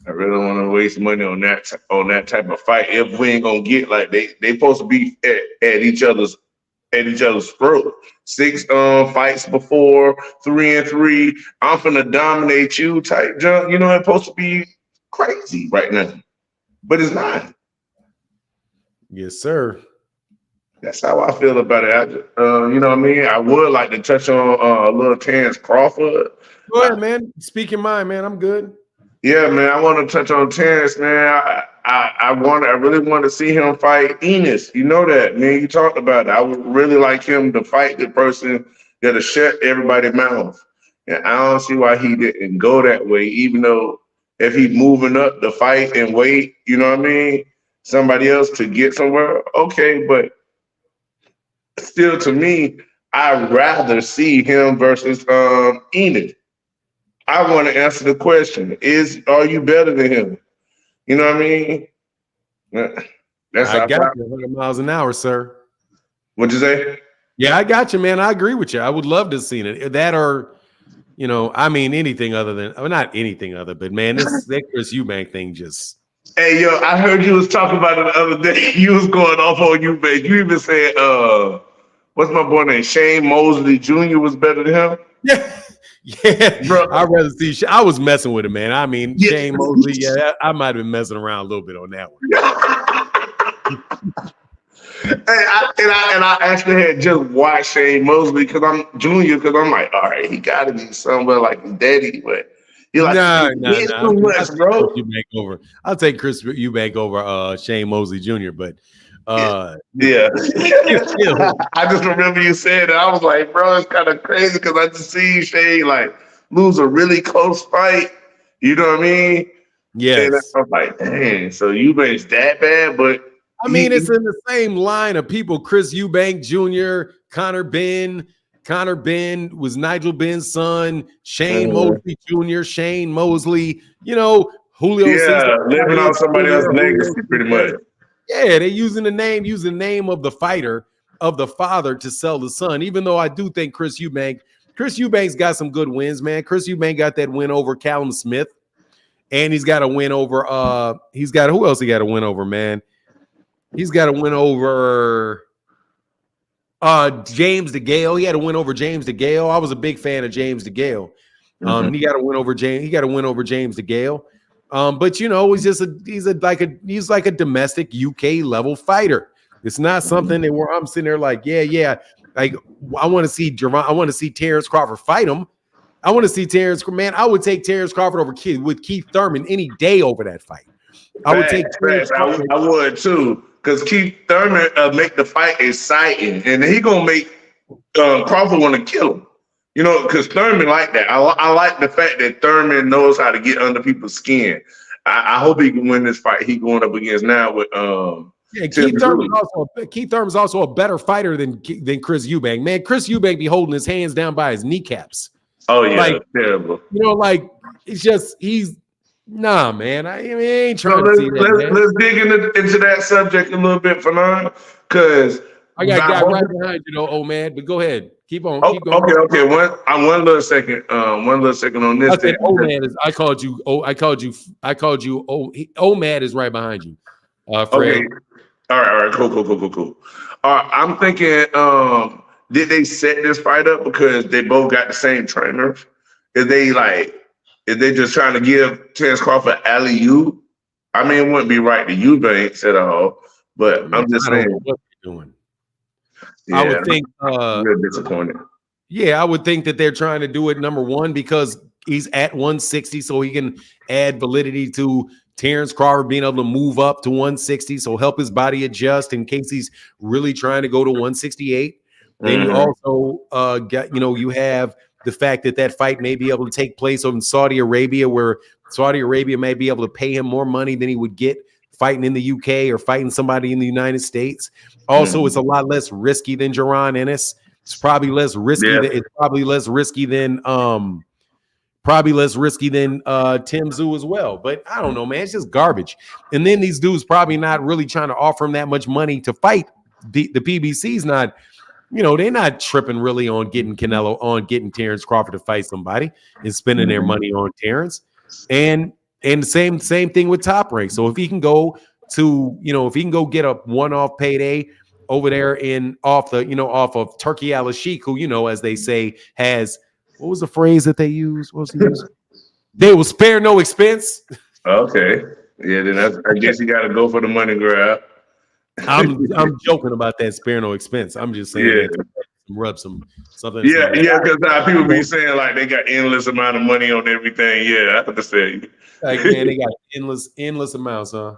really don't want to waste money on that type of fight if we ain't gonna get like they supposed to be at each other's at each other's throat. 6 fights before, 3-3. I'm finna dominate you type junk. You know, it's supposed to be crazy right now, but it's not. Yes, sir. That's how I feel about it. You know what I mean? I would like to touch on a little Terrence Crawford. Go ahead, man. Speak your mind, man. I'm good. Yeah, man. I want to touch on Terrence, man. I really want to see him fight Enos. You know that, man. You talked about it. I would really like him to fight the person that'll shut everybody's mouth. And I don't see why he didn't go that way, even though if he's moving up the fight and weight, you know what I mean? Somebody else to get somewhere, okay, but still, to me, I'd rather see him versus Enid. I want to answer the question: are you better than him? You know what I mean? That's I got you 100 miles an hour, sir. What'd you say? Yeah, I got you, man. I agree with you. I would love to have seen it. That or, you know, I mean, anything other than, not anything other, but man, that Chris Eubank thing just. Hey, yo, I heard you was talking about it the other day. You was going off on Eubank. You even said, what's my boy name? Shane Mosley Jr. was better than him? Yeah. Yeah, bro. I'd rather see. I was messing with him, man. I mean, yeah. Shane Mosley. Yeah, I might have been messing around a little bit on that one. I actually had just watched Shane Mosley because I'm like, all right, he got to be somewhere like his daddy, but you're like, too much, bro. I'll take Chris Eubank over Shane Mosley Jr., but. Yeah. I just remember you saying that. I was like, bro, it's kind of crazy because I just see Shane like lose a really close fight. You know what I mean? Yes. And I'm like, dang, so Eubank's that bad, but I mean, it's in the same line of people. Chris Eubank Jr., Connor Ben. Connor Ben was Nigel Ben's son. Shane Mosley Jr., Shane Mosley. You know, Julio. Yeah, living on somebody else's legacy, pretty much. Yeah, they're using the name of the fighter, of the father to sell the son. Even though I do think Chris Eubank's got some good wins, man. Chris Eubank got that win over Callum Smith, and he's got a win over. Who else he got a win over, man? He's got a win over James DeGale. He had a win over James DeGale. I was a big fan of James DeGale. He got a win over James DeGale. But you know, he's like a domestic UK level fighter. It's not something that where I'm sitting there like, yeah. Like I want to see Terrence Crawford fight him. I want to see Terrence. Man, I would take Terrence Crawford over Keith Thurman any day over that fight. I would take Terrence Crawford. I would too, because Keith Thurman make the fight exciting, and he gonna make Crawford want to kill him. You know, because Thurman like that. I like the fact that Thurman knows how to get under people's skin. I hope he can win this fight he going up against now with Keith Thurman's also a better fighter than Chris Eubank. Man, Chris Eubank be holding his hands down by his kneecaps. Oh yeah, like, terrible. You know, like it's just nah, man. I ain't trying to see that. Let's dig into that subject a little bit for now, because I got a guy right behind you, though, old man. But go ahead, keep on. Keep going. Okay. One little second on this. I old man is. I called you. Old man is right behind you. Fred. Okay. All right. Cool. I'm thinking. Did they set this fight up because they both got the same trainer? Is they just trying to give Terrence Crawford alley-oop? I mean, it wouldn't be right to Eubanks at all, but I'm just saying. What they're doing. Yeah, I would think. Real disappointed. Yeah, I would think that they're trying to do it, number one, because he's at 160, so he can add validity to Terrence Crawford being able to move up to 160, so help his body adjust in case he's really trying to go to 168. Then you also you have the fact that fight may be able to take place in Saudi Arabia, where Saudi Arabia may be able to pay him more money than he would get fighting in the UK or fighting somebody in the United States. Also, it's a lot less risky than Jaron Ennis. It's probably less risky. Yeah. It's probably less risky than Tim Tszyu as well. But I don't know, man. It's just garbage. And then these dudes probably not really trying to offer him that much money to fight. The PBC's not. You know, they're not tripping really on getting getting Terrence Crawford to fight somebody and spending their money on Terrence. And same thing with Top Rank. So if he can go get a one-off payday over there off of Turkey Al Sheikh, who, as they say, has, what was the phrase that they used? What was he using? They will spare no expense. Okay. Yeah, then I guess you got to go for the money grab. I'm joking about that spare no expense. I'm just saying that to rub something. Yeah, because people be saying like they got endless amount of money on everything. Yeah, I understand. Like, man, they got endless amounts, huh?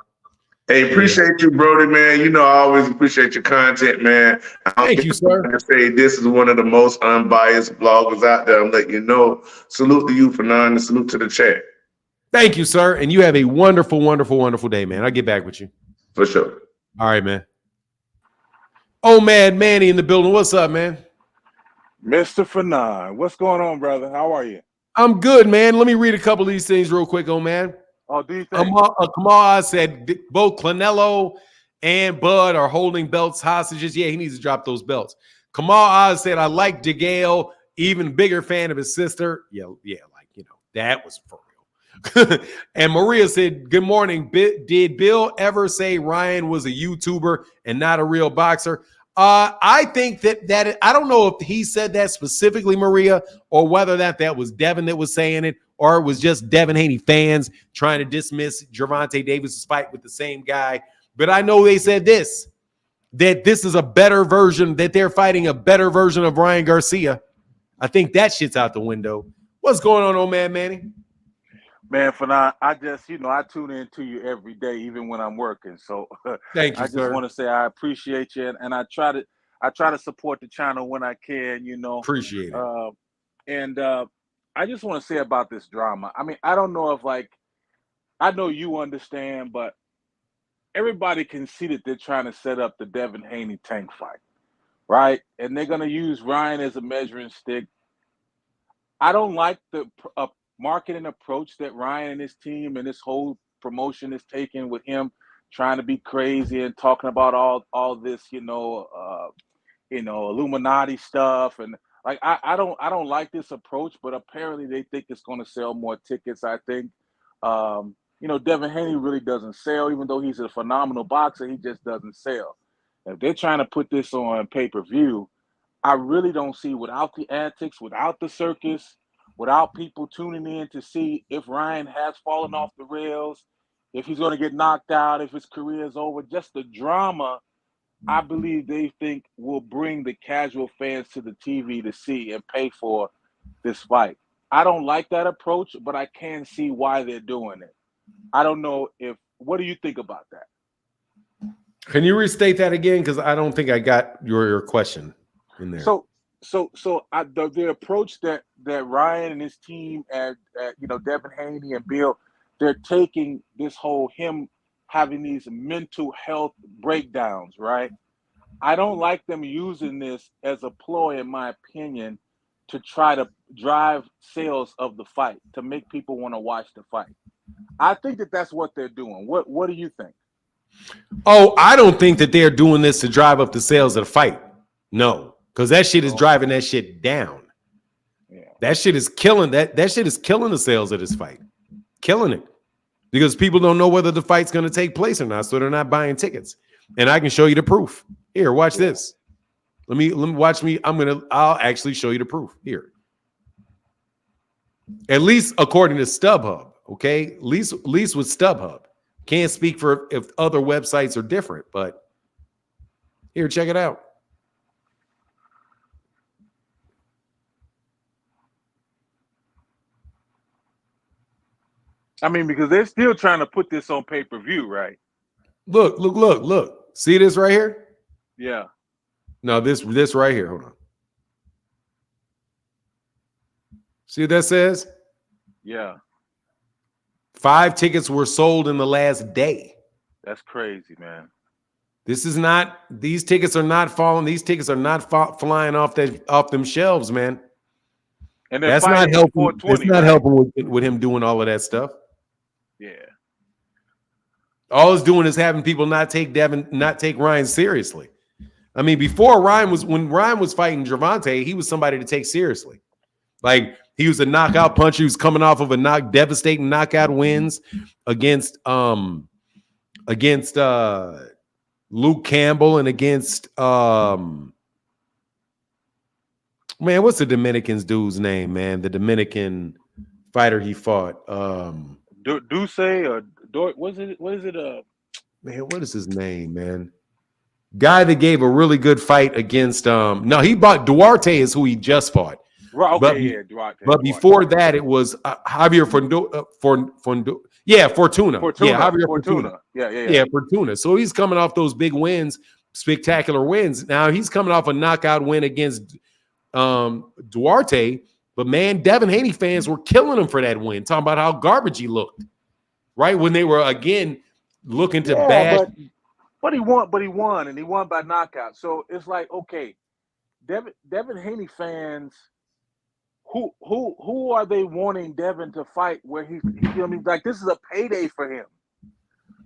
Hey, appreciate you, Brody, man. I always appreciate your content, man. Thank you, sir. I say this is one of the most unbiased bloggers out there. I'm letting you know. Salute to you, Fernand, and salute to the chat. Thank you, sir. And you have a wonderful, wonderful, wonderful day, man. I'll get back with you. For sure. All right, man. Oh, Mad Manny in the building. What's up, man? Mr. Fernand, what's going on, brother? How are you? I'm good, man. Let me read a couple of these things real quick, man. Oh, do you think? Kamal said both Canelo and Bud are holding belts hostages. Yeah, he needs to drop those belts. Kamal Oz said, I like DeGale, even bigger fan of his sister. Yeah, that was for real. And Maria said, good morning. Did Bill ever say Ryan was a YouTuber and not a real boxer? I think that I don't know if he said that specifically, Maria, or whether that was Devin that was saying it, or it was just Devin Haney fans trying to dismiss Gervonta Davis' fight with the same guy. But I know they said that this is a better version, that they're fighting a better version of Ryan Garcia. I think that shit's out the window. What's going on, old man, Manny? Man, Fernand, I just, I tune in to you every day, even when I'm working. So thank you, I just want to say I appreciate you, and I try to support the channel when I can, Appreciate it. And I just want to say about this drama. I mean, I don't know if I know you understand, but everybody can see that they're trying to set up the Devin Haney Tank fight, right? And they're going to use Ryan as a measuring stick. I don't like the marketing approach that Ryan and his team and this whole promotion is taking, with him trying to be crazy and talking about all this, Illuminati stuff. And I don't like this approach, but apparently they think it's going to sell more tickets. I think, Devin Haney really doesn't sell, even though he's a phenomenal boxer. He just doesn't sell. If they're trying to put this on pay-per-view, I really don't see, without the antics, without the circus, without people tuning in to see if Ryan has fallen off the rails, if he's going to get knocked out, if his career is over, just the drama, I believe they think will bring the casual fans to the TV to see and pay for this fight. I don't like that approach, but I can see why they're doing it. I don't know what do you think about that? Can you restate that again? Because I don't think I got your question in there. So the approach that Ryan and his team and Devin Haney and Bill, they're taking this whole him having these mental health breakdowns, right? I don't like them using this as a ploy, in my opinion, to try to drive sales of the fight, to make people want to watch the fight. I think that's what they're doing. What do you think? Oh, I don't think that they're doing this to drive up the sales of the fight. No, because that shit is driving that shit down. Yeah. That shit is killing that shit is killing the sales of this fight. Killing it. Because people don't know whether the fight's going to take place or not, so they're not buying tickets. And I can show you the proof. Here, watch this. Let me watch me. I'll actually show you the proof here. At least according to StubHub. Okay, at least with StubHub. Can't speak for if other websites are different, but here, check it out. I mean, because they're still trying to put this on pay-per-view, right? Look. See this right here? Yeah. No, this right here. Hold on. See what that says? Yeah. 5 tickets were sold in the last day. That's crazy, man. These tickets are not falling. These tickets are not flying off them shelves, man. And that's not helping. That's not helping with him doing all of that stuff. Yeah. All it's doing is having people not take Ryan seriously. I mean, when Ryan was fighting Gervonta, he was somebody to take seriously. Like, he was a knockout puncher. He was coming off of devastating knockout wins against Luke Campbell and against man, what's the Dominican's dude's name, man? The Dominican fighter he fought. Duce or what is it? Man, what is his name, man? Guy that gave a really good fight against no, he bought Duarte is who he just fought. Right, okay, Duarte. But before that, it was Javier Fortuna. Yeah, Fortuna. Yeah, Javier Fortuna. Yeah, Fortuna. So he's coming off those big wins, spectacular wins. Now he's coming off a knockout win against Duarte. But man, Devin Haney fans were killing him for that win, talking about how garbage he looked. Right when they were again looking to bash. But he won, and he won by knockout. So it's like, okay, Devin Haney fans. Who are they wanting Devin to fight where he you know what I mean? Like, this is a payday for him.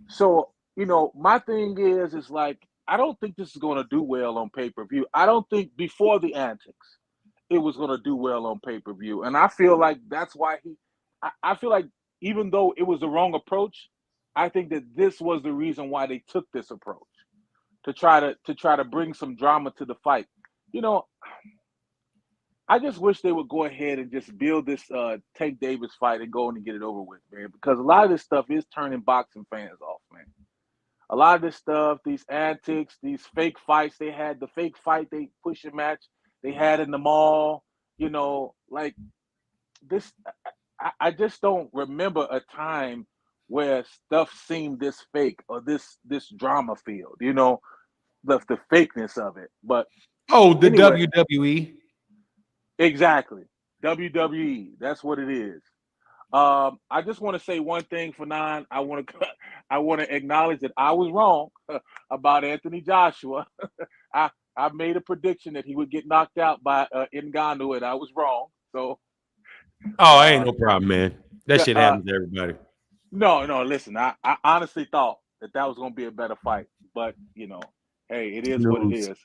So, you know, my thing is like, I don't think this is going to do well on pay-per-view. I don't think before the antics it was going to do well on pay-per-view. And I feel like that's why I feel like even though it was the wrong approach, I think that this was the reason why they took this approach to try to bring some drama to the fight. You know, I just wish they would go ahead and just build this Tank Davis fight and go in and get it over with, man. Because a lot of this stuff is turning boxing fans off, man. A lot of this stuff, these antics, these fake fights they had, the fake fight they push a match they had in the mall, you know, like this. I just don't remember a time where stuff seemed this fake or this drama filled, you know, the fakeness of it. But the anyway, WWE. Exactly. WWE. That's what it is. I just want to say one thing for Nine. I want to acknowledge that I was wrong about Anthony Joshua. I made a prediction that he would get knocked out by Ngannou, and I was wrong. So Ain't no problem, man. That shit happens to everybody. No, listen, I honestly thought that was going to be a better fight, but you know, hey, it is what it is.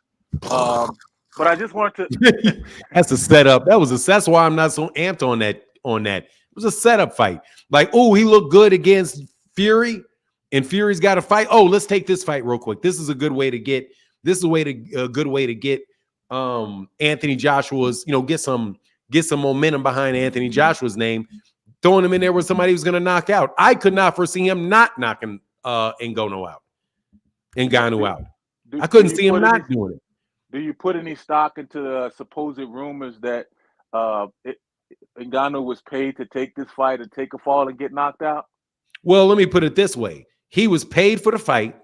But I just wanted to. That's a setup. That's why I'm not so amped on that. It was a setup fight. Like, oh, he looked good against Fury, and Fury's got to fight. Oh, let's take this fight real quick. This is a good way to get. Anthony Joshua's. You know, get some momentum behind Anthony Joshua's name. Throwing him in there with somebody who's going to knock out. I could not foresee him not knocking Ngannou out. I couldn't see him not doing it. Do you put any stock into the supposed rumors that Ngannou was paid to take this fight and take a fall and get knocked out? Well, let me put it this way. He was paid for the fight.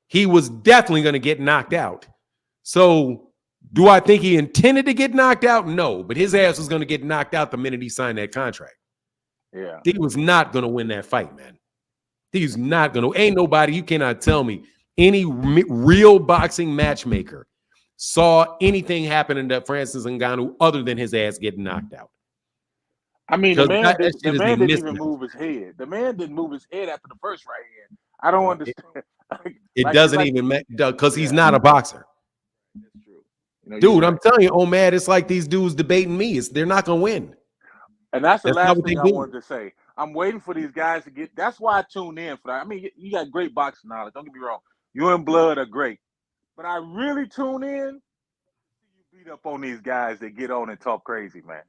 He was definitely going to get knocked out. So do I think he intended to get knocked out? No, but his ass was going to get knocked out the minute he signed that contract. Yeah. He was not going to win that fight, man. He's not going to. Ain't nobody, you cannot tell me, any real boxing matchmaker saw anything happen to Francis Ngannou other than his ass getting knocked out. I mean, the man didn't even move his head. The man didn't move his head after the first right hand. I don't understand. It doesn't even matter because he's not a boxer. That's true. You know, dude, I'm telling you, oh man, it's like these dudes debating me. They're not going to win. And that's the last thing I wanted to say. I'm waiting for these guys to get. That's why I tune in for that. I mean, you got great boxing knowledge. Don't get me wrong. You and Blood are great. But I really tune in to see you beat up on these guys that get on and talk crazy, man.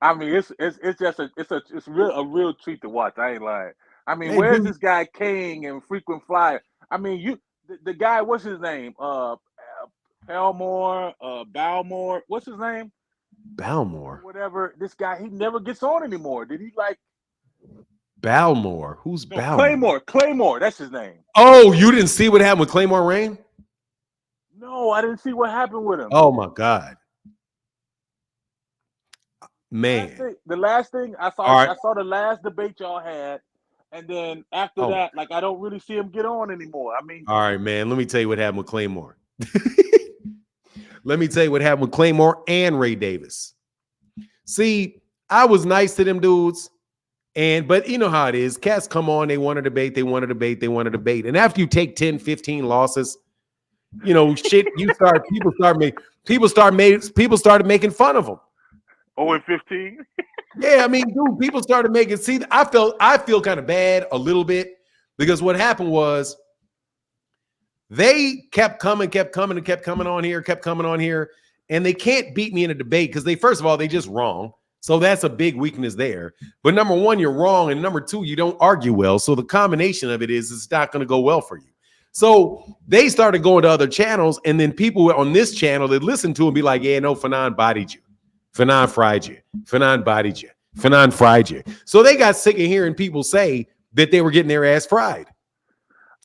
I mean, it's just a real treat to watch. I ain't lying. I mean, where's this guy King and Frequent Flyer? I mean, the guy, what's his name? Balmore, what's his name? Balmore. Whatever. This guy, he never gets on anymore. Did he like Balmore? Who's Balmore? Claymore, that's his name. Oh, you didn't see what happened with Claymore Rain? No, I didn't see what happened with him. Oh my God. Man. The last thing I saw, I saw the last debate y'all had, and then after that, like, I don't really see him get on anymore. I mean, all right, man. Let me tell you what happened with Claymore. Let me tell you what happened with Claymore and Ray Davis. See, I was nice to them dudes, but you know how it is. Cats come on, they want to debate. And after you take 10, 15 losses, you know, shit, people started making fun of them. 0-15? Yeah, I mean, dude, people started making. See, I feel kind of bad a little bit because what happened was They kept coming on here, and they can't beat me in a debate because first of all, they just wrong. So that's a big weakness there. But number one, you're wrong, and number two, you don't argue well. So the combination of it is it's not going to go well for you. So they started going to other channels, and then people on this channel that listen to them be like, yeah, no, Fanon bodied you. Fanon fried you. Fanon bodied you. Fanon fried you. So they got sick of hearing people say that they were getting their ass fried.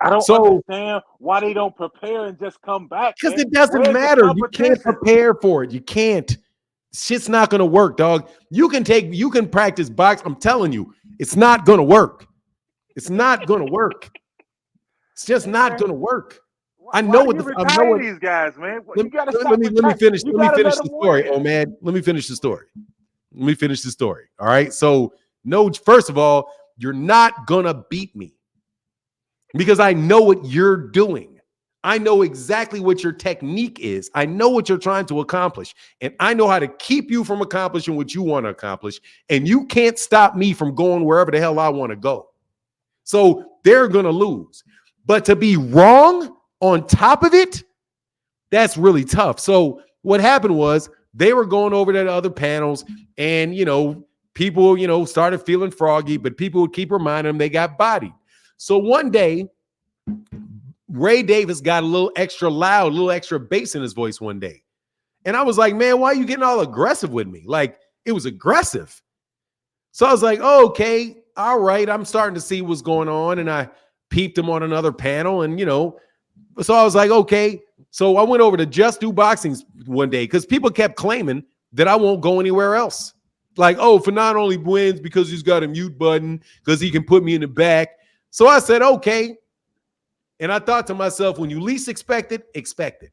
I don't understand why they don't prepare and just come back. Because it doesn't matter. You can't prepare for it. You can't. Shit's not gonna work, dog. You can practice box. I'm telling you, it's not gonna work. It's not gonna work. It's just not gonna work. I know what these guys, man. Let me finish the story. Oh man, let me finish the story. All right. So no, first of all, you're not gonna beat me. Because I know what you're doing. I know exactly what your technique is. I know what you're trying to accomplish. And I know how to keep you from accomplishing what you want to accomplish. And you can't stop me from going wherever the hell I want to go. So they're going to lose. But to be wrong on top of it, that's really tough. So what happened was they were going over to the other panels and, people, started feeling froggy, but people would keep reminding them they got bodied. So one day, Ray Davis got a little extra loud, a little extra bass in his voice one day. And I was like, man, why are you getting all aggressive with me? Like, it was aggressive. So I was like, oh, okay, all right. I'm starting to see what's going on. And I peeped him on another panel and, so I was like, okay. So I went over to Just Do Boxing one day because people kept claiming that I won't go anywhere else. Like, oh, Fanon only wins because he's got a mute button because he can put me in the back. So I said, okay. And I thought to myself, when you least expect it, expect it.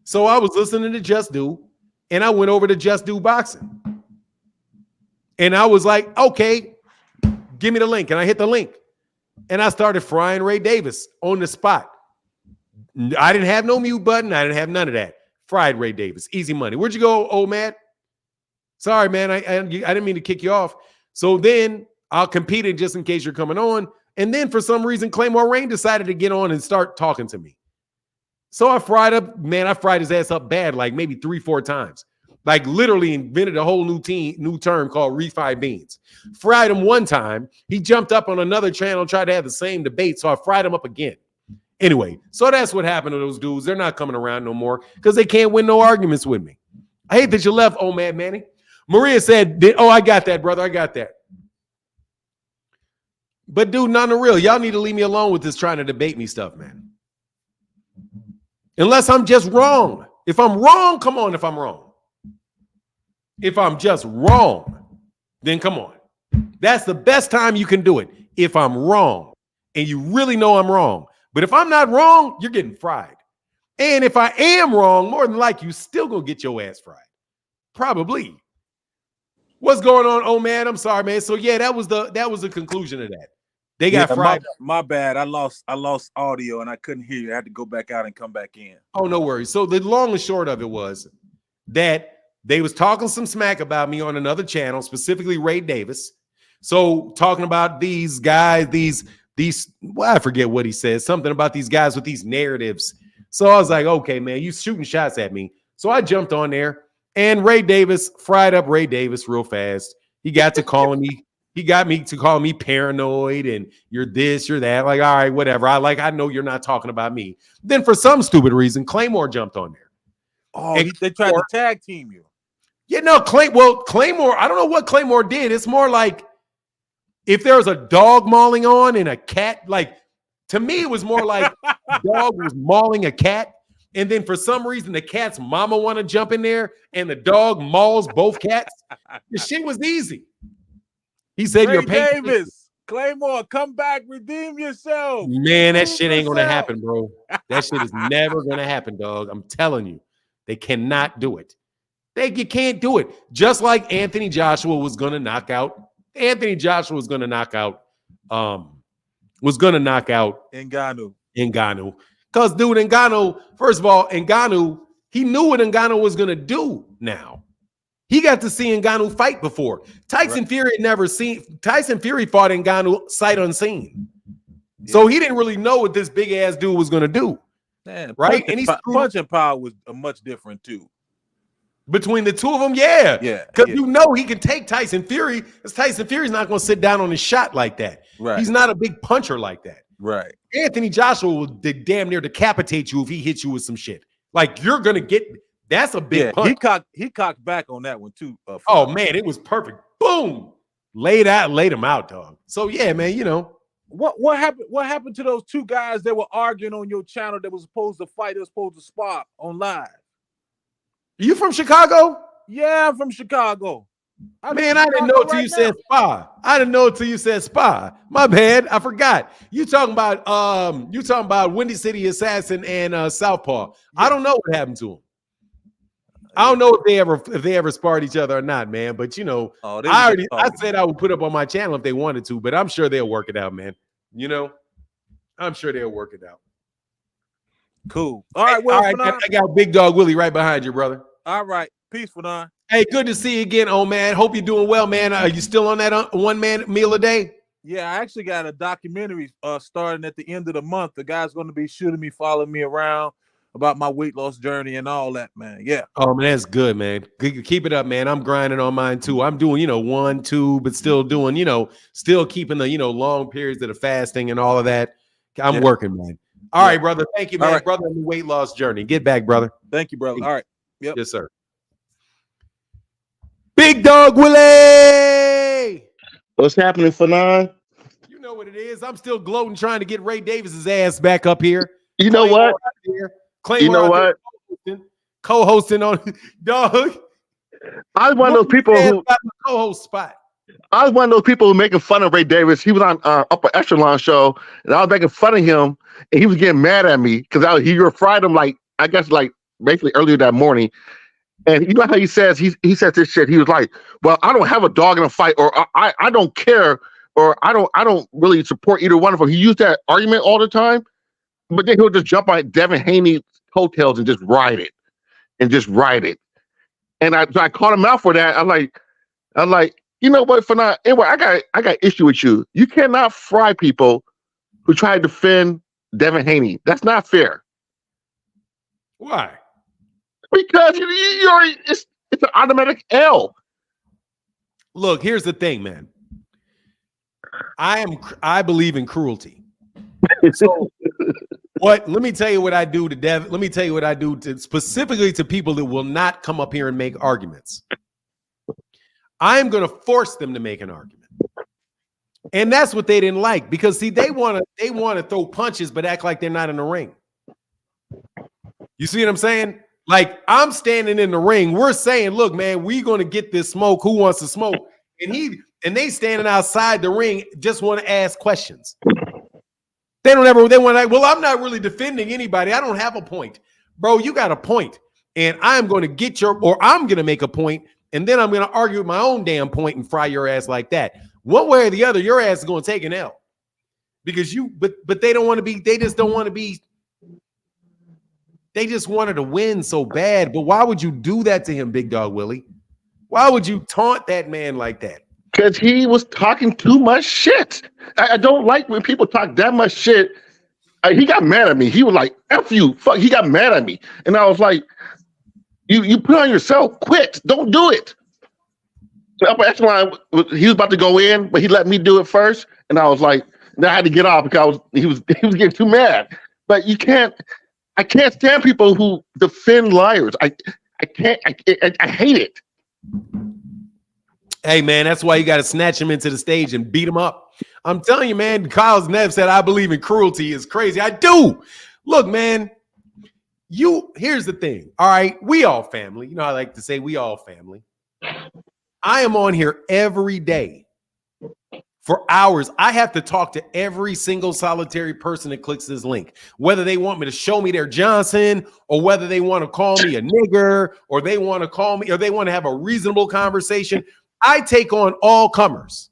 So I was listening to Just Do, and I went over to Just Do Boxing. And I was like, okay, give me the link. And I hit the link. And I started frying Ray Davis on the spot. I didn't have no mute button. I didn't have none of that. Fried Ray Davis. Easy money. Where'd you go, old man? Sorry, man. I didn't mean to kick you off. So then I'll compete it just in case you're coming on. And then for some reason, Claymore Rain decided to get on and start talking to me. So I fried his ass up bad, like maybe 3-4 times. Like literally invented a whole new term called refried beans. Fried him one time. He jumped up on another channel, tried to have the same debate. So I fried him up again. Anyway, so that's what happened to those dudes. They're not coming around no more because they can't win no arguments with me. I hate that you left, old man Manny. Maria said, I got that, brother. I got that. But dude, not the real. Y'all need to leave me alone with this trying to debate me stuff, man. Unless I'm just wrong. If I'm wrong, come on if I'm wrong. If I'm just wrong, then come on. That's the best time you can do it. If I'm wrong and you really know I'm wrong. But if I'm not wrong, you're getting fried. And if I am wrong, more than likely, you still gonna get your ass fried. Probably. What's going on, old man? I'm sorry, man. So yeah, that was the conclusion of that. They got fried. My bad. I lost audio and I couldn't hear you. I had to go back out and come back in. Oh, no worries. So the long and short of it was that they was talking some smack about me on another channel, specifically Ray Davis. So talking about these guys, well, I forget what he said, something about these guys with these narratives. So I was like, okay, man, you shooting shots at me. So I jumped on there and Ray Davis fried up Ray Davis real fast. He got to calling me. He got me to call me paranoid and you're this, you're that. Like, all right, whatever. I know you're not talking about me. Then for some stupid reason, Claymore jumped on there. Oh, they tried to tag team you. Yeah, no, Claymore, I don't know what Claymore did. It's more like if there was a dog mauling on and a cat, like to me, it was more like the dog was mauling a cat. And then for some reason, the cat's mama want to jump in there and the dog mauls both cats. The shit was easy. He said, Ray Davis, Claymore, come back, redeem yourself. Man, that shit ain't going to happen, bro. That shit is never going to happen, dog. I'm telling you. They cannot do it. You can't do it. Just like Anthony Joshua was going to knock out. Anthony Joshua was going to knock out. Ngannou. Because, dude, Ngannou, first of all, he knew what Ngannou was going to do now. He got to see Ngannou fight before. Tyson Fury had never seen. Tyson Fury fought Ngannou sight unseen. Yeah. So he didn't really know what this big-ass dude was going to do. Man, right? And he's punching power was much different too. Between the two of them, yeah. Yeah. Because you know he can take Tyson Fury. Because Tyson Fury's not going to sit down on his shot like that. Right. He's not a big puncher like that. Right. Anthony Joshua will damn near decapitate you if he hits you with some shit. Like you're going to get – that's a big punch. He cocked back on that one too. Oh, man, it was perfect. Boom. Laid him out, dog. So, yeah, man, you know. What happened? What happened to those two guys that were arguing on your channel that was supposed to fight, that was supposed to spar on live? You from Chicago? Yeah, I'm from Chicago. Man, I didn't know until you said spa. I didn't know until you said spa. My bad. I forgot. You talking about Windy City Assassin and Southpaw. Yeah. I don't know what happened to them. I don't know if they ever sparred each other or not, man. But you know, I said I would put up on my channel if they wanted to, but I'm sure they'll work it out, man. You know, I'm sure they'll work it out. Cool. All right. Well, I got Big Dog Willie right behind you, brother. All right. Peace, Fanon. Hey, good to see you again, old man. Hope you're doing well, man. Are you still on that one-man meal a day? Yeah, I actually got a documentary starting at the end of the month. The guy's going to be shooting me, following me around about my weight loss journey and all that, man. Yeah. Oh, man, that's good, man. Keep it up, man. I'm grinding on mine, too. I'm doing, 1, 2, but still doing, still keeping the, long periods of the fasting and all of that. I'm working, man. All right, brother. Thank you, man. Right. Brother, in the weight loss journey. Get back, brother. Thank you, brother. All right. Yep. Yes, sir. Big Dog Willie. What's happening, Fanon? You know what it is. I'm still gloating trying to get Ray Davis's ass back up here. You know what? Co-hosting on dog. I was one of those people who co-host spot. I was one of those people who making fun of Ray Davis. He was on Upper Echelon show, and I was making fun of him, and he was getting mad at me because he refried him basically earlier that morning. And you know how he says he says this shit. He was like, "Well, I don't have a dog in a fight, or I don't care, or I don't really support either one of them." He used that argument all the time, but then he'll just jump on Devin Haney's coattails and just ride it. And I called him out for that. I'm like, you know what? Anyway, I got issue with you. You cannot fry people who try to defend Devin Haney. That's not fair. Why? Because it's an automatic L. Look, here's the thing, man. I believe in cruelty. So let me tell you what I do to Devin. Let me tell you what I do specifically to people that will not come up here and make arguments. I'm going to force them to make an argument. And that's what they didn't like, because see, they want to throw punches but act like they're not in the ring. You see what I'm saying? Like, I'm standing in the ring. We're saying, look, man, we're going to get this smoke. Who wants to smoke? And they standing outside the ring, just want to ask questions. They want to, well, I'm not really defending anybody. I don't have a point. Bro, you got a point. And I'm going to I'm going to make a point, and then I'm going to argue with my own damn point and fry your ass like that. One way or the other, your ass is going to take an L. Because but they don't want to be, they just don't want to be, they just wanted to win so bad. But why would you do that to him, Big Dog Willie? Why would you taunt that man like that? Because he was talking too much shit. I don't like when people talk that much shit. He got mad at me. He was like, F you. Fuck. He got mad at me. And I was like, you put on yourself. Quit. Don't do it. So Upper Echelon, he was about to go in, but he let me do it first. And I was like, I had to get off because he was getting too mad. But I can't stand people who defend liars. I hate it. Hey, man, that's why you got to snatch him into the stage and beat him up. I'm telling you, man, Kyle's Nev said, I believe in cruelty is crazy. I do. Look, man, here's the thing. All right, we all family. You know, I like to say we all family. I am on here every day for hours. I have to talk to every single solitary person that clicks this link, whether they want me to show me their Johnson, or whether they want to call me a nigger, or they want to call me, or they want to have a reasonable conversation. I take on all comers.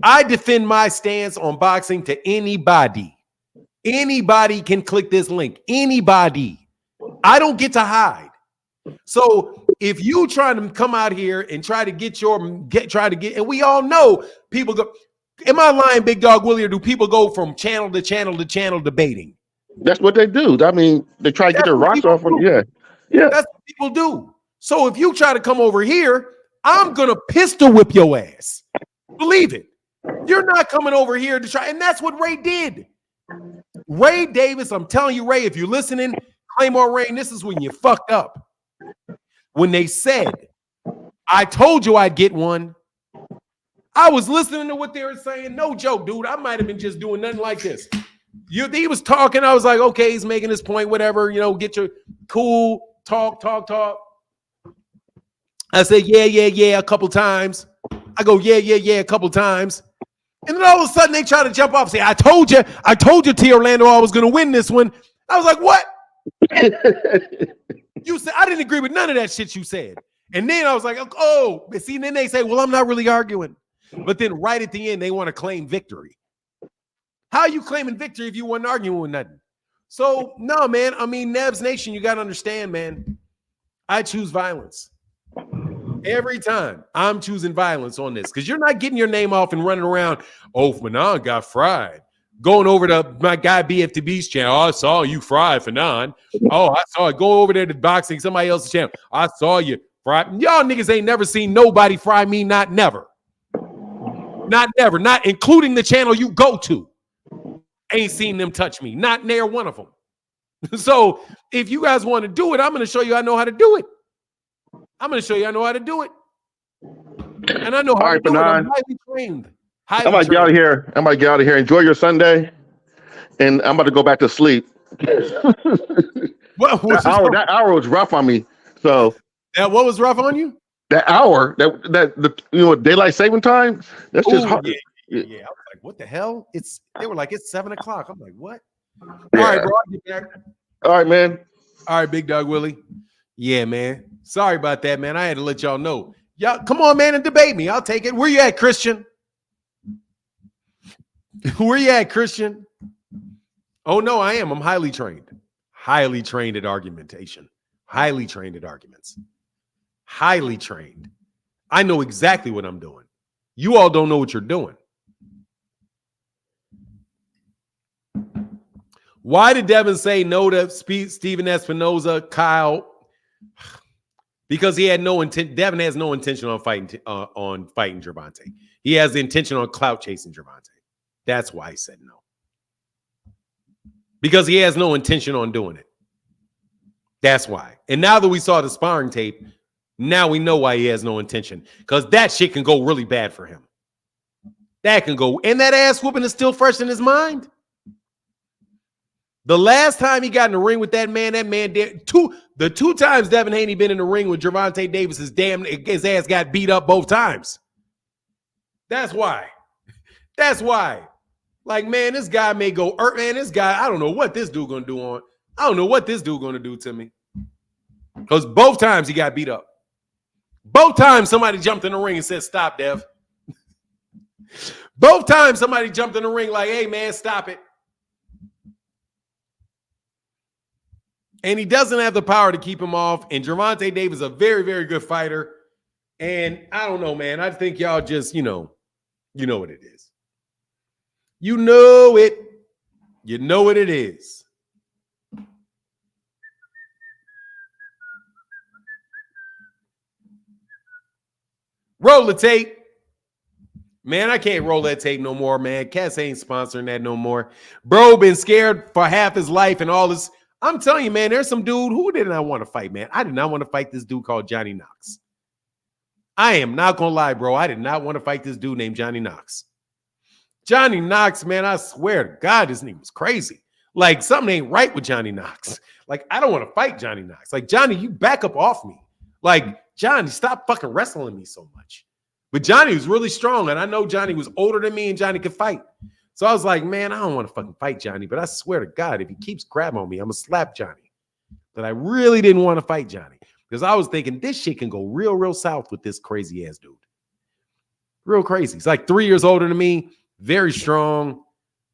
I defend my stance on boxing to anybody. Anybody can click this link. Anybody. I don't get to hide. So if you try to come out here and try to get, and we all know people go, am I lying, Big Dog Willie, or do people go from channel to channel to channel debating? That's what they do. I mean, they try to get That's their what rocks people off. do. Yeah. That's what people do. So if you try to come over here, I'm gonna pistol whip your ass. Believe it. You're not coming over here to try, and that's what Ray did. Ray Davis, I'm telling you, Ray, if you're listening, Claymore Rain, this is when you fucked up. When they said, I told you I'd get one. I was listening to what they were saying. No joke, dude. I might have been just doing nothing like this. He was talking. I was like, okay, he's making his point, whatever. Get your cool talk. I said, yeah, a couple times. I go, yeah, a couple times. And then all of a sudden they try to jump off and say, I told you, T. Orlando, I was going to win this one. I was like, what? You said, I didn't agree with none of that shit you said. And then I was like, oh, but see, then they say, well, I'm not really arguing. But then right at the end, they want to claim victory. How are you claiming victory if you weren't arguing with nothing? So, no, man. I mean, Nebs Nation, you got to understand, man. I choose violence. Every time I'm choosing violence on this because you're not getting your name off and running around. Oh, Fanon got fried. Going over to my guy BFTB's channel. Oh, I saw you fried, Fanon. Oh, I saw it. Go over there to boxing, somebody else's channel. I saw you fried. Y'all niggas ain't never seen nobody fry me, not never. Not never. Not including the channel you go to. Ain't seen them touch me. Not near one of them. So if you guys want to do it, I'm going to show you I know how to do it. I'm going to show you I know how to do it. And I know how to do it. I'm highly trained. I might get out of here. Enjoy your Sunday. And I'm about to go back to sleep. That hour was rough on me. So what was rough on you? That hour, that daylight saving time. That's just hard. Yeah. I was like, what the hell? They were like, it's 7:00. I'm like, what? Yeah. All right, bro. I'll get back. All right, man. All right, Big Dog Willie. Yeah, man. Sorry about that, man. I had to let y'all know. Y'all, come on, man, and debate me. I'll take it. Where you at, Christian? Where you at, Christian? Oh, no, I am. I'm highly trained. Highly trained at argumentation. Highly trained at arguments. Highly trained. I know exactly what I'm doing. You all don't know what you're doing. Why did Devin say no to Steven Espinoza, Kyle? Because he had no intent. Devin has no intention on fighting Gervonta. He has the intention on clout chasing Gervonta. That's why he said no. Because he has no intention on doing it. That's why. And now that we saw the sparring tape, now we know why he has no intention. Because that shit can go really bad for him. That can go. And that ass whooping is still fresh in his mind. The last time he got in the ring with that man did the two times Devin Haney been in the ring with Gervonta Davis, his ass got beat up both times. That's why. That's why. Like, man, this guy may go, man, this guy, I don't know what this dude gonna do on. I don't know what this dude gonna do to me. Because both times he got beat up. Both times somebody jumped in the ring and said, stop, Dev. Both times somebody jumped in the ring like, hey, man, stop it. And he doesn't have the power to keep him off. And Gervonta Davis is a very, very good fighter. And I don't know, man. I think y'all just, you know what it is. You know it. You know what it is. Roll the tape. Man, I can't roll that tape no more, man. Cats ain't sponsoring that no more. Bro been scared for half his life and all this. I'm telling you, man, there's some dude who did not want to fight, man. I did not want to fight this dude called Johnny Knox. I am not going to lie, bro. I did not want to fight this dude named Johnny Knox. Johnny Knox, man, I swear to God, his name was crazy. Like, something ain't right with Johnny Knox. Like, I don't want to fight Johnny Knox. Like, Johnny, you back up off me. Like, Johnny, stop fucking wrestling me so much. But Johnny was really strong, and I know Johnny was older than me, and Johnny could fight. So I was like, man, I don't want to fucking fight Johnny, but I swear to God, if he keeps grabbing on me, I'm going to slap Johnny. But I really didn't want to fight Johnny because I was thinking this shit can go real, real south with this crazy ass dude. Real crazy. He's like 3 years older than me, very strong,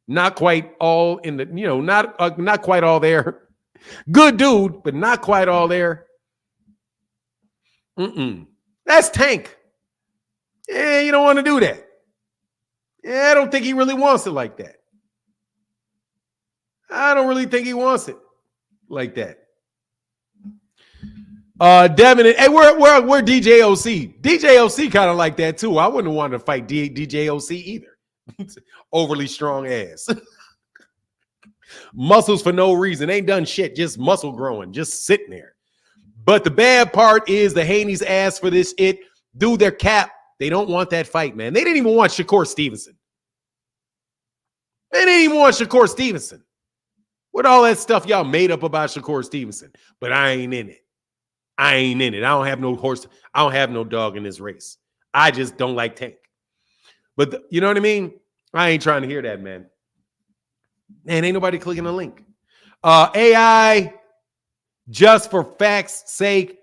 not quite all in the, not quite all there. Good dude, but not quite all there. That's Tank. Yeah, you don't want to do that. Yeah, I don't think he really wants it like that. I don't really think he wants it like that. Devin, hey, we're DJ OC. DJ OC kind of like that too. I wouldn't want to fight DJ OC either. Overly strong ass. Muscles for no reason. Ain't done shit. Just muscle growing. Just sitting there. But the bad part is the Haney's asked for this. Dude, they're capped. They don't want that fight, man. They didn't even want Shakur Stevenson. They didn't even want Shakur Stevenson. With all that stuff y'all made up about Shakur Stevenson. But I ain't in it. I ain't in it. I don't have no horse. I don't have no dog in this race. I just don't like Tank. But you know what I mean? I ain't trying to hear that, man. Man, ain't nobody clicking the link. AI, just for facts' sake,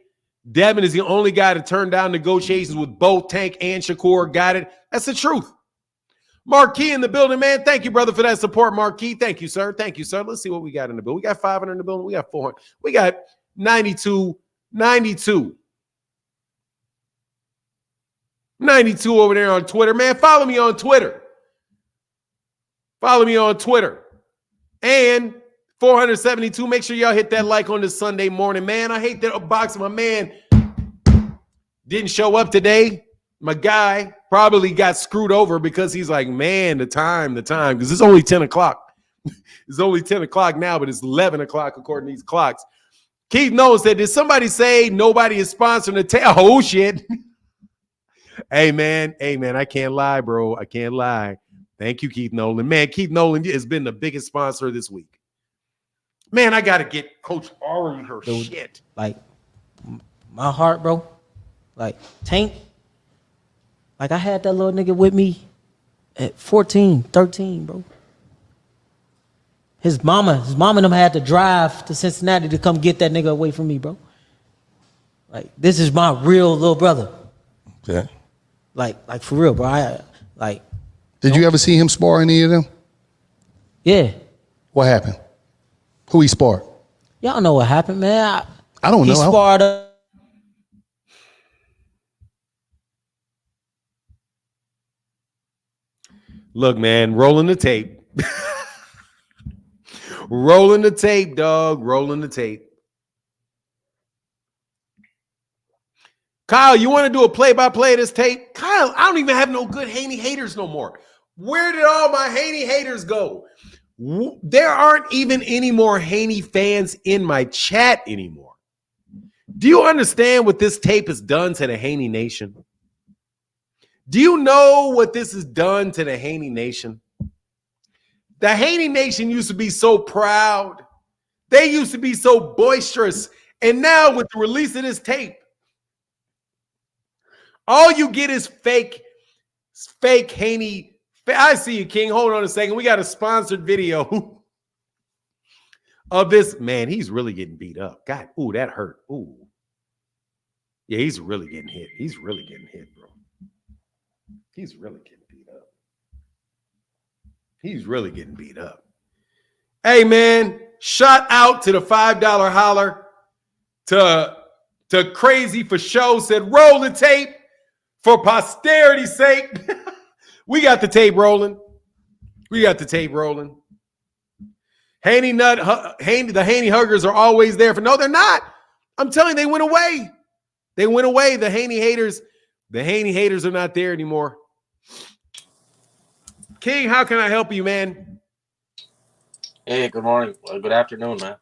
Devin is the only guy to turn down negotiations with both Tank and Shakur. Got it? That's the truth. Marquis in the building, man. Thank you, brother, for that support, Marquis. Thank you, sir. Thank you, sir. Let's see what we got in the building. We got 500 in the building. We got 400. We got 92 over there on Twitter. Man, follow me on Twitter. Follow me on Twitter. And 472, make sure y'all hit that like on this Sunday morning, man. I hate that box. My man didn't show up today. My guy probably got screwed over because he's like, man, the time, because it's only 10 o'clock. It's only 10 o'clock now, but it's 11 o'clock according to these clocks. Keith Nolan said, did somebody say nobody is sponsoring the tail? Oh, shit. Hey, man, I can't lie, bro. I can't lie. Thank you, Keith Nolan. Man, Keith Nolan has been the biggest sponsor this week. Man, I got to get Coach Ari her shit. Like, my heart, bro. Like, Tank. Like, I had that little nigga with me at 14, 13, bro. His mama and them had to drive to Cincinnati to come get that nigga away from me, bro. Like, this is my real little brother. Okay. Like for real, bro. Did you ever see him spar any of them? Yeah. What happened? Who he sparred? Y'all know what happened, man. I don't know. He sparred up. Look, man, rolling the tape. Rolling the tape, dog. Rolling the tape. Kyle, you want to do a play-by-play of this tape? Kyle, I don't even have no good Haney haters no more. Where did all my Haney haters go? There aren't even any more Haney fans in my chat anymore. Do you understand what this tape has done to the Haney Nation? Do you know what this has done to the Haney Nation? The Haney Nation used to be so proud. They used to be so boisterous. And now with the release of this tape, all you get is fake Haney. I see you, King. Hold on a second. We got a sponsored video of this. Man, he's really getting beat up. God, ooh, that hurt. Ooh. Yeah, he's really getting hit. He's really getting hit, bro. He's really getting beat up. He's really getting beat up. Hey, man, shout out to the $5 holler to Crazy for Show. Said, roll the tape for posterity's sake. We got the tape rolling. We got the tape rolling. The Haney huggers are always there for. No, they're not. I'm telling you, they went away. They went away. The Haney haters are not there anymore. King, how can I help you, man? Hey, good morning. Good afternoon, man.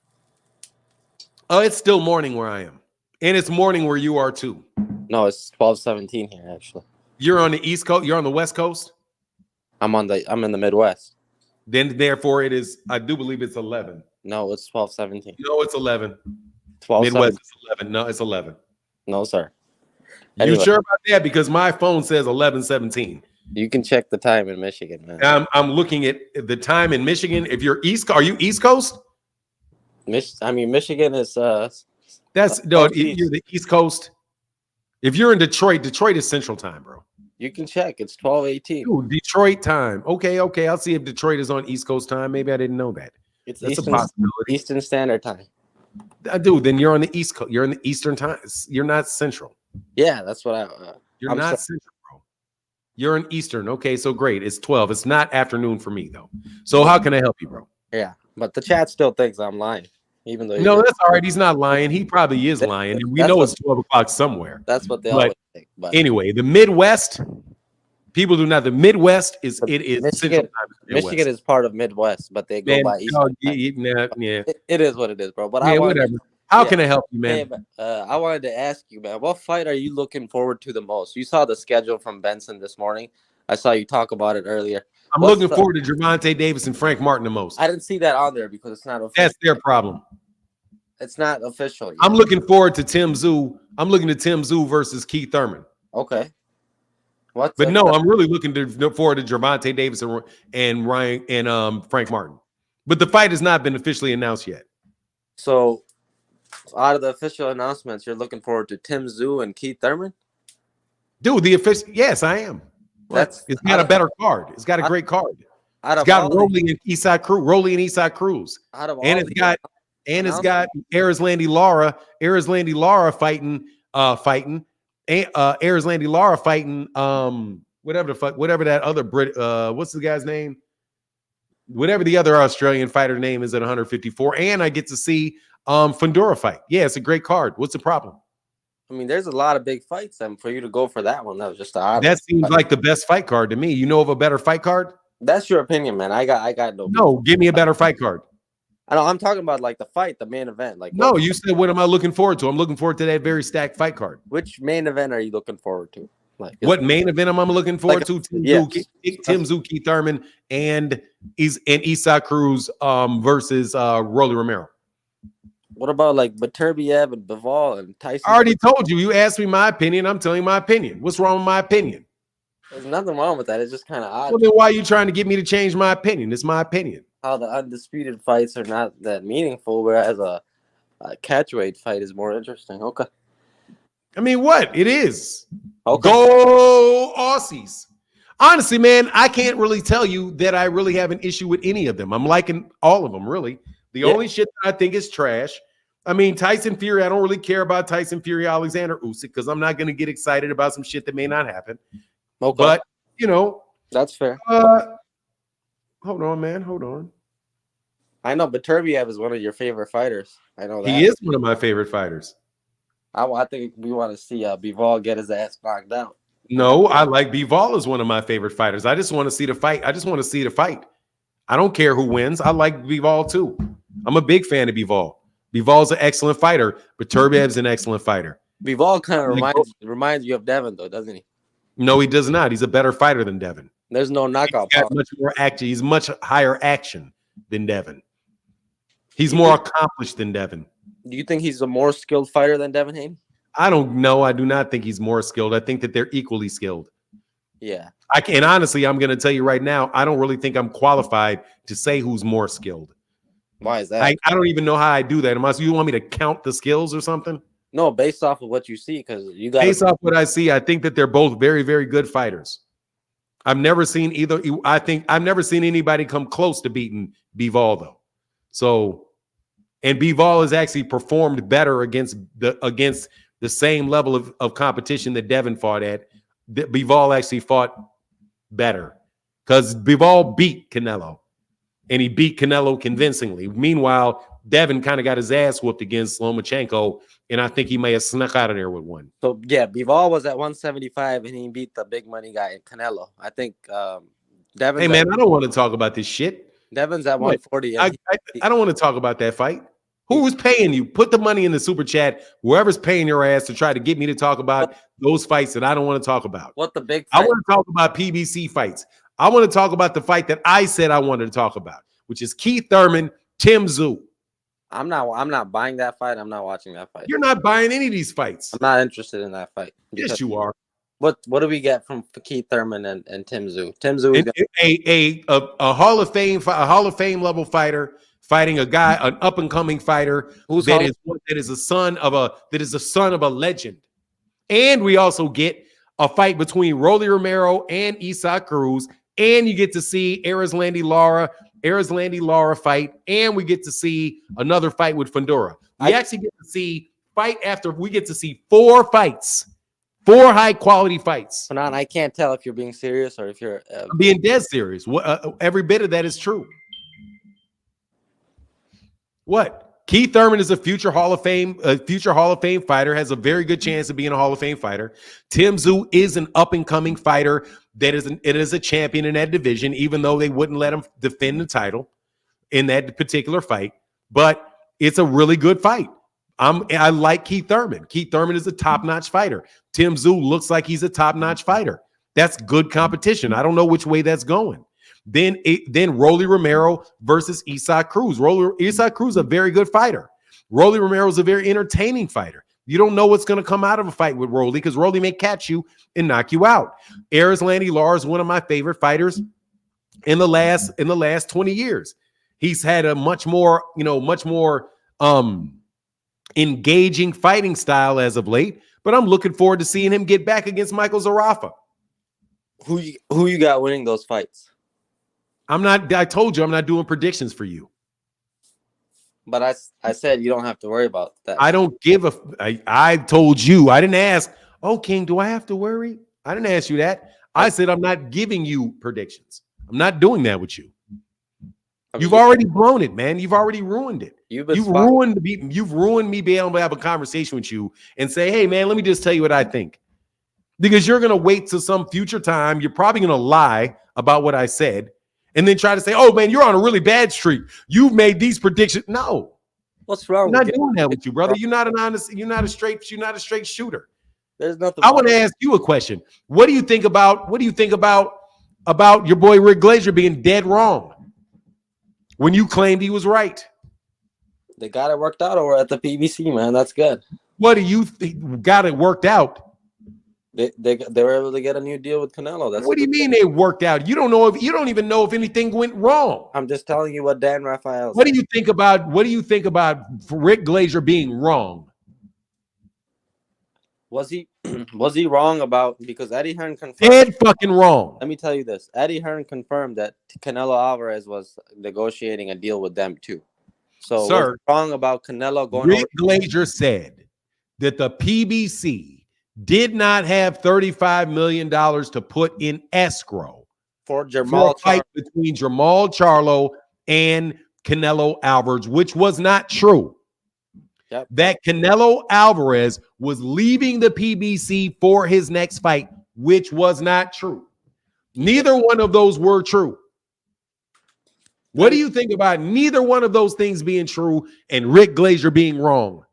Oh, it's still morning where I am. And it's morning where you are too. No, it's 12:17 here, actually. You're on the East Coast. You're on the West Coast. I'm in the Midwest. Then therefore it is, I do believe it's 11. No, it's 12:17. No, it's 11. 12:17. Midwest is 11. No, it's 11. No, sir. Anyway. You sure about that? Because my phone says 11:17. You can check the time in Michigan, man. I'm looking at the time in Michigan. If you're are you East Coast? Michigan is that's no, you're the East Coast. If you're in Detroit is Central Time, bro. You can check. It's 12:18. Detroit time. Okay. I'll see if Detroit is on East Coast time. Maybe I didn't know that. That's a possibility. Eastern Standard Time. Dude, then you're on the East Coast. You're in the Eastern time. You're not Central. Yeah, that's what you're not Central, bro. You're in Eastern. Okay, so great. It's 12. It's not afternoon for me though. So how can I help you, bro? Yeah, but the chat still thinks I'm lying, even though No, that's all right. He's not lying. He probably is lying, and we know it's 12 o'clock somewhere. That's what they But always think. But anyway, the Midwest, people do not. The Midwest is Central Michigan. Time. Michigan is part of Midwest, but they go Man, by Eastern. yeah. It is what it is, bro. But Yeah, whatever. How can I help you, man? Hey, I wanted to ask you, man, what fight are you looking forward to the most? You saw the schedule from Benson this morning. I saw you talk about it earlier. I'm looking forward to Gervonta Davis and Frank Martin the most. I didn't see that on there because it's not official. That's their problem. It's not official yet. I'm looking forward to Tim Tszyu. I'm looking to Tim Tszyu versus Keith Thurman. Okay. But no, I'm really looking forward to Gervonta Davis and Ryan and Frank Martin. But the fight has not been officially announced yet. So, out of the official announcements, you're looking forward to Tim Tszyu and Keith Thurman? Dude, the official, yes, I am. It's got a better card. It's got a great card. It's got Rolly and Eastside Cruz. And it's got Arizlandi Lara fighting whatever that other Brit what's the guy's name? Whatever the other Australian fighter name is at 154, and I get to see Fundora fight. Yeah, it's a great card. What's the problem? I mean, there's a lot of big fights, and for you to go for that one, that was just that seems like the best fight card to me. You know of a better fight card? That's your opinion, man. I got no. Give me a better fight card. I know. I'm talking about like the fight, the main event. Like no, you said what am I looking forward to? I'm looking forward to that very stacked fight card. Which main event are you looking forward to? Like what main event am I looking forward to? Tim Tszyu, Keith Thurman, and Eastside Cruz versus Rolly Romero. What about like Beterbiev and Bivol and Tyson? I already told you. You asked me my opinion. I'm telling you my opinion. What's wrong with my opinion? There's nothing wrong with that. It's just kind of odd. Well, then why are you trying to get me to change my opinion? It's my opinion. How the undisputed fights are not that meaningful, whereas a catchweight fight is more interesting. Okay. I mean, what? It is. Okay. Go Aussies. Honestly, man, I can't really tell you that I really have an issue with any of them. I'm liking all of them, really. The only shit that I think is trash. I mean, Tyson Fury, I don't really care about Tyson Fury, Alexander Usyk, because I'm not going to get excited about some shit that may not happen. Okay. But, you know. That's fair. Hold on, man. Hold on. I know Beterbiev is one of your favorite fighters. I know that. He is one of my favorite fighters. I think we want to see Bivol get his ass knocked out. No, I like Bivol as one of my favorite fighters. I just want to see the fight. I don't care who wins. I like Bivol too. I'm a big fan of Bivol. Bivol's an excellent fighter, but Turbiev's an excellent fighter. Bivol kind of reminds you of Devin, though, doesn't he? No, he does not. He's a better fighter than Devin. There's no knockout. He's got much more action. He's much higher action than Devin. He's more accomplished than Devin. Do you think he's a more skilled fighter than Devin Haney? I don't know. I do not think he's more skilled. I think that they're equally skilled. Yeah. And honestly, I'm going to tell you right now, I don't really think I'm qualified to say who's more skilled. Why is that? I don't even know how I do that. You want me to count the skills or something? No, based off of what you see, because you got based off what I see, I think that they're both very, very good fighters. I've never seen either. I think I've never seen anybody come close to beating Bivol though. So, and Bivol has actually performed better against the same level of competition that Devin fought at. Bivol actually fought better because Bivol beat Canelo, and he beat Canelo convincingly. Meanwhile, Devin kind of got his ass whooped against Lomachenko, and I think he may have snuck out of there with one. So, yeah, Bivol was at 175, and he beat the big money guy, Canelo. I think Devin. Hey, man, I don't want to talk about this shit. Devin's at 140. I don't want to talk about that fight. Who's paying you? Put the money in the super chat. Whoever's paying your ass to try to get me to talk about those fights that I don't want to talk about. What the big fight? I want to talk about PBC fights. I want to talk about the fight that I said I wanted to talk about, which is Keith Thurman, Tim Tszyu. I'm not buying that fight. I'm not watching that fight. You're not buying any of these fights. I'm not interested in that fight. Yes, you are. What do we get from Keith Thurman and Tim Tszyu? Tim Tszyu is a Hall of Fame level fighter fighting a guy, an up and coming fighter that is a son of a legend. And we also get a fight between Rolly Romero and Eastside Cruz, and you get to see Arizlandi Lara fight, and we get to see another fight with Fundora. We actually get to see we get to see 4 fights. 4 high-quality fights. Fanon, I can't tell if you're being serious or if you're I'm being dead serious. Every bit of that is true. What? Keith Thurman is a future Hall of Fame fighter, has a very good chance of being a Hall of Fame fighter. Tim Tszyu is an up-and-coming fighter that is a champion in that division, even though they wouldn't let him defend the title in that particular fight. But it's a really good fight. I like Keith Thurman. Keith Thurman is a top-notch fighter. Tim Tszyu looks like he's a top-notch fighter. That's good competition. I don't know which way that's going. Then Rolly Romero versus Isaac Cruz. Isaac Cruz is a very good fighter. Rolly Romero is a very entertaining fighter. You don't know what's going to come out of a fight with Rolly because Rolly may catch you and knock you out. Erislandy Lara is one of my favorite fighters in the last 20 years. He's had a much more engaging fighting style as of late, but I'm looking forward to seeing him get back against Michael Zarafa. Who you got winning those fights? I told you I'm not doing predictions for you. But I said you don't have to worry about that. I don't give I told you. I didn't ask, oh, King, do I have to worry? I didn't ask you that. I said I'm not giving you predictions. I'm not doing that with you. You've already blown it, man. You've already ruined it. You've ruined me being able to have a conversation with you and say, hey, man, let me just tell you what I think. Because you're going to wait till some future time. You're probably going to lie about what I said and then try to say, oh, man, you're on a really bad streak. You've made these predictions. No. What's wrong? I'm not doing that with you, brother. You're not a straight shooter. There's nothing. I want to ask you a question. What do you think about your boy Rick Glazier being dead wrong when you claimed he was right? They got it worked out over at the PBC, man. That's good. What do you think got it worked out? They were able to get a new deal with Canelo. That's what do you mean they worked out? You don't even know if anything went wrong. I'm just telling you what Dan Rafael said. What do you think about Rick Glazier being wrong? Was he wrong about, because Eddie Hearn confirmed dead fucking wrong. Let me tell you this. Eddie Hearn confirmed that Canelo Alvarez was negotiating a deal with them too. So sir, what's wrong about Canelo going Rick Glazier said that the PBC did not have $35 million to put in escrow for a fight between Jamal Charlo and Canelo Alvarez, which was not true. Yep. That Canelo Alvarez was leaving the PBC for his next fight, which was not true. Neither one of those were true. What do you think about neither one of those things being true and Rick Glazier being wrong?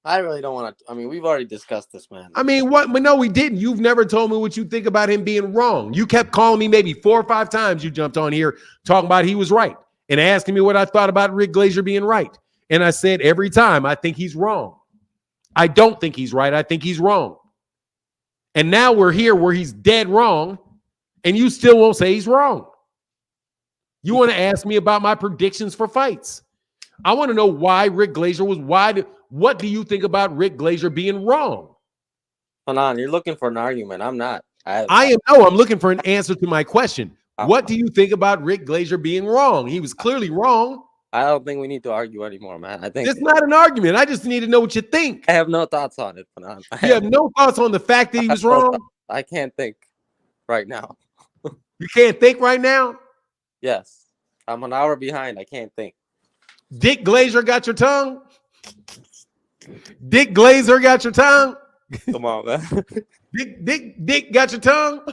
I really don't want to. I mean, we've already discussed this, man. I mean, what? But no, we didn't. You've never told me what you think about him being wrong. You kept calling me maybe 4 or 5 times. You jumped on here talking about he was right and asking me what I thought about Rick Glazier being right. And I said every time, I think he's wrong. I don't think he's right. I think he's wrong. And now we're here where he's dead wrong, and you still won't say he's wrong. You want to ask me about my predictions for fights. I want to know why Rick Glazier was why. What do you think about Rick Glazier being wrong? Hold on, you're looking for an argument. I'm not. I'm looking for an answer to my question. What do you think about Rick Glazier being wrong? He was clearly wrong. I don't think we need to argue anymore, man. I think it's not an argument. I just need to know what you think. I have no thoughts on it. You have no thoughts on the fact that he was wrong? I can't think right now. You can't think right now? Yes. I'm an hour behind. I can't think. Dick Glazier got your tongue? Dick Glazier got your tongue? Come on, man. Dick got your tongue?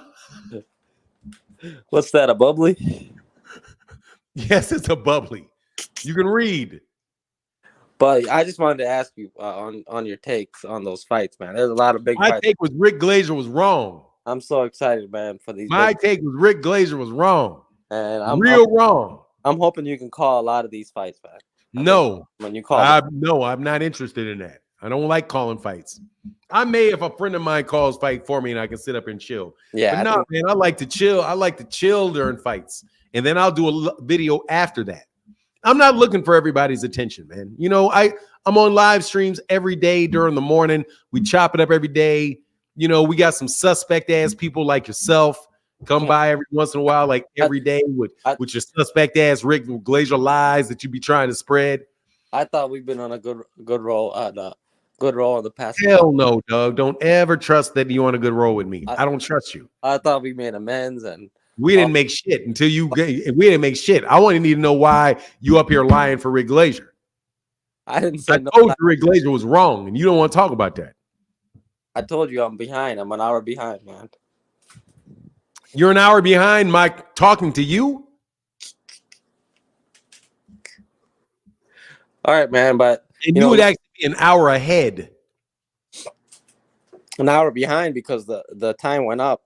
What's that, a bubbly? Yes, it's a bubbly. You can read. But I just wanted to ask you on your takes on those fights, man. There's a lot of big fights. My take was Rick Glazier was wrong. I'm so excited, man, for these. My take was Rick Glazier was wrong. And I'm wrong. I'm hoping you can call a lot of these fights back. No. When you call no, I'm not interested in that. I don't like calling fights. I may if a friend of mine calls fight for me and I can sit up and chill. Yeah. But man, I like to chill. I like to chill during fights. And then I'll do a video after that. I'm not looking for everybody's attention, man. You know, I'm on live streams every day during the morning. We chop it up every day. You know, we got some suspect ass people like yourself come by every once in a while, like every day with your suspect ass Rick Glazier lies that you be trying to spread. I thought we've been on a good roll in the past. Hell no, Doug. Don't ever trust that you're on a good roll with me. I don't trust you. I thought we made amends and we didn't make shit until we didn't make shit. I want to need to know why you up here lying for Rick Glazier. I didn't I say no. told you Rick Glazer was wrong, and you don't want to talk about that. I told you I'm behind. I'm an hour behind, man. You're an hour behind Mike talking to you? All right, man, but And you you know, would actually be an hour ahead. an hour behind because the time went up.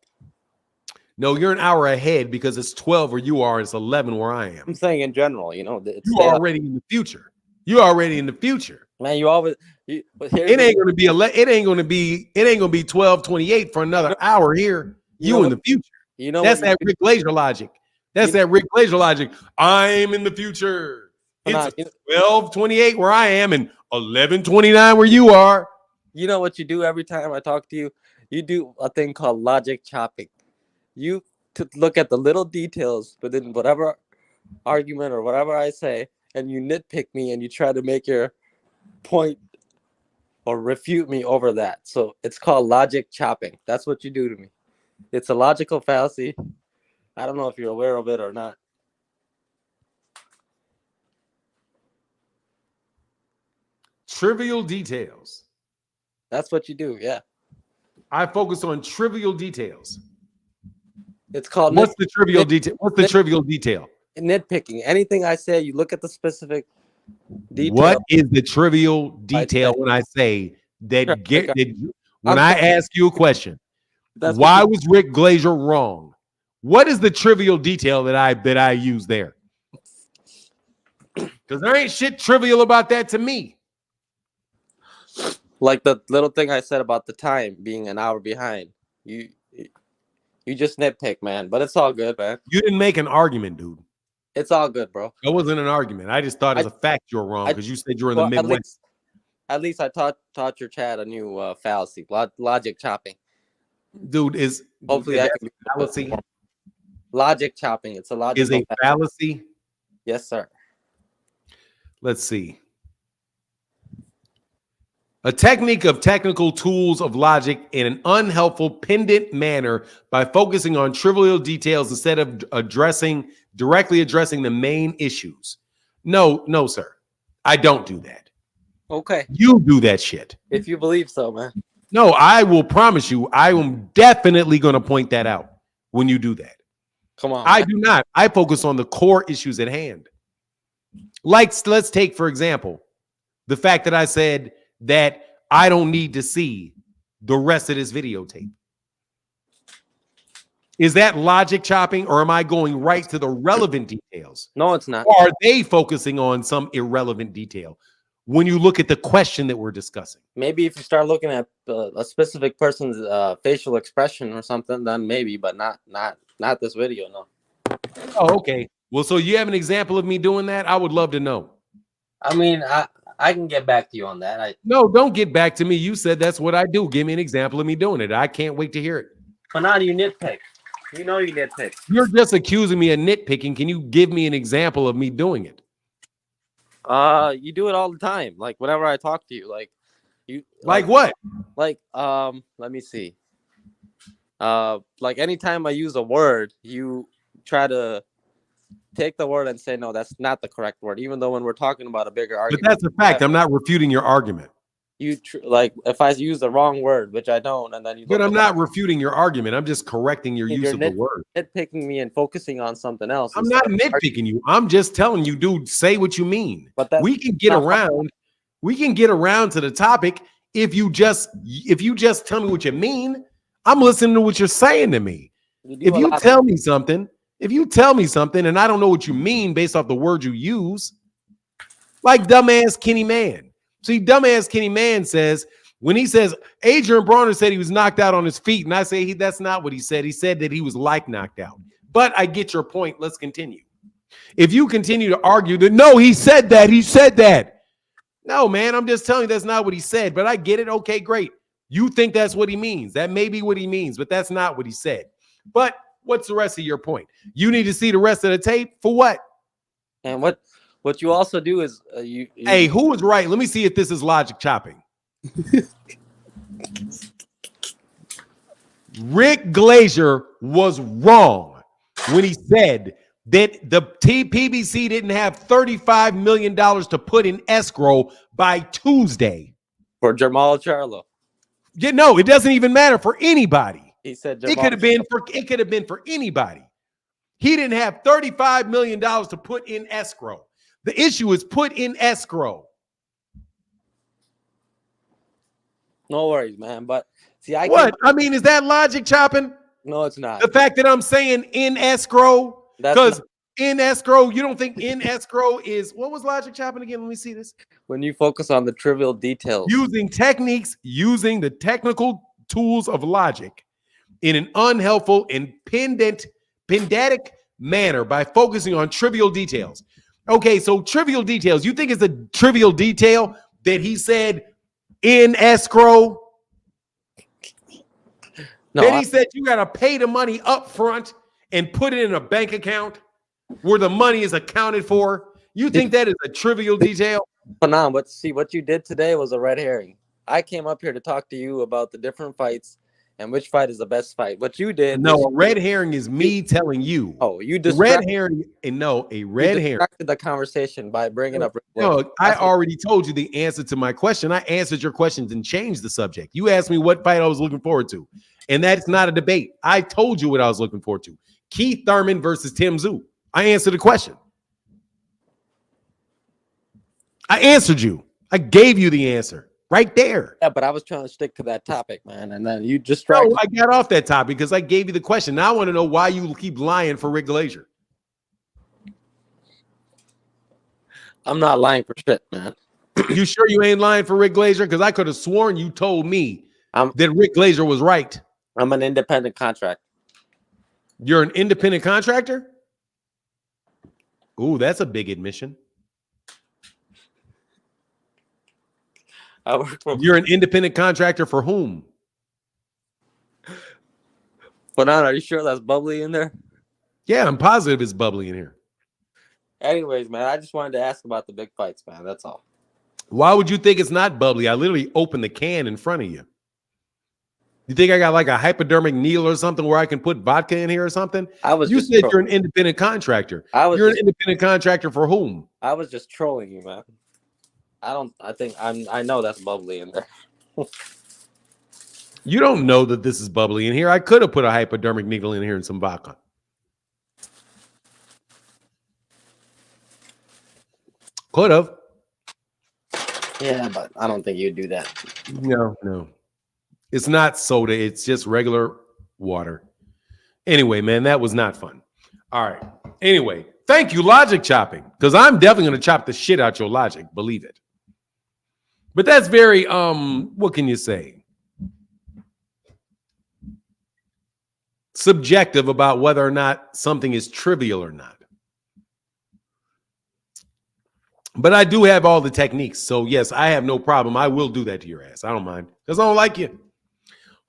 No, you're an hour ahead because it's 12 where you are, and it's 11 where I am. I'm saying in general, you know, it's You're already in the future. You're already in the future. man. You always. But here's It ain't gonna be it ain't gonna be 12:28 for another hour here. You in the future. You know That's what that Rick Glazer logic. That's that Rick Glazer logic. I'm in the future. It's 12:28 where I am and 11:29 where you are. You know what you do every time I talk to you? You do a thing called logic chopping. You to look at the little details within whatever argument or whatever I say, and you nitpick me and you try to make your point or refute me over that. So it's called logic chopping. That's what you do to me. It's a logical fallacy. I don't know if you're aware of it or not. Trivial details. That's what you do, yeah. I focus on trivial details. It's called What's the trivial detail? What's the trivial detail? Nitpicking. Anything I say, you look at the specific detail. What is the trivial detail when I say that? When I ask you a question, why was Rick Glazer wrong? What is the trivial detail that I use there? Because there ain't shit trivial about that to me. Like the little thing I said about the time being an hour behind. You just nitpick, man. But it's all good, man. You didn't make an argument, dude. It's all good, bro. That wasn't an argument. I just thought as a fact you're wrong because you said you're in the Midwest. At least I taught your chat a new fallacy, logic chopping. Dude, is hopefully that can be fallacy. Logic chopping. It's a logic. Is a fallacy? Yes, sir. Let's see. A technique of technical tools of logic in an unhelpful, pendant manner by focusing on trivial details instead of directly addressing the main issues. No, sir. I don't do that. Okay. You do that shit. If you believe so, man. No, I will promise you, I am definitely going to point that out when you do that. Come on. I do not. I focus on the core issues at hand. Like, let's take, for example, the fact that I said that I don't need to see the rest of this videotape. Is that logic chopping, or am I going right to the relevant details? No, it's not. Or are they focusing on some irrelevant detail when you look at the question that we're discussing? Maybe if you start looking at a specific person's facial expression or something, then maybe, but not this video, no. Oh, okay. Well, so you have an example of me doing that? I would love to know. I mean, I can get back to you on that. No, don't get back to me. You said that's what I do. Give me an example of me doing it. I can't wait to hear it. But now you nitpick. You know you nitpick. You're just accusing me of nitpicking. Can you give me an example of me doing it? You do it all the time. Like whenever I talk to you, like what? Like let me see. Like anytime I use a word, you try to take the word and say, no, that's not the correct word, even though when we're talking about a bigger argument. But that's a fact. I'm not refuting your argument. You like if I use the wrong word, which I don't, and then you. But I'm not refuting your argument. I'm just correcting your use of the word. Nitpicking me and focusing on something else. I'm not nitpicking you. I'm just telling you, dude, say what you mean. But we can get around. We can get around to the topic if you just tell me what you mean. I'm listening to what you're saying to me. If you tell me something and I don't know what you mean based off the word you use, like dumbass Kenny Man. See, dumbass Kenny Man says, when he says Adrian Bronner said he was knocked out on his feet, and I say that's not what he said. He said that he was like knocked out. But I get your point. Let's continue. If you continue to argue that, no, he said that. No, man, I'm just telling you that's not what he said, but I get it. Okay, great. You think that's what he means. That may be what he means, but that's not what he said. But what's the rest of your point? You need to see the rest of the tape for what? And what you also do is you. Hey, who was right? Let me see if this is logic chopping. Rick Glazer was wrong when he said that the PBC didn't have $35 million to put in escrow by Tuesday. For Jamal Charlo. Yeah, no, it doesn't even matter for anybody. He said It could have been for anybody. He didn't have $35 million to put in escrow. The issue is put in escrow. No worries, man. But see, I mean, is that logic chopping? No, it's not. The fact that I'm saying in escrow, because in escrow, you don't think in escrow is what was logic chopping again? Let me see this. When you focus on the trivial details, using the technical tools of logic in an unhelpful and pedantic manner by focusing on trivial details. Okay, so trivial details. You think it's a trivial detail that he said in escrow? No, then he said you got to pay the money up front and put it in a bank account where the money is accounted for. You think that is a trivial detail? But see, what you did today was a red herring. I came up here to talk to you about the different fights and which fight is the best fight. What you did. No, a red herring is me telling you. Oh, you red herring. No, a red herring. Distracted the conversation by bringing up. No, I already told you the answer to my question. I answered your questions and changed the subject. You asked me what fight I was looking forward to, and that's not a debate. I told you what I was looking forward to. Keith Thurman versus Tim Tszyu. I answered the question. I answered you. I gave you the answer right there. Yeah, but I was trying to stick to that topic, man, and then you distracted. No, I got off that topic because I gave you the question. Now I want to know why you keep lying for Rick Glazier. I'm not lying for shit, man. You sure you ain't lying for Rick Glazier? Because I could have sworn you told me that Rick Glazier was right. I'm an independent contractor. You're an independent contractor? Ooh, that's a big admission. I work for. You're an independent contractor for whom? Fanan, are you sure that's bubbly in there? Yeah, I'm positive it's bubbly in here. Anyways, man, I just wanted to ask about the big fights, man. That's all. Why would you think it's not bubbly? I literally opened the can in front of you. You think I got like a hypodermic needle or something where I can put vodka in here or something? You said you're an independent contractor. You're an independent contractor for whom? I was just trolling you, man. I know that's bubbly in there. You don't know that this is bubbly in here. I could have put a hypodermic needle in here and some vodka. Could have. Yeah, but I don't think you'd do that. No. It's not soda. It's just regular water. Anyway, man, that was not fun. All right. Anyway, thank you, logic chopping, because I'm definitely going to chop the shit out your logic. Believe it. But that's very, what can you say? Subjective about whether or not something is trivial or not. But I do have all the techniques. So, yes, I have no problem. I will do that to your ass. I don't mind because I don't like you.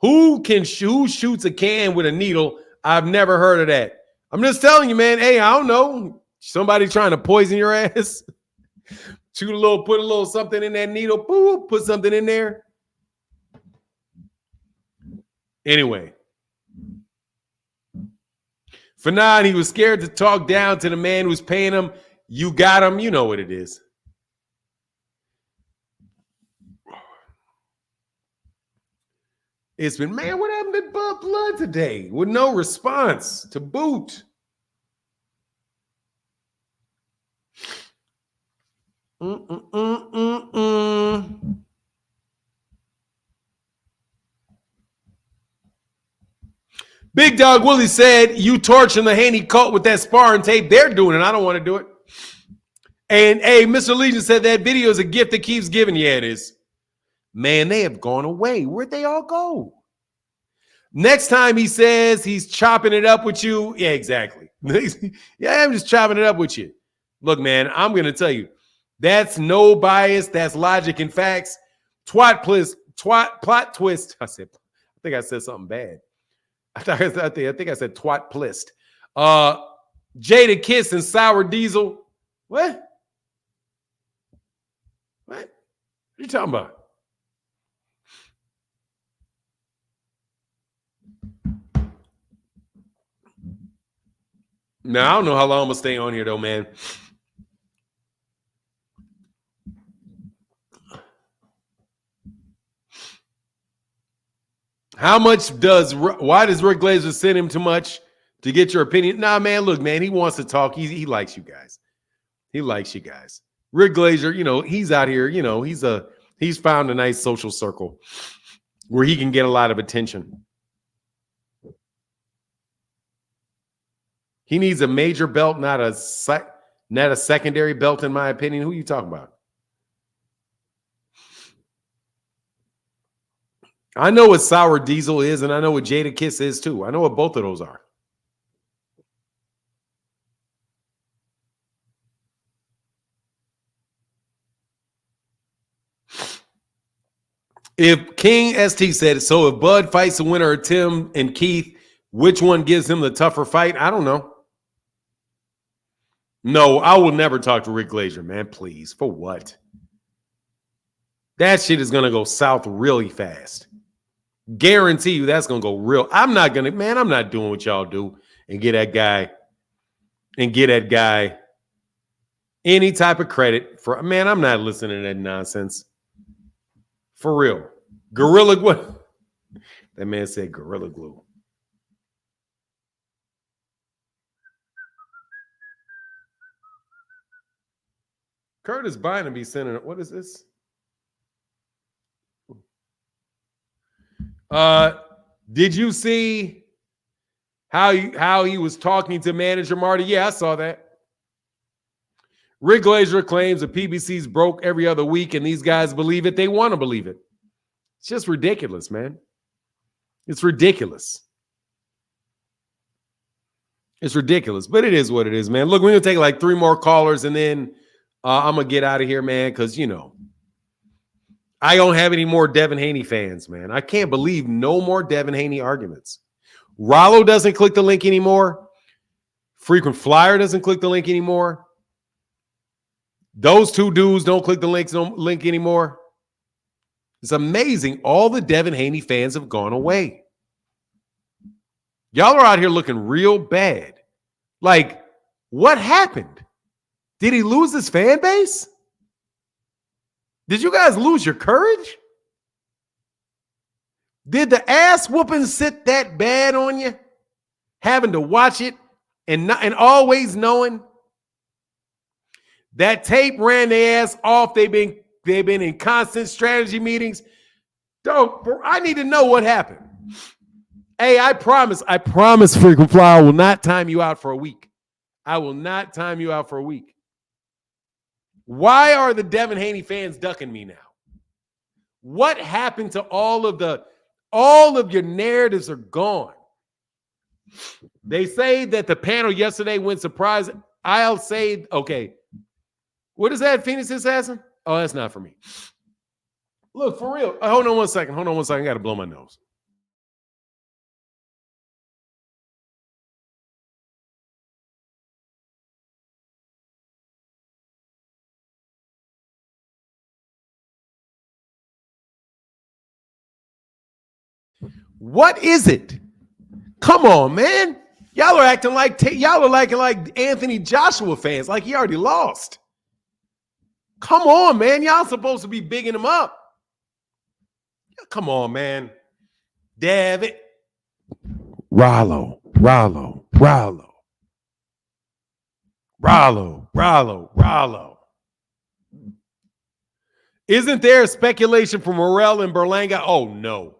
Who shoots a can with a needle? I've never heard of that. I'm just telling you, man. Hey, I don't know. Somebody trying to poison your ass? Put a little something in that needle. Boop, put something in there. Anyway. Fanan, he was scared to talk down to the man who's paying him. You got him. You know what it is. It's been, man, what happened to Blood today? With no response to boot. Big Dog Willie said, you torching the Haney cult with that sparring tape. They're doing it. I don't want to do it. And, hey, Mr. Legion said that video is a gift that keeps giving. Yeah, it is. Man, they have gone away. Where'd they all go? Next time he says he's chopping it up with you. Yeah, exactly. Yeah, I'm just chopping it up with you. Look, man, I'm going to tell you. That's no bias. That's logic and facts. Plot twist. I think I said something bad. I think I said twat plist. Jada Kiss and Sour Diesel. What? What are you talking about? Now, I don't know how long I'm going to stay on here, though, man. Why does Rick Glazer send him too much to get your opinion? Nah, man, look, man, he wants to talk. He likes you guys. He likes you guys. Rick Glazer, he's out here, he's found a nice social circle where he can get a lot of attention. He needs a major belt, not a secondary belt, in my opinion. Who are you talking about? I know what Sour Diesel is, and I know what Jada Kiss is too. I know what both of those are. If King ST said, so if Bud fights the winner of Tim and Keith, which one gives him the tougher fight? I don't know. No, I will never talk to Rick Glazer, man. Please. For what? That shit is going to go south really fast. Guarantee you that's going to go real. I'm not doing what y'all do and get that guy any type of credit for, man, I'm not listening to that nonsense. For real. Gorilla Glue. That man said Gorilla Glue. Curtis Bynum be sending, what is this? Did you see how he was talking to manager Marty? Yeah, I saw that. Rick Glazer claims the PBC's broke every other week, and these guys believe it. They want to believe it. It's just ridiculous, man. It's ridiculous. It's ridiculous, but it is what it is, man. Look, we're going to take like 3 more callers, and then I'm going to get out of here, man, because, I don't have any more Devin Haney fans, man. I can't believe no more Devin Haney arguments. Rollo doesn't click the link anymore. Frequent Flyer doesn't click the link anymore. Those 2 dudes don't click the link anymore. It's amazing. All the Devin Haney fans have gone away. Y'all are out here looking real bad. Like, what happened? Did he lose his fan base? Did you guys lose your courage? Did the ass whooping sit that bad on you? Having to watch it and always knowing that tape ran their ass off. They've been in constant strategy meetings. I need to know what happened. Hey, I promise, Frequent Flyer, I will not time you out for a week. I will not time you out for a week. Why are the Devin Haney fans ducking me now? What happened to all of your narratives are gone. They say that the panel yesterday went surprise. I'll say, okay. What is that, Phoenix Assassin? Oh, that's not for me. Look, for real. Hold on one second. I got to blow my nose. What is it? Come on, man. Y'all are acting like Anthony Joshua fans, like he already lost. Come on, man. Y'all supposed to be bigging him up. Come on, man. Devin. Rollo. Isn't there speculation for Morrell and Berlanga? Oh, no.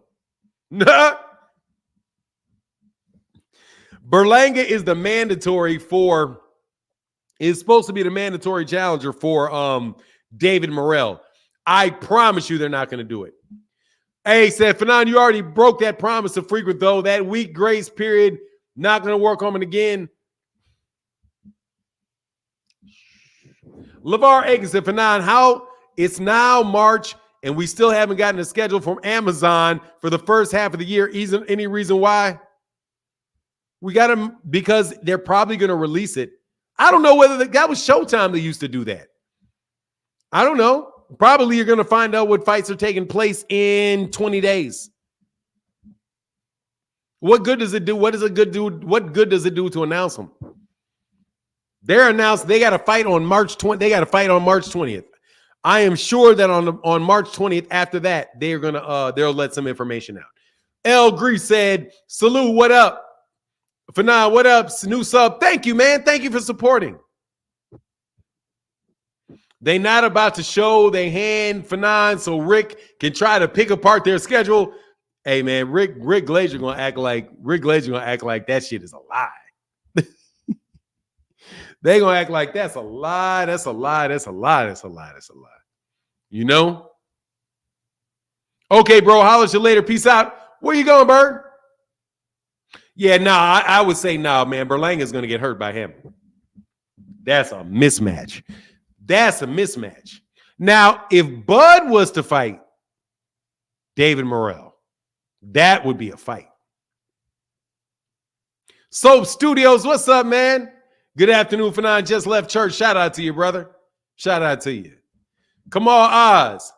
Berlanga is the mandatory is supposed to be the mandatory challenger for David Morrell. I promise you they're not going to do it. Hey, said, Fanon, you already broke that promise of Frequent, though. That week grace period, not going to work on it again. LeVar Aiken said, Fanon, how it's now March and we still haven't gotten a schedule from Amazon for the first half of the year. Isn't any reason why? We got them because they're probably going to release it. I don't know whether that was Showtime that used to do that. I don't know. Probably you're going to find out what fights are taking place in 20 days. What good does it do? What good does it do to announce them? They're announced they got a fight on March 20th. They got a fight on March 20th. I am sure that on March 20th, after that, they're gonna they'll let some information out. L. Grease said, "Salute, what up? Fanan, what up? New sub. Thank you, man. Thank you for supporting." They not about to show their hand, Fanan, so Rick can try to pick apart their schedule. Hey, man, Rick Glazer gonna act like that shit is a lie. They gonna act like that's a lie. That's a lie. That's a lie. That's a lie. That's a lie. You know? Okay, bro. Holler at you later. Peace out. Where you going, Bird? Yeah, I would say man. Berlanga's gonna get hurt by him. That's a mismatch. That's a mismatch. Now, if Bud was to fight David Morrell, that would be a fight. Soap Studios, what's up, man? Good afternoon, Fanan. Just left church. Shout out to you, brother. Shout out to you. Kamal Oz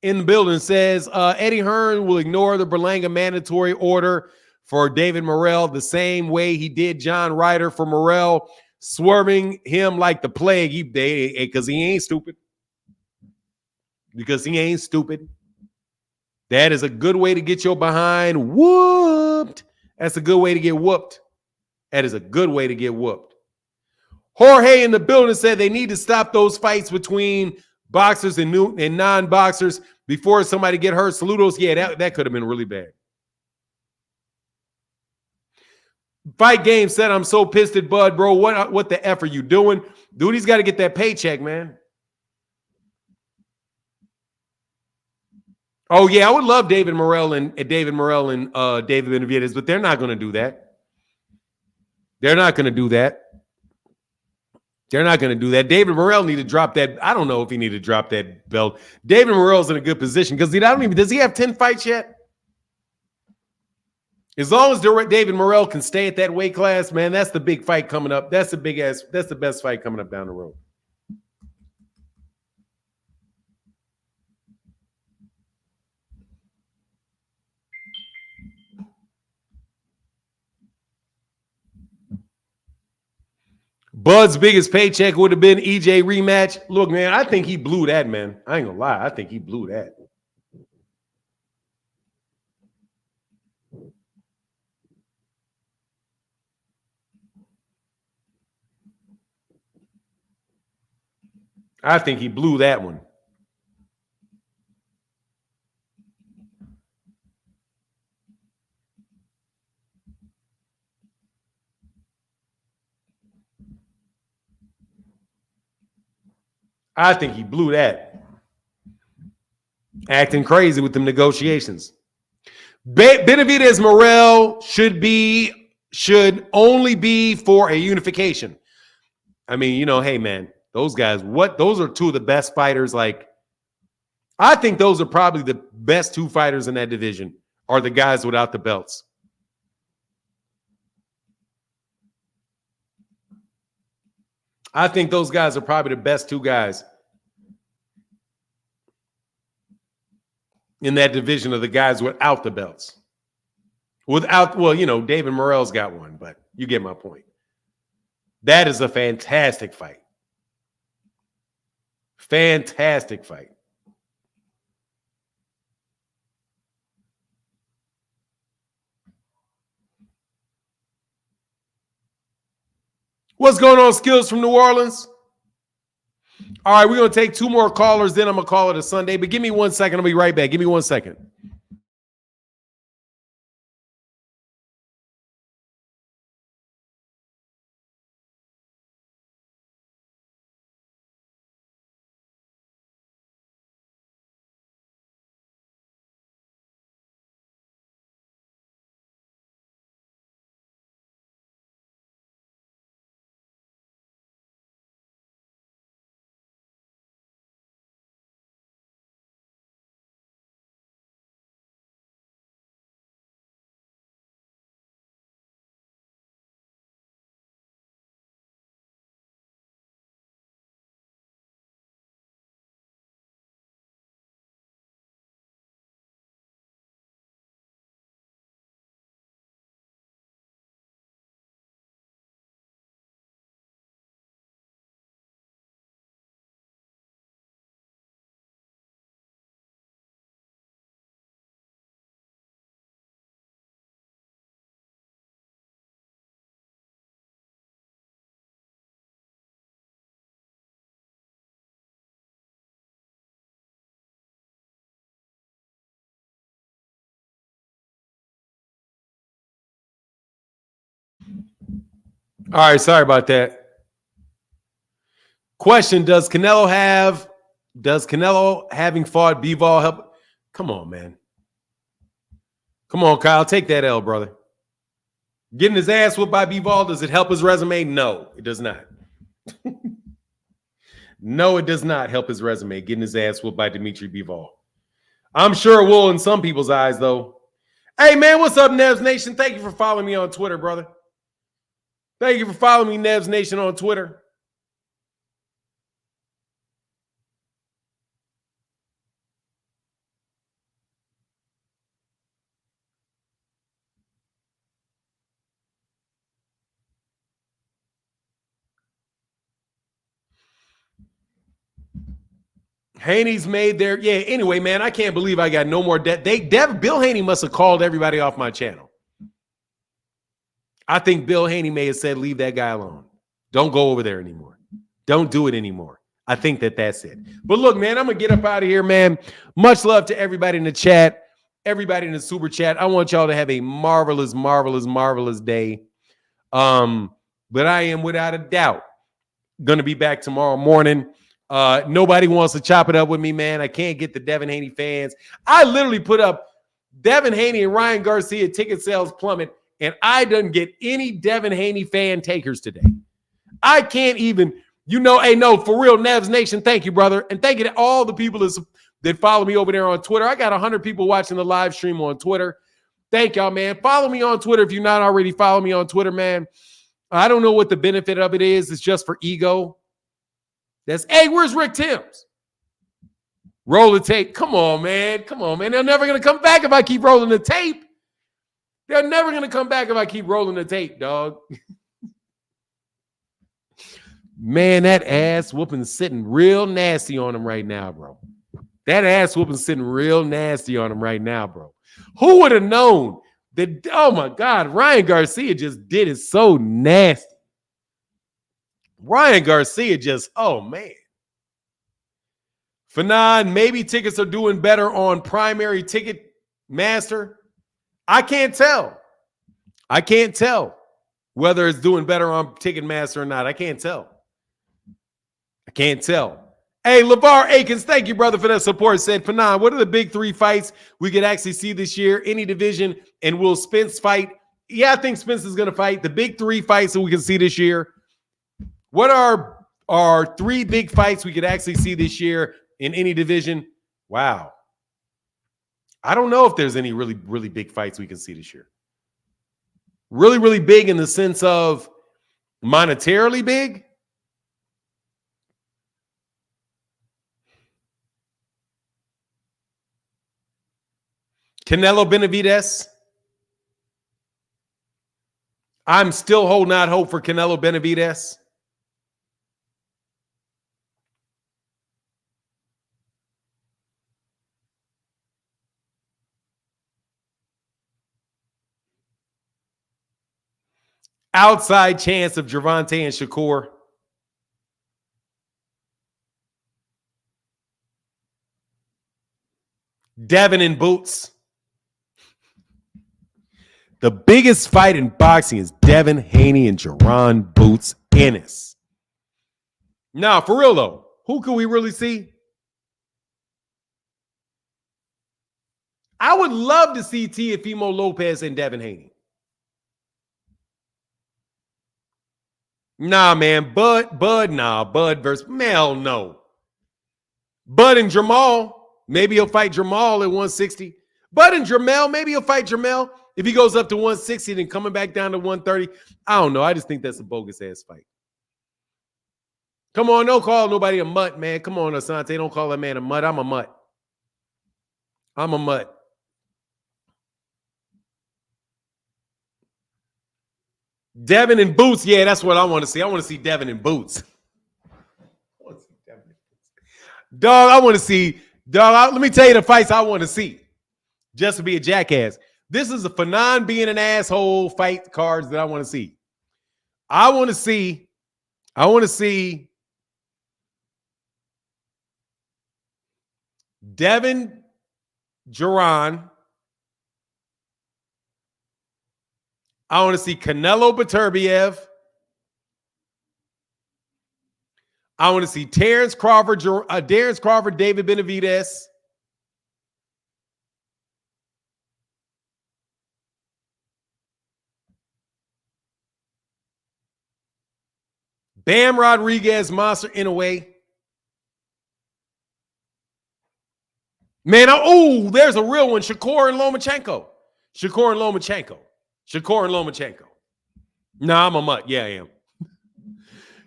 in the building says Eddie Hearn will ignore the Berlanga mandatory order for David Morrell the same way he did John Ryder for Morrell, swerving him like the plague because he ain't stupid. Because he ain't stupid. That is a good way to get your behind whooped. That's a good way to get whooped. That is a good way to get whooped. Jorge in the building said they need to stop those fights between boxers and non-boxers before somebody get hurt. Saludos. Yeah, that could have been really bad. Fight Game said, I'm so pissed at Bud, bro. What the F are you doing? Dude, he's got to get that paycheck, man. Oh, yeah, I would love David Morrell and David Benavidez, but they're not going to do that. They're not going to do that. They're not going to do that. David Morrell need to drop that. I don't know if he need to drop that belt. David Morrell's in a good position because does he have 10 fights yet? As long as David Morrell can stay at that weight class, man, that's the big fight coming up. That's the best fight coming up down the road. Bud's biggest paycheck would have been EJ rematch. Look, man, I think he blew that, man. I ain't gonna lie. I think he blew that. I think he blew that one. I think he blew that. Acting crazy with them negotiations. Benavidez Morrell should only be for a unification. I mean, hey, man, those guys, those are two of the best fighters. Like, I think those are probably the best two fighters in that division are the guys without the belts. I think those guys are probably the best two guys in that division of the guys without the belts. David Morrell's got one, but you get my point. That is a fantastic fight. Fantastic fight. What's going on, Skills from New Orleans? All right, we're going to take two more callers, then I'm going to call it a Sunday. But give me 1 second. I'll be right back. Give me 1 second. All right, sorry about that. Question: Does Canelo having fought Bivol help? Come on, man. Come on, Kyle. Take that L, brother. Getting his ass whooped by Bivol, does it help his resume? No, it does not. No, it does not help his resume, getting his ass whooped by Dimitri Bivol. I'm sure it will in some people's eyes, though. Hey, man, what's up, Nevs Nation? Thank you for following me on Twitter, brother. Thank you for following me, Nevs Nation, on Twitter. Haney's made their anyway, man. I can't believe I got no more debt. Bill Haney must have called everybody off my channel. I think Bill Haney may have said, leave that guy alone. Don't go over there anymore. Don't do it anymore. I think that's it. But look, man, I'm gonna get up out of here, man. Much love to everybody in the chat, everybody in the super chat. I want y'all to have a marvelous, marvelous, marvelous day. But I am without a doubt gonna be back tomorrow morning. Nobody wants to chop it up with me, man. I can't get the Devin Haney fans. I literally put up Devin Haney and Ryan Garcia ticket sales plummet, and I didn't get any Devin Haney fan takers today. I can't even, hey, no, for real, Nevs Nation, thank you, brother. And thank you to all the people that follow me over there on Twitter. I got 100 people watching the live stream on Twitter. Thank y'all, man. Follow me on Twitter if you're not already following me on Twitter, man. I don't know what the benefit of it is. It's just for ego. Hey, where's Rick Timms? Roll the tape. Come on, man. Come on, man. They're never going to come back if I keep rolling the tape. They're never going to come back if I keep rolling the tape, dog. Man, that ass whooping's sitting real nasty on him right now, bro. That ass whooping's sitting real nasty on him right now, bro. Who would have known that, oh, my God, Ryan Garcia just did it so nasty. Ryan Garcia just, oh, man. Fanon, maybe tickets are doing better on primary ticket master. I can't tell. I can't tell whether it's doing better on Ticketmaster or not. I can't tell. I can't tell. Hey, LeVar Akins, thank you, brother, for that support. Said, Fanon, what are the big three fights we could actually see this year? Any division, and will Spence fight? Yeah, I think Spence is going to fight. The big three fights that we can see this year. What are our three big fights we could actually see this year in any division? Wow. I don't know if there's any really, really big fights we can see this year. Really, really big in the sense of monetarily big. Canelo Benavidez. I'm still holding out hope for Canelo Benavidez. Outside chance of Gervonta and Shakur. Devin and Boots. The biggest fight in boxing is Devin Haney and Jaron Boots Ennis. Now, for real though, who can we really see? I would love to see Teofimo Lopez and Devin Haney. Nah, man. Bud versus Mel, no. Bud and Jamal, maybe he'll fight Jamal at 160. Bud and Jamel, maybe he'll fight Jamel. If he goes up to 160, then coming back down to 130. I don't know. I just think that's a bogus-ass fight. Come on, don't call nobody a mutt, man. Come on, Asante. Don't call that man a mutt. I'm a mutt. I'm a mutt. Devin and Boots. Yeah, that's what I want to see. I want to see Devin and Boots. Dog, I want to see. Dog, let me tell you the fights I want to see. Just to be a jackass. This is a Fanon being an asshole fight cards that I want to see. I want to see Devin, Jaron. I want to see Canelo Beterbiev. I want to see Terrence Crawford, David Benavidez. Bam Rodriguez, Monster Inoue. Man, there's a real one. Shakur and Lomachenko. Nah, I'm a mutt. Yeah, I am.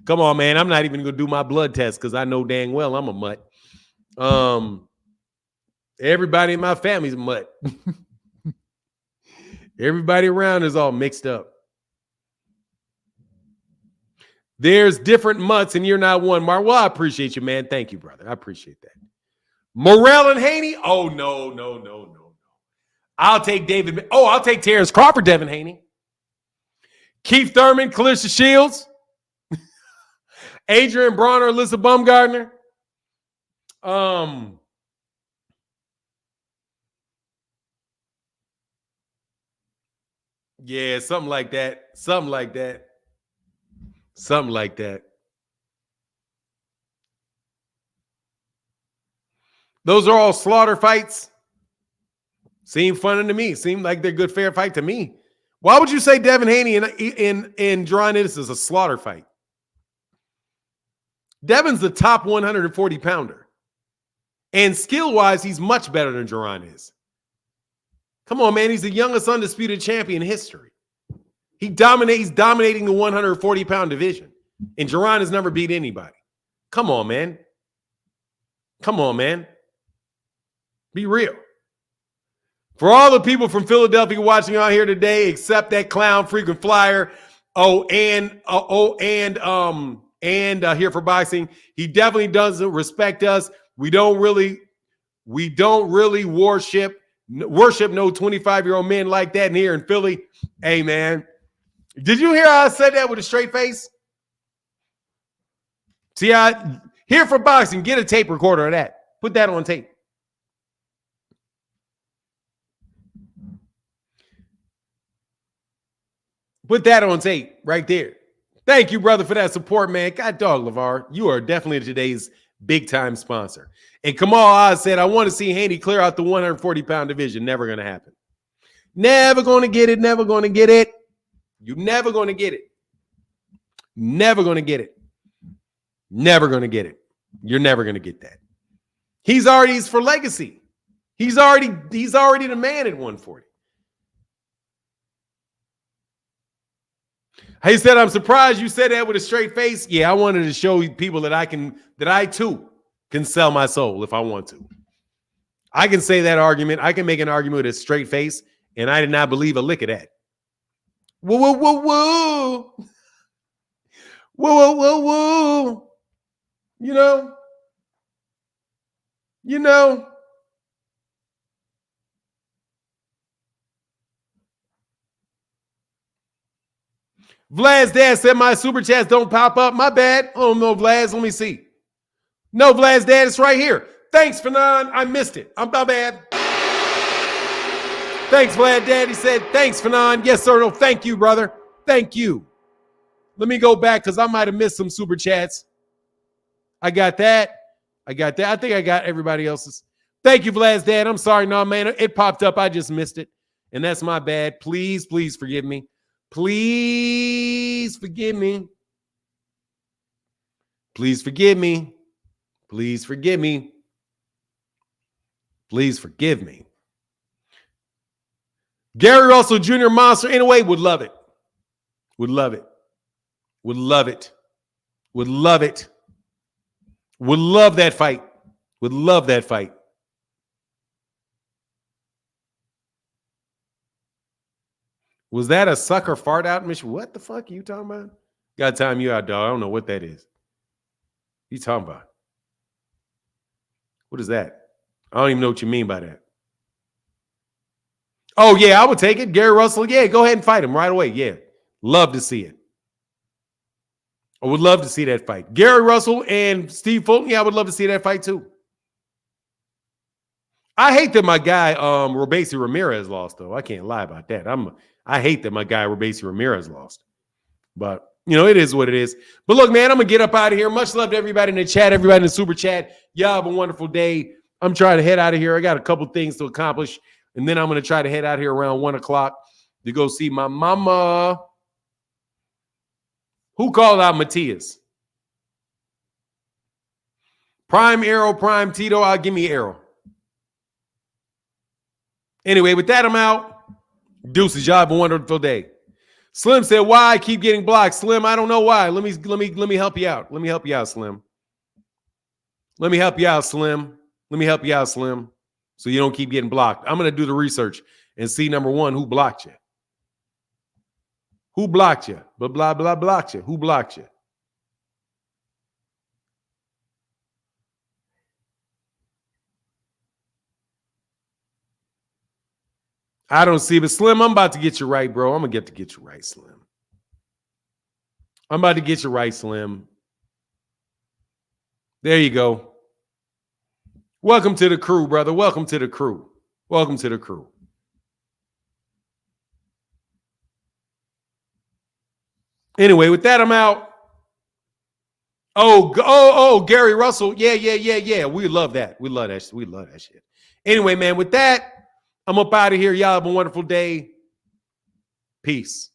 Come on, man. I'm not even going to do my blood test because I know dang well I'm a mutt. Everybody in my family's a mutt. Everybody around is all mixed up. There's different mutts, and you're not one, Mark. Well, I appreciate you, man. Thank you, brother. I appreciate that. Morrell and Haney? Oh, no. I'll take David. Oh, I'll take Terrence Crawford, Devin Haney. Keith Thurman, Clarissa Shields. Adrian Bronner, Alyssa Bumgardner. Yeah, something like that. Those are all slaughter fights. Seem fun to me. Seem like they're good, fair fight to me. Why would you say Devin Haney and Jerron Ennis is a slaughter fight? Devin's the top 140 pounder. And skill-wise, he's much better than Jerron is. Come on, man. He's the youngest undisputed champion in history. He's dominating the 140-pound division. And Jerron has never beat anybody. Come on, man. Be real. For all the people from Philadelphia watching out here today, except that clown frequent flyer, and here for boxing, he definitely doesn't respect us. We don't really worship no 25-year-old men like that in here in Philly. Hey, man, did you hear how I said that with a straight face? See, here for boxing, get a tape recorder of that. Put that on tape. Put that on tape right there. Thank you, brother, for that support, man. God dog, LeVar. You are definitely today's big-time sponsor. And Kamal Oz said, I want to see Haney clear out the 140-pound division. Never going to happen. Never going to get it. You're never going to get it. Never going to get it. You're never going to get that. He's for legacy. He's already the man at 140. He said, I'm surprised you said that with a straight face. Yeah, I wanted to show people that I too can sell my soul if I want to. I can say that argument. I can make an argument with a straight face, and I did not believe a lick of that. Whoa. You know. Vlad's dad said my super chats don't pop up. My bad. Oh, no, Vlad's. Let me see. No, Vlad's dad, it's right here. Thanks, Fanon. I missed it. I'm my bad. Thanks, Vlad dad. He said, thanks, Fanon. Yes, sir. No, thank you, brother. Thank you. Let me go back because I might have missed some super chats. I got that. I think I got everybody else's. Thank you, Vlad's dad. I'm sorry. No, man. It popped up. I just missed it. And that's my bad. Please forgive me. Please forgive me. Please forgive me. Please forgive me. Please forgive me. Gary Russell Jr. Monster anyway would love it. Would love it. Would love it. Would love it. Would love that fight. Would love that fight. Was that a sucker fart out mission? What the fuck are you talking about? Got to time you out, dog. I don't know what that is. You talking about? What is that? I don't even know what you mean by that. Oh, yeah, I would take it. Gary Russell, yeah, go ahead and fight him right away. Yeah, love to see it. I would love to see that fight. Gary Russell and Steve Fulton, yeah, I would love to see that fight too. I hate that my guy, Robesi Ramirez lost, though. I can't lie about that. I hate that my guy, Robesi Ramirez lost. But You know, it is what it is. But look, man, I'm going to get up out of here. Much love to everybody in the chat, everybody in the super chat. Y'all have a wonderful day. I'm trying to head out of here. I got a couple things to accomplish, and then I'm going to try to head out here around 1 o'clock to go see my mama. Who called out Matias? Prime Arrow, Prime Tito. I'll give me Arrow. Anyway, with that, I'm out. Deuces, y'all have a wonderful day. Slim said, "Why I keep getting blocked?" Slim, I don't know why. Let me help you out. Let me help you out, Slim. Let me help you out, Slim. Let me help you out, Slim. So you don't keep getting blocked. I'm gonna do the research and see, number one, who blocked you. Who blocked you? But blah blah blocked you. Who blocked you? I don't see, but Slim, I'm about to get you right, bro. I'm gonna get you right, Slim. I'm about to get you right, Slim. There you go. Welcome to the crew, brother. Welcome to the crew. Welcome to the crew. Anyway, with that, I'm out. Oh, Gary Russell. Yeah. We love that. We love that. We love that shit. Anyway, man, with that, I'm up out of here. Y'all have a wonderful day. Peace.